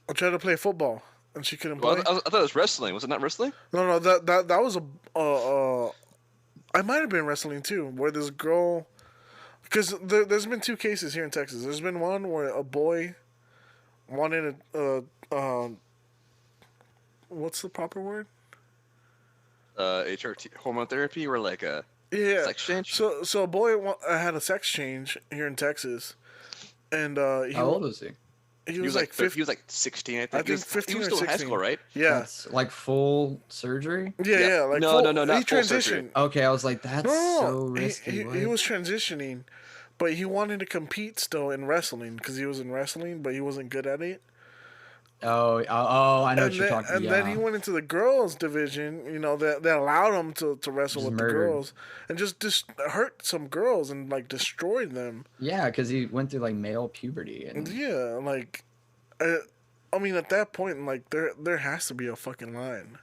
I tried to play football and she couldn't Well, play. I thought it was wrestling. Was it not wrestling? No, that was I might have been wrestling too, where this girl, because there's been 2 cases here in Texas. There's been one where a boy wanted what's the proper word? HRT hormone therapy or like a Yeah. sex change? So a boy had a sex change here in Texas, and How old was he? he was like 50. he was like 16, I think. I think he was, 15 he was or still in high 16. school, right? Yeah. That's like full surgery. Yeah, like No, full, not he full surgery. transitioned. Okay, I was like, that's so risky. He what? was transitioning, but he wanted to compete still in wrestling because he was in wrestling, but he wasn't good at it. I know what you're talking about. And then he went into the girls division. You know that allowed him to wrestle Just with murdered. the girls and just hurt some girls and like destroyed them. Yeah, because he went through like male puberty and Yeah, like, I mean, at that point, like there has to be a fucking line.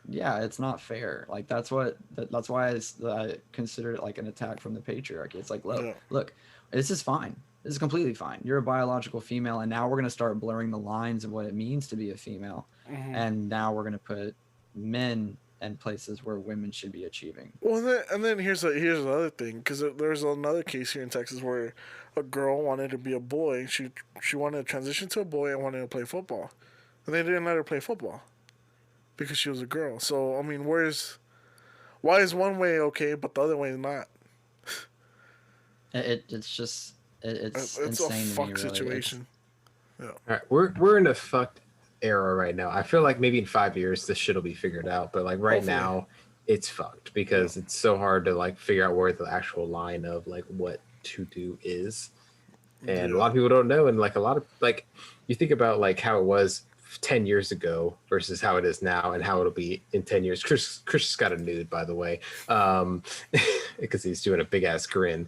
yeah, it's not fair. Like that's why I consider it like an attack from the patriarchy. It's like, look, this is fine. This is completely fine. You're a biological female, and now we're gonna start blurring the lines of what it means to be a female, and now we're gonna put men in places where women should be achieving. Well, then here's the other thing, because there's another case here in Texas where a girl wanted to be a boy. She wanted to transition to a boy and wanted to play football, and they didn't let her play football because she was a girl. So I mean, why is one way okay but the other way is not? It's It's insane a to me, fuck really. situation. All right, we're in a fucked era right now. I feel like maybe in 5 years this shit'll be figured out, but like right Hopefully. now it's fucked because it's so hard to like figure out where the actual line of like what to do is, and a lot of people don't know. And like a lot of like you think about like how it was 10 years ago versus how it is now and how it'll be in 10 years. Chris just got a nude, by the way, because he's doing a big ass grin.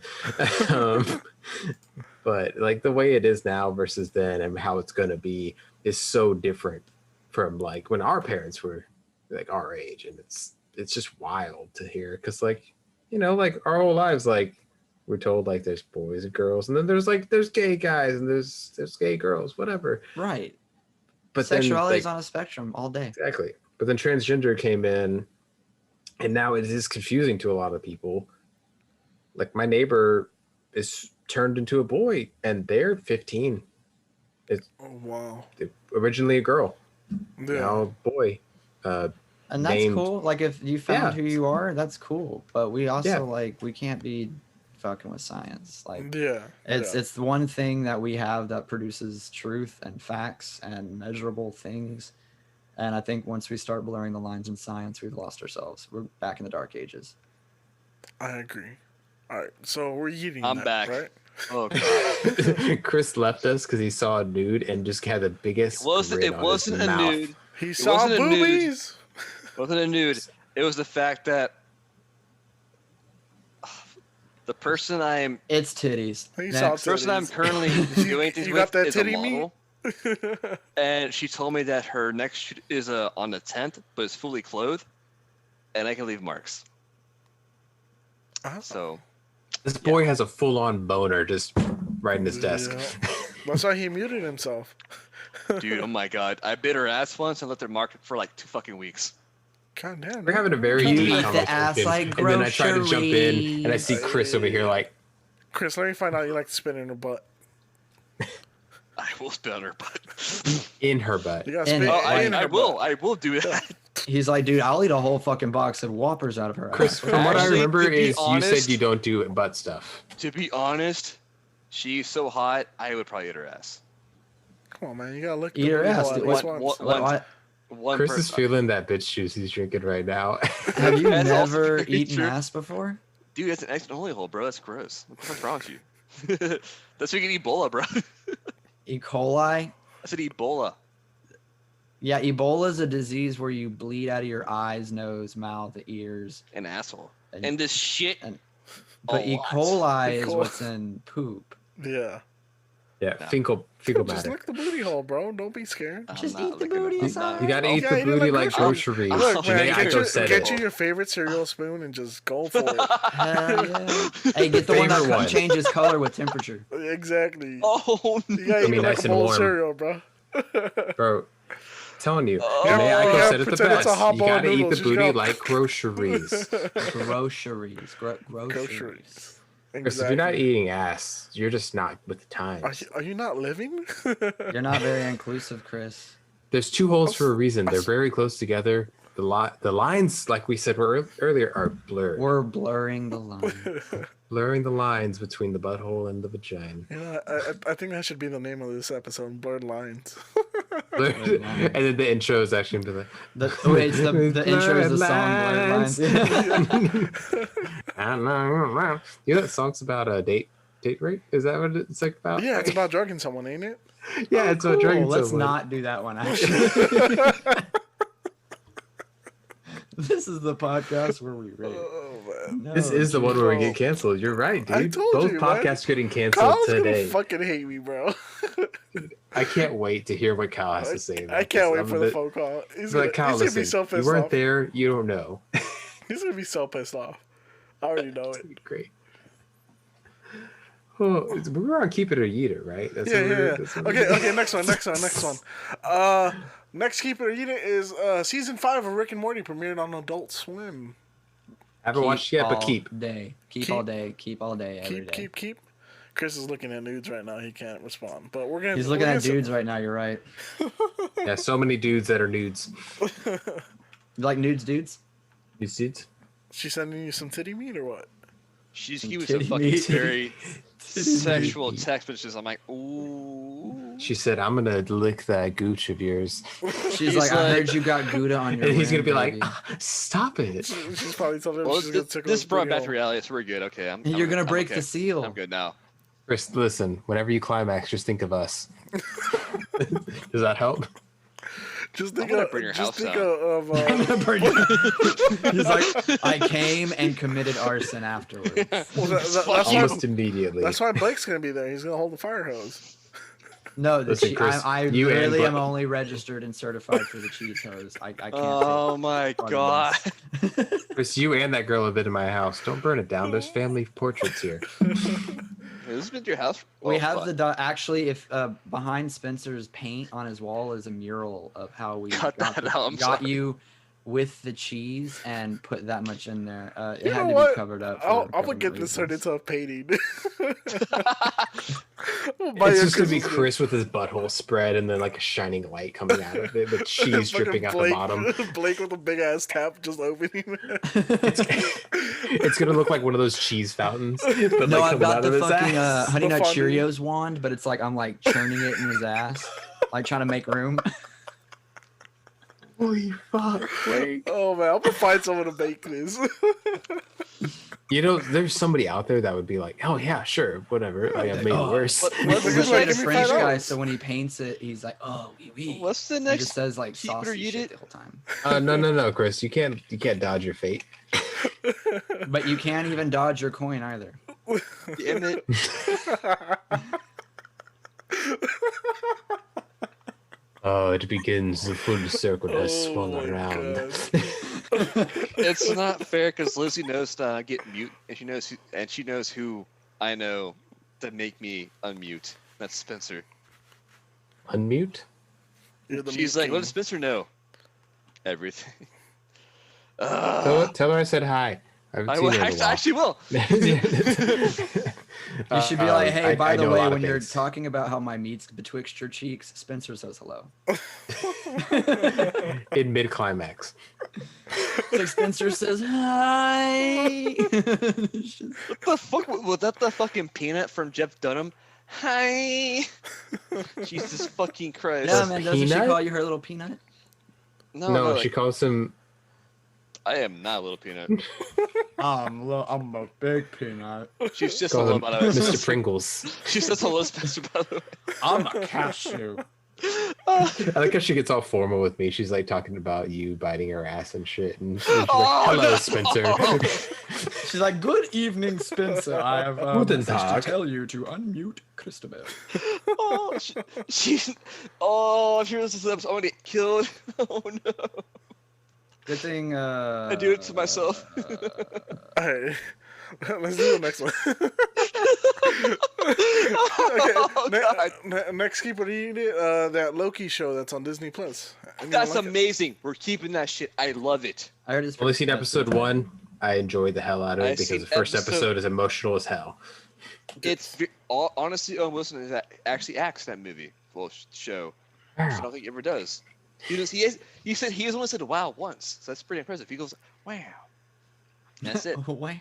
But like the way it is now versus then and how it's going to be is so different from like when our parents were like our age. And it's just wild to hear because like, you know, like our whole lives, like we're told like there's boys and girls and then there's gay guys and there's gay girls, whatever. Right. But sexuality is then, like, on a spectrum all day. Exactly. But then transgender came in and now it is confusing to a lot of people. Like my neighbor is turned into a boy and they're 15. It's wow. Originally a girl. Yeah. Now a boy. And that's named- cool. Like if you found Yeah. who you are, that's cool. But we also Yeah. like we can't be fucking with science. Like Yeah. it's the one thing that we have that produces truth and facts and measurable things. And I think once we start blurring the lines in science, we've lost ourselves. We're back in the dark ages. I agree. All right, so we're eating. I'm that, back. right? Oh god. Chris left us because he saw a nude and just had the biggest. It wasn't grin on his a mouth. nude. He saw wasn't a nude. boobies. It wasn't a nude. It was the fact that the person I'm It's titties. He saw Next. the person I'm titties. currently doing things You with got that is a titty meat? model. And she told me that her next shoot is on the 10th, but is fully clothed, and I can leave marks. Uh-huh. So This boy has a full-on boner just right in his desk. Yeah. That's why he muted himself. dude, oh my god, I bit her ass once and left her marked for like 2 fucking weeks. God damn. We're man. having a very You deep eat the ass conversation, like and then I try to jump in, and I see groceries. Chris over here like, Chris, let me find out you like to spit in her butt. I will spit on her butt. in her butt. You gotta And spit it- in her I butt. will do that. He's like, dude, I'll eat a whole fucking box of Whoppers out of her Chris, ass. from what I Actually, remember to be is you honest- said you don't do butt stuff. To be honest, she's so hot, I would probably eat her ass. Come on, man. You gotta look. Eat her ass, dude. What? What? One Chris is person. feeling that bitch juice he's drinking right now. Have you That's also never very eaten true. ass before? Dude, that's an extra holy hole, bro. That's gross. What's wrong with you? That's why you get Ebola, bro. E. coli? I said Ebola. Yeah, Ebola is a disease where you bleed out of your eyes, nose, mouth, ears. An asshole. And- And this shit. But A E. lot. coli E. is coli. what's in poop. Yeah. Yeah, No. fecal Just matter. lick the booty hole, bro. Don't be scared. I'm Just not eat the looking at- booty, I'm it's not- alright. You gotta Oh, eat yeah, the you didn't booty like like groceries. groceries. I'm- Look, Oh, man, Janae get, Aiko said get you it. your favorite cereal spoon and just go for it. Hell yeah. Hey, get the one Favorite that one. changes color with temperature. Exactly. Oh, You no. gotta eat mean, it like nice a and bowl of warm. cereal, bro. Bro, telling you. Oh. Janae Yeah, Aiko said it the pretend it's best. a hot You bowl of gotta eat noodles. the You booty just like groceries. Groceries. Groceries. Groceries. Chris, if you're not eating ass, you're just not with the times. Are you not living? You're not very inclusive, Chris. There's two holes for a reason. They're very close together. The lines, like we said earlier, are blurred. We're blurring the line. Blurring the lines between the butthole and the vagina. You know, I think that should be the name of this episode, Blurred Lines. And then the intro is actually gonna be like, The intro is the song Blurred Lines. I know. You know that song's about a date? date rape? Is that what it's like about? Yeah, it's about drugging someone, ain't it? Yeah, it's about drugging Let's someone. not do that one, actually. This is the podcast where we rape. Oh, man. No, This is the one where we bro. get canceled. You're right, dude. I told Both you, podcasts are getting canceled Kyle's today. gonna fucking hate me, bro. I can't wait to hear what Kyle has to say. I can't wait for the phone call. He's gonna, Kyle, he's gonna be listen, so you pissed weren't off. there. You don't know. He's gonna be so pissed off. I already know It's it. gonna be great. Well, we were on Keep It or Eat It, right? That's Yeah, what yeah, that's yeah. what Okay, next one. Next Keep It or Eat It is season 5 of Rick and Morty premiered on Adult Swim. Haven't watched yet, but keep. Keep all day. Keep all day. Every day. Keep. Chris is looking at nudes right now. He can't respond, but we're gonna. He's looking at dudes right now. You're right. Yeah, so many dudes that are nudes. You like nudes, dudes? Nudes, dudes. She sending you some titty meat or what? He was a Titty fucking meat. very Titty sexual text messages. I'm like, ooh. She said, "I'm gonna lick that gooch of yours," She's He's like, I like- heard you got Gouda on your and he's gonna rim, be like, baby." "Ah, "Stop it!" She's probably telling him Well, she's gonna this, tickle this his brought booty back to hole. reality, so we're good. Okay, You're gonna break okay. the seal. I'm good now. Chris, listen. Whenever you climax, just think of us. Does that help? Just I'm think gonna of. burn your Just house think down. of. I'm gonna burn you. He's like, I came and committed arson afterwards. Well, that's Almost why. immediately. That's why Blake's gonna be there. He's gonna hold the fire hose. No, Listen, Chris, I you and literally am Blake- only registered and certified for the cheese hose. I can't. Oh my part of god. Chris, you and that girl have been in my house. Don't burn it down. There's family portraits here. Has this been your house? We Oh, have fuck. actually, if behind Spencer's paint on his wall is a mural of how we Cut that out, I'm got sorry. you with the cheese and put that much in there. It You had know to what? be covered up. I'm gonna government get this turned reasons. into a painting. It's just gonna be Chris with his butthole spread and then like a shining light coming out of it with cheese dripping out the bottom. Blake with a big ass tap just opening. It's gonna look like one of those cheese fountains. But No, like I've coming got out of the his fucking ass. Honey The Nut fondue. Cheerios wand, but it's like I'm like churning it in his ass, like trying to make room. Holy fuck, Blake. Oh man, I'm gonna find someone to make this. You know, there's somebody out there that would be like, "Oh yeah, sure, whatever." Like, I made it worse. What- He's Look just at like a me, French $5. guy, so when he paints it, he's like, "Oh, oui, oui." What's the He next? just says like keep it or saucy eat shit it? the whole time. No, Chris, you can't dodge your fate. But you can't even dodge your coin either. Damn it. Oh, it begins. The full circle has Oh swung my around. God. It's not fair because Lizzie knows to get mute, and she knows who I know to make me unmute. That's Spencer. Unmute. You're the She's meat like, "What king. does Spencer know?" Everything. Tell her I said hi. I haven't I seen will. her in a while. I actually will. You should be like, "Hey, by the know a way, lot of when you're things. talking about how my meat's betwixt your cheeks, Spencer says hello." In mid climax. It's like Spencer says hi. It's just- What the fuck? Was that the fucking peanut from Jeff Dunham? Hi. Jesus fucking Christ. yeah, man, doesn't she Peanut? call you her little peanut? No, like, she calls him. I am not a little peanut. I'm a big peanut. She's just Call hello, him by the way. Mr. Pringles. She says hello, Spencer, by the way. I'm a cashew. I like how she gets all formal with me. She's like talking about you biting her ass and shit. And she's like, Oh, "Hello, no. Spencer." She's like, "Good evening, Spencer. I have a Guten message to Tag. tell you to unmute Christabel." Oh, she's. Oh, if she was to I'm gonna get killed. Oh no. Good thing. I do it to myself. Alright. Let's do the next one. Oh, God. Next Keep It or Eat It, that Loki show that's on Disney Plus. That's amazing. We're keeping that shit. I love it. I heard it's Only seen episode 1. I enjoyed the hell out of it I because seen the first episode- episode is emotional as hell. Honestly, Owen Wilson is actually acts in that movie. Well, show. I don't think he ever does. He said he has only said "wow" once, so that's pretty impressive. He goes "wow." And that's it. Oh, wow.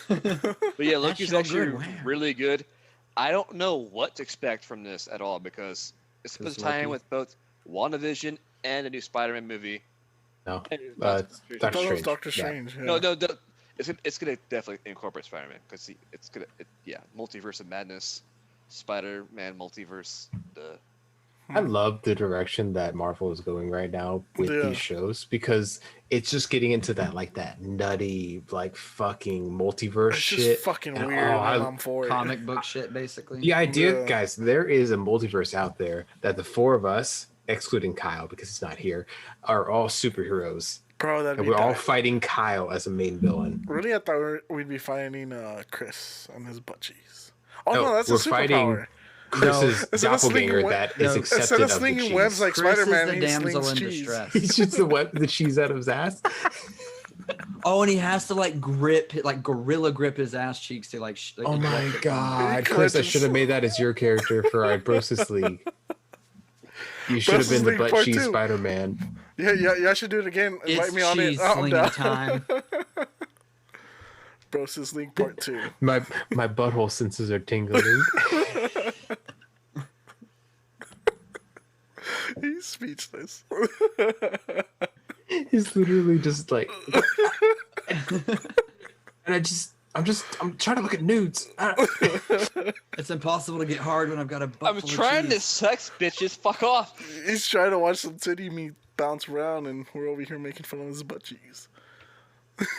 But yeah, Loki's so actually good, wow. really good. I don't know what to expect from this at all because it's supposed to tie in Loki? with both WandaVision and a new Spider-Man movie. No. And Doctor I thought it was Strange. Doctor Yeah. Strange. Yeah. No, it's it's gonna definitely incorporate Spider-Man because Multiverse of Madness, Spider-Man multiverse. I love the direction that Marvel is going right now with Yeah. these shows because it's just getting into that nutty like fucking multiverse It's just shit. fucking And, weird, and I'm for it. Comic book shit, basically. the idea, Yeah. guys, there is a multiverse out there that the four of us, excluding Kyle because he's not here, are all superheroes, Bro, that'd and be we're all tight. fighting Kyle as a main villain. Really, I thought we'd be fighting Chris and his butt cheeks. Oh No, no, that's a we're fighting superpower. Chris's Instead of slinging doppelganger web- that is No, accepted Instead of of the slinging cheese. webs like Chris Spider-Man, is he the damsel slings in cheese. distress. He shoots the cheese out of his ass. Oh, and he has to like gorilla grip his ass cheeks to like. Oh my eject it. god, He Chris! I clenches. should have made that as your character for our Brosis League. You should have Brosis been the League butt Part cheese 2. Spider-Man. Yeah, I should do it again. Invite It's me on it. cheese I'm slinging down. time. Brosis League Part 2. My butthole senses are tingling. He's speechless. He's literally just like, and I'm trying to look at nudes. It's impossible to get hard when I've got a butt I'm full trying of to cheese. sex bitches. Fuck off. He's trying to watch some titty meat bounce around, and we're over here making fun of his butt cheeks.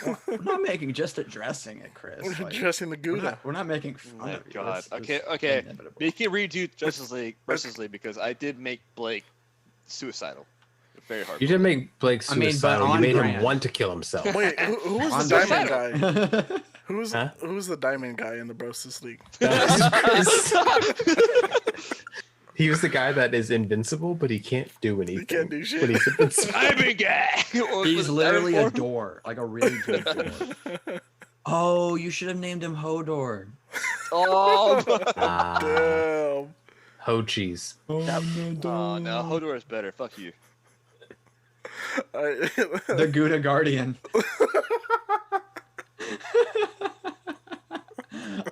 We're not making, just addressing it, Chris. We're Like, dressing the we're Gouda. not, we're not making fun Oh my of you. god. That's- Okay, that's okay. inevitable. We can redo Justice League because I did make Blake suicidal. Very hard. You didn't make Blake I mean, but suicidal. You on made him brand. want to kill himself. Wait, who was On the the diamond side. guy? Who's Huh? the diamond guy in the Brosis League? He was the guy that is invincible, but he can't do anything. He can't do shit. When he's invincible. Diamond guy. He's literally a door, like a really good door. Oh, you should have named him Hodor. Oh, Ah, Damn. ho cheese. oh no, Hodor is better. Fuck you. The Gouda Guardian.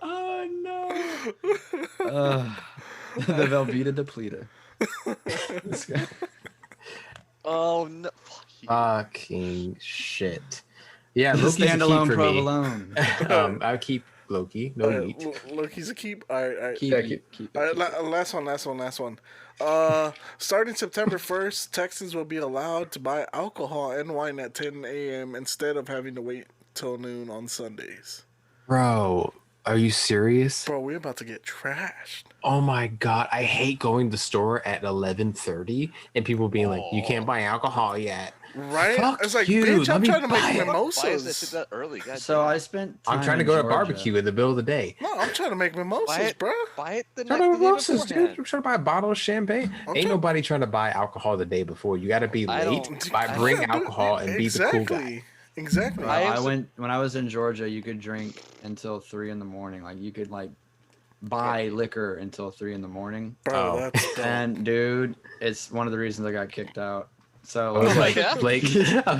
Oh no. The Velveeta Depleter. This guy. Oh no. Fuck you. Fucking shit. Yeah, The Loki's a keep standalone for me. provolone. I keep Loki. No meat. Look, he's a keep. All right. Keep, Yeah, keep, All right, last one. Starting September 1st, Texans will be allowed to buy alcohol and wine at 10 a.m. instead of having to wait till noon on Sundays. Bro, are you serious? Bro, we're about to get trashed. Oh my god, I hate going to the store at 11:30 and people being like, "You can't buy alcohol yet." Right? Fuck It's like, you, bitch, let I'm me trying to buy make it. Why is that mimosas. shit that early? God So damn. I spent. I'm time trying to in go to Georgia. barbecue in the middle of the day. No, I'm trying to make buy mimosas, it, bro. buy it the Trying night to the day roses, dude. beforehand. I'm trying to buy a bottle of champagne. I'm Ain't trying- nobody trying to buy alcohol the day before. You got to be I late. don't- Buy, I bring Yeah, dude, alcohol and be the cool guy. Exactly. Bro, I I am went when I was in Georgia. You could drink until 3 in the morning. Like you could like buy liquor until 3 in the morning. Bro, Oh. that's dope. And dude, it's one of the reasons I got kicked out. So I was like, Yeah? Blake. I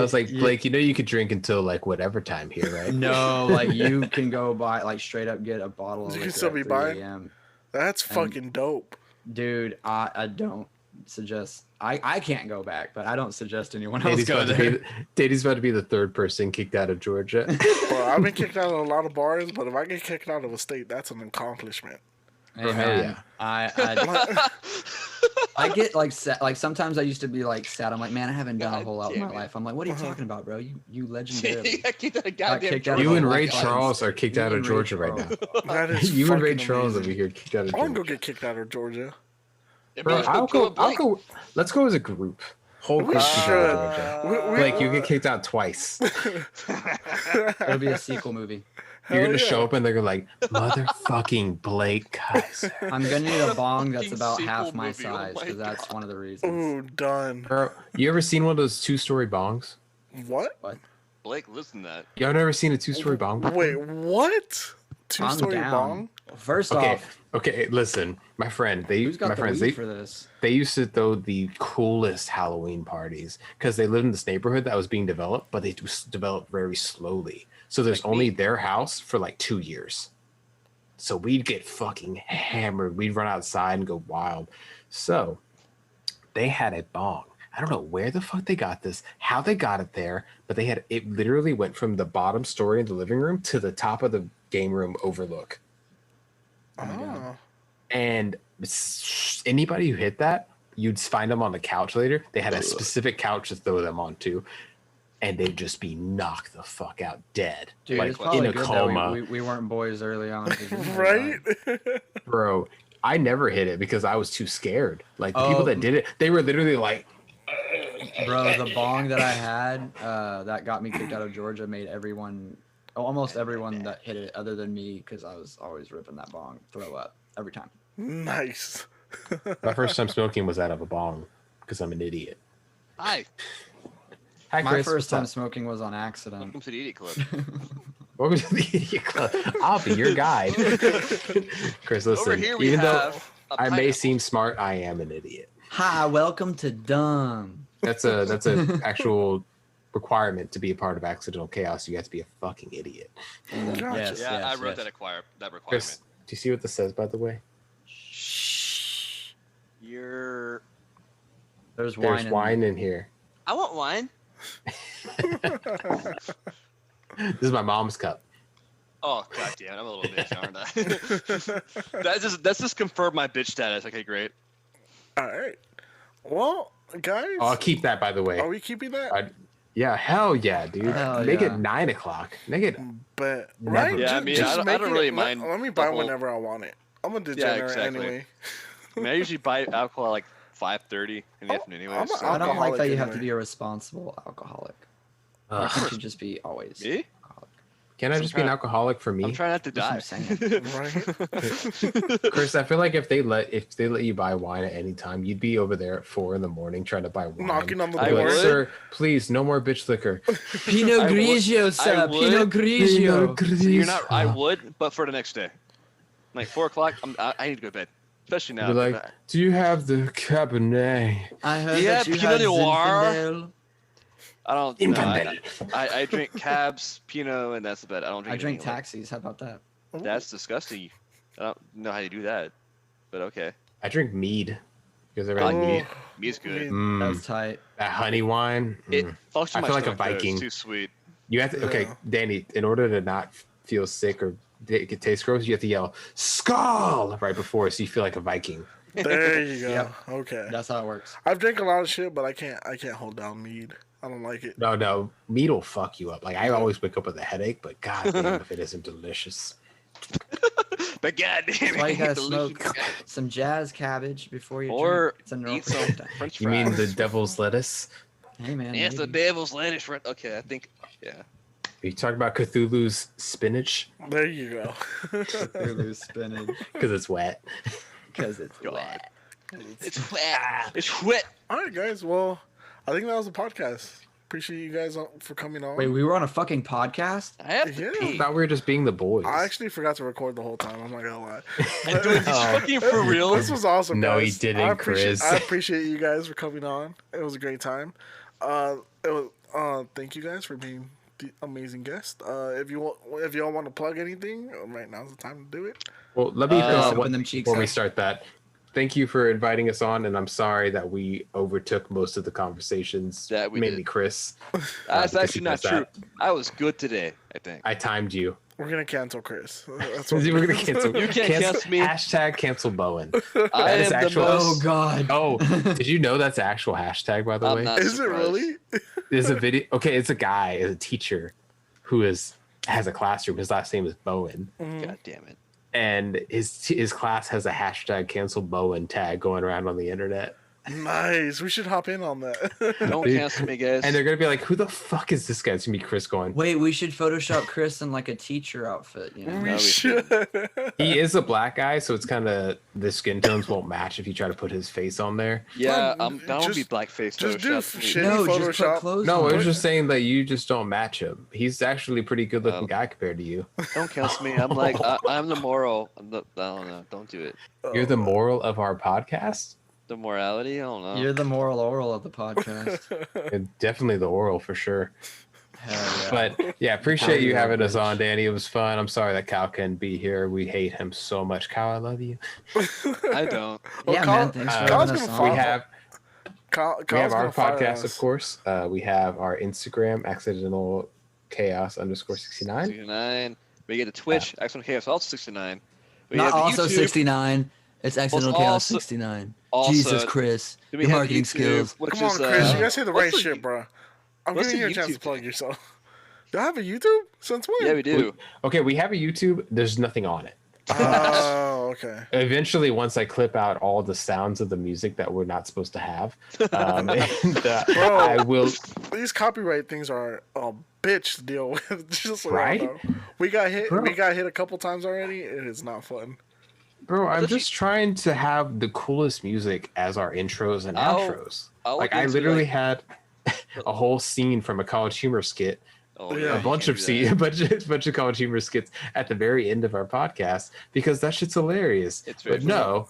was like, you- Blake. You know, you could drink until like whatever time here, right? no, like you can go buy like straight up get a bottle of You liquor can still at be 3 buying? a.m. That's fucking dope. Dude, I don't suggest. I can't go back, but I don't suggest anyone else Dady's go about, there. Dady's about to be the third person kicked out of Georgia. Bro, I've been kicked out of a lot of bars, but if I get kicked out of a state, that's an accomplishment. Hey, Hell man, yeah. I get like sad, like sometimes I used to be like sad. I'm like, man, I haven't done a God whole lot with damn my it. life. I'm like, what are you talking about, bro? You legendary. I kicked out a goddamn kicked out Georgia. You and Black Ray Lives. Charles are kicked You out of and Ray Georgia right now. Charles. That is You and Ray fucking Charles amazing. over here kicked out of I want to Georgia. go get kicked out of Georgia. It Bro, means I'll kill go. a I'll Blake. go. Let's go as a group. Whole We group kicked out of should. Georgia. We- Blake, you get kicked out twice. It'll be a sequel movie. You're Hell gonna yeah. show up and they're gonna like, motherfucking Blake Kaiser. I'm gonna need a bong that's Fucking about sequel half my movie, oh size my because that's God. one of the reasons. Ooh, done. Bro, you ever seen one of those 2-story bongs? What? Blake, listen to that. Y'all never seen a 2-story bong? before? Wait, what? I'm Two-story down. bong? First Okay, off, okay. Listen, my friend. who's got My the friends. weed They for this? they used to throw the coolest Halloween parties because they lived in this neighborhood that was being developed, but they was developed very slowly. So there's Like only me. their house for like 2 years. So we'd get fucking hammered. We'd run outside and go wild. So they had a bong I don't know where the fuck they got this, how they got it there, but it literally went from the bottom story in the living room to the top of the game room overlook. Oh my god. Oh. And anybody who hit that, you'd find them on the couch later. They had a specific couch to throw them onto, and they'd just be knocked the fuck out dead, Dude, like it's probably in a good coma. that we weren't boys early on. 'Cause we would've Right? died. Bro, I never hit it because I was too scared. Like the people Oh. that did it, they were literally like, Bro, the bong that I had that got me kicked out of Georgia made almost everyone that hit it other than me, because I was always ripping that bong, throw up every time. Nice. my first time smoking was out of a bong because I'm an idiot. Hi, Hi, My Chris. first what's time up? smoking was on accident. welcome to the Idiot Club. Welcome to the Idiot Club. I'll be your guide. Chris, listen, Over here we even though have a I may pineapple. seem smart, I am an idiot. Hi, welcome to Dumb. That's a actual requirement to be a part of Accidental Chaos. You have to be a fucking idiot. Gotcha. Yes, Yeah, yes, I wrote yes. that requirement. Chris, do you see what this says, by the way? You're. There's wine. There's wine in here. I want wine. This is my mom's cup. Oh god damn, I'm a little bitch, aren't I? That's just confirmed my bitch status. Okay, great. All right. Well, guys, Oh, I'll keep that, by the way. are we keeping that? Yeah, hell yeah, dude. Hell Make yeah. it 9 o'clock. Make it. But Never. right, Yeah, I ju- mean, just I make don't it- really let- mind Let me the buy whole- whenever I want it. I'm a Yeah, degenerate exactly. anyway. I mean, I usually buy alcohol at like 5:30 in the Oh, afternoon anyway. I'm a so- I don't like alcoholic that you have to anyway. be a responsible alcoholic. Why Ugh. can't you just be always Me? alcoholic? Can I just be an alcoholic for I'm me? trying not to die. That's what I'm Right? Chris, I feel like if they let you buy wine at any time, you'd be over there at 4 a.m. trying to buy wine. Knocking on the I You'd be door. like, would. sir, please, no more bitch liquor. Pinot I would- Grigio, I sir. would. Pinot Grigio. So you're not. I would, but for the next day, like 4 o'clock. I need to go to bed, especially now. You'd be like, do you have the Cabernet? I heard Yeah, that you Pinot had Noir. Zinfandel. I don't. No, Infandel. I drink cabs, Pinot, and that's about it. I don't drink. I drink anything else. taxis. How about that? That's disgusting. I don't know how you do that, but okay. I drink mead. You guys ever I had like mead? Me's good. Mead. Mm, That's tight. that honey wine. It mm. fucks with I my feel like a stomach, though. Viking. It's too sweet. You have to, okay, Yeah. Danny, in order to not feel sick or it taste gross, you have to yell, Skull! Right before so you feel like a Viking. There you go. Yep. Okay. That's how it works. I've drank a lot of shit, but I can't hold down mead. I don't like it. No, meat will fuck you up. Like, I always wake up with a headache, but god damn if it isn't delicious. But goddamn, That's why you gotta delicious. smoke some jazz cabbage before you Or drink. It's a normal eat some time. French fries. You mean the devil's lettuce? Hey man. It's the maybe. devil's lettuce. Right? Okay, I think. Yeah. Are you talking about Cthulhu's spinach? There you go. Cthulhu spinach Because it's wet. because it's God. wet. It's wet. It's wet. All right, guys. Well, I think that was the podcast. Appreciate you guys for coming on. Wait, we were on a fucking podcast? I have to Yeah. I pee. thought we were just being the boys. I actually forgot to record the whole time. I'm not gonna lie. And doing this Oh. fucking for real. This was awesome. No, he guys. didn't, Chris. I appreciate you guys for coming on. It was a great time. Thank you guys for being the amazing guest. If y'all want to plug anything, right now's the time to do it. Well, let me Open one- them cheeks before we up. start that. Thank you for inviting us on, and I'm sorry that we overtook most of the conversations. That we mainly did. Chris. That's because actually he not does true. that. I was good today. I think. I timed you. We're gonna cancel Chris. That's We're gonna cancel. You can't cancel me. Hashtag cancel Bowen. I That is am the actual- Oh most. god. Oh, did you know that's an actual hashtag, by the I'm way? not Is it surprised. really? There's a video. Okay, it's a guy, a teacher, who has a classroom. His last name is Bowen, God damn it. and his class has a hashtag cancel Bowen tag going around on the internet. Nice. We should hop in on that. Don't Dude. cancel me, guys. And they're gonna be like, "Who the fuck is this guy?" It's gonna be Chris going. Wait, we should Photoshop Chris in like a teacher outfit, you know? we we should. He is a black guy, so it's kind of the skin tones won't match if you try to put his face on there. yeah, No, I'm down to be just- blackface. just do Photoshop me. shit. No, just Photoshop. put clothes No, on. I was just saying that you just don't match him. He's actually a pretty good looking Oh. guy compared to you. Don't cancel me. I'm like, I'm the moral. I don't know. Don't do it. You're the moral of our podcast. The morality. I don't know. You're the moral oral of the podcast. And definitely the oral for sure. Hell yeah. But yeah, appreciate you Hell yeah, having us bitch. on, Danny. It was fun. I'm sorry that Kyle couldn't be here. We hate him so much. Kyle, I love you. I don't. Well, yeah, Kyle- man. Thanks for Kyle's having us gonna on. follow- We have We have our gonna fire podcast, us. of course. We have our Instagram, accidental chaos _ 69. 69. We get a Twitch, Accidental Chaos also 69. We Not have also YouTube. 69. It's Accidental Chaos also- 69. also- Jesus, Chris. Do we Your have marketing YouTube, skills. which Come on, is, Chris. You gotta say the what's right the shit, you- bro. I'm what's giving you a the chance to YouTube plug thing? yourself. Do I have a YouTube? Since when? Yeah, we do. Okay, we have a YouTube. There's nothing on it. Oh, okay. Eventually, once I clip out all the sounds of the music that we're not supposed to have, Bro. I will. These copyright things are a bitch to deal with. Just so Right? y'all know. We got hit. Bro. We got hit a couple times already. It is not fun. Bro, I'm thought just trying to have the coolest music as our intros and I'll- outros. I'll Like, look I into, literally like- had a whole scene from a College Humor skit, Oh, Yeah. a you bunch can't of do that. bunch of College Humor skits at the very end of our podcast because that shit's hilarious. It's very But no,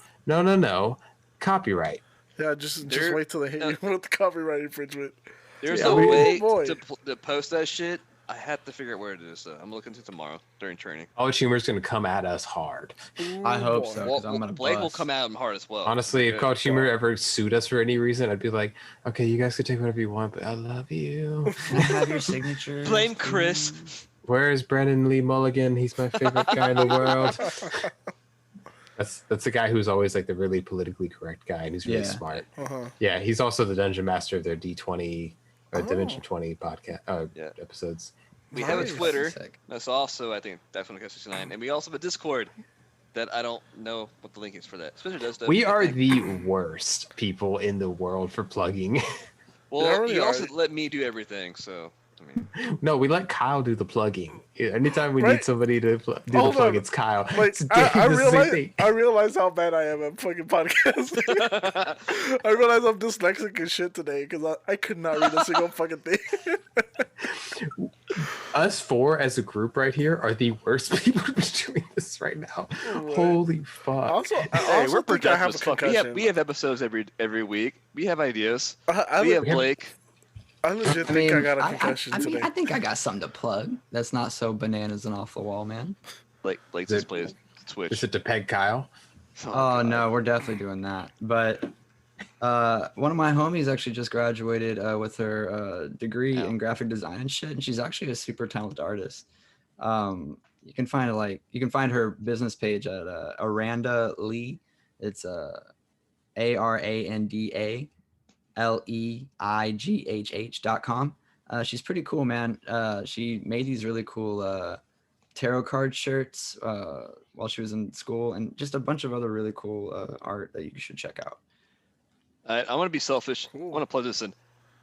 copyright. Yeah, just There- wait till they hit you with the copyright infringement. There's Yeah, a we- way boy. to post that shit. I have to figure out where it is. Though. I'm looking to tomorrow during training. College Humor's gonna come at us hard. I Ooh, hope boy. so. Well, 'cause I'm gonna Blake will bust. come out hard as well. Honestly, if Yeah. College Humor ever sued us for any reason, I'd be like, okay, you guys can take whatever you want, but I love you. Can I have your signature? Blame Chris. Where is Brandon Lee Mulligan? He's my favorite guy in the world. That's the guy who's always like the really politically correct guy, and he's really Yeah. smart. Uh-huh. Yeah, he's also the dungeon master of their D20 or Dimension 20 podcast Yeah. episodes. We have a Nice. Twitter. Sick. That's also, I think, that's when it goes 69. And we also have a Discord that I don't know what the link is for that. Spencer does, though. We I are think. the worst people in the world for plugging. Well, Yeah, really you also are. let me do everything, so. I mean, No, we let Kyle do the plugging. Anytime we Right. need somebody to do the Hold plug, on. it's Kyle. Like It's I the same realize, thing. I realize how bad I am at fucking podcasting. I realize I'm dyslexic and shit today because I could not read a single fucking thing. Us four as a group right here are the worst people to be doing this right now. Right. Holy fuck. Also, I hey, also we're think I productive have a as fuck. concussion. We have episodes every week. We have ideas. I We have have- Blake. legit I think mean, I got a I concussion mean, today. I think I got something to plug. That's not so bananas and off the wall, man. Blake Is just it- plays Twitch. Is it to peg Kyle? Oh, God. no, we're definitely doing that. But one of my homies actually just graduated with her degree Oh. in graphic design and shit, and she's actually a super talented artist. You can find her business page at Aranda Lee. It's ARANDALEIGHH.com. She's pretty cool, man. She made these really cool tarot card shirts while she was in school, and just a bunch of other really cool art that you should check out. I want to be selfish. I Cool. want to plug this in.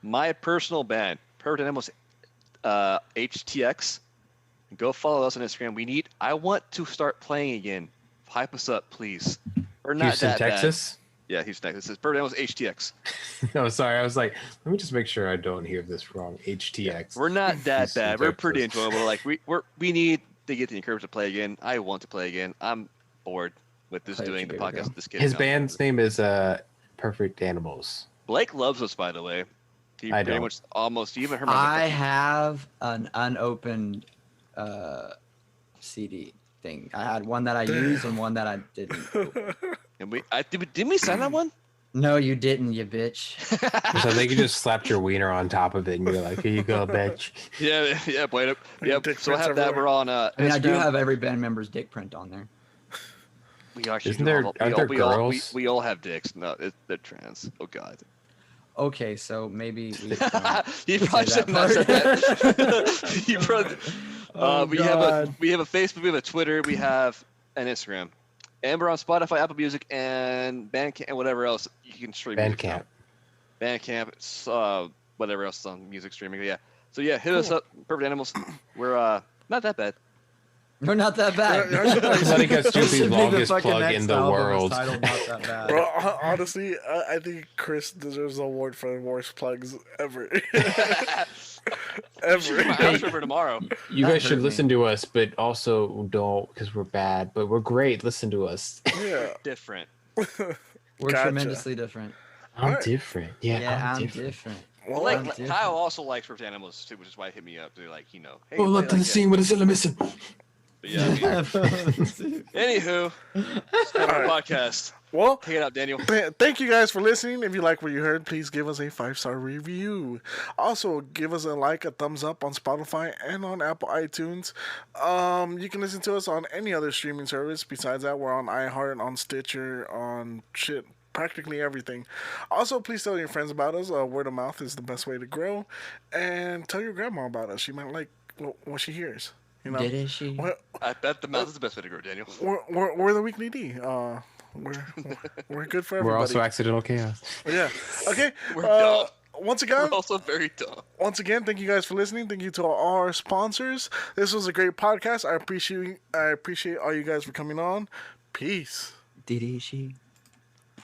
My personal band, Perfect Animals HTX. Go follow us on Instagram. I want to start playing again. Hype us up, please. We're not Houston, that bad. Texas? Yeah, Houston, Texas. It's Perfect Animals HTX. No, sorry. I was like, let me just make sure I don't hear this wrong. HTX. We're not that Houston, bad. We're pretty Texas. enjoyable. Like we need to get the encouragement to play again. I want to play again. I'm bored with this Play what doing you the do, bro. podcast. With this kid. His now. band's name is Perfect Animals. Blake loves us, by the way. He I pretty don't. much almost you even heard my I have an unopened CD thing. I had one that I used and one that I didn't. open. and didn't we sign that one? No, you didn't, you bitch. So they just slapped your wiener on top of it, and you're like, here you go, bitch. yeah, Blake. Yep. Dick So I prints have that. everywhere. We're on. I mean, I do Instagram. have every band member's dick print on there. We actually Isn't do there- all- aren't there girls? we all have dicks. No, they're trans. Oh God. Okay, so maybe we. You say probably that shouldn't have said part. that. You probably. Oh, we God. have a Facebook, we have a Twitter, we have an Instagram, and we're on Spotify, Apple Music, and Bandcamp, and whatever else you can stream. music Bandcamp. from. Bandcamp, whatever else is on music streaming. Yeah. So yeah, hit us up, Perfect Animals. We're not that bad. We're not that bad. Yeah, yeah, I think that's That should Juicy's be the longest fucking plug next in the album is world. titled Not That Bad. Bro, honestly, I think Chris deserves an award for the worst plugs ever. Shoot my Ever. outro for tomorrow. You That guys should hurt me. listen to us, but also don't because we're bad. But we're great. Listen to us. Yeah. Different. We're Gotcha. tremendously different. I'm Alright. different. Yeah, I'm different. Well, Like I'm different. Kyle also likes Perfect Animals too, which is why he hit me up to like, hey, Oh, you look play to the like scene. What is it missing? But yeah, I mean, anywho, it's kind of a podcast. Well, Take it out, Daniel. thank you guys for listening. If you like what you heard, please give us a 5-star review. Also, give us a like, a thumbs up on Spotify and on Apple iTunes. You can listen to us on any other streaming service. Besides that, we're on iHeart, on Stitcher, on practically everything. Also, please tell your friends about us. Word of mouth is the best way to grow. And tell your grandma about us. She might like what she hears. You know, Did she? I bet the mouth is the best way to grow, Daniel. we're the Weekly D. We're good for everybody. We're also accidental chaos. Yeah. Okay. We're dumb. Once We're again, also very dumb. thank you guys for listening. Thank you to all our sponsors. This was a great podcast. I appreciate all you guys for coming on. Peace. Did she?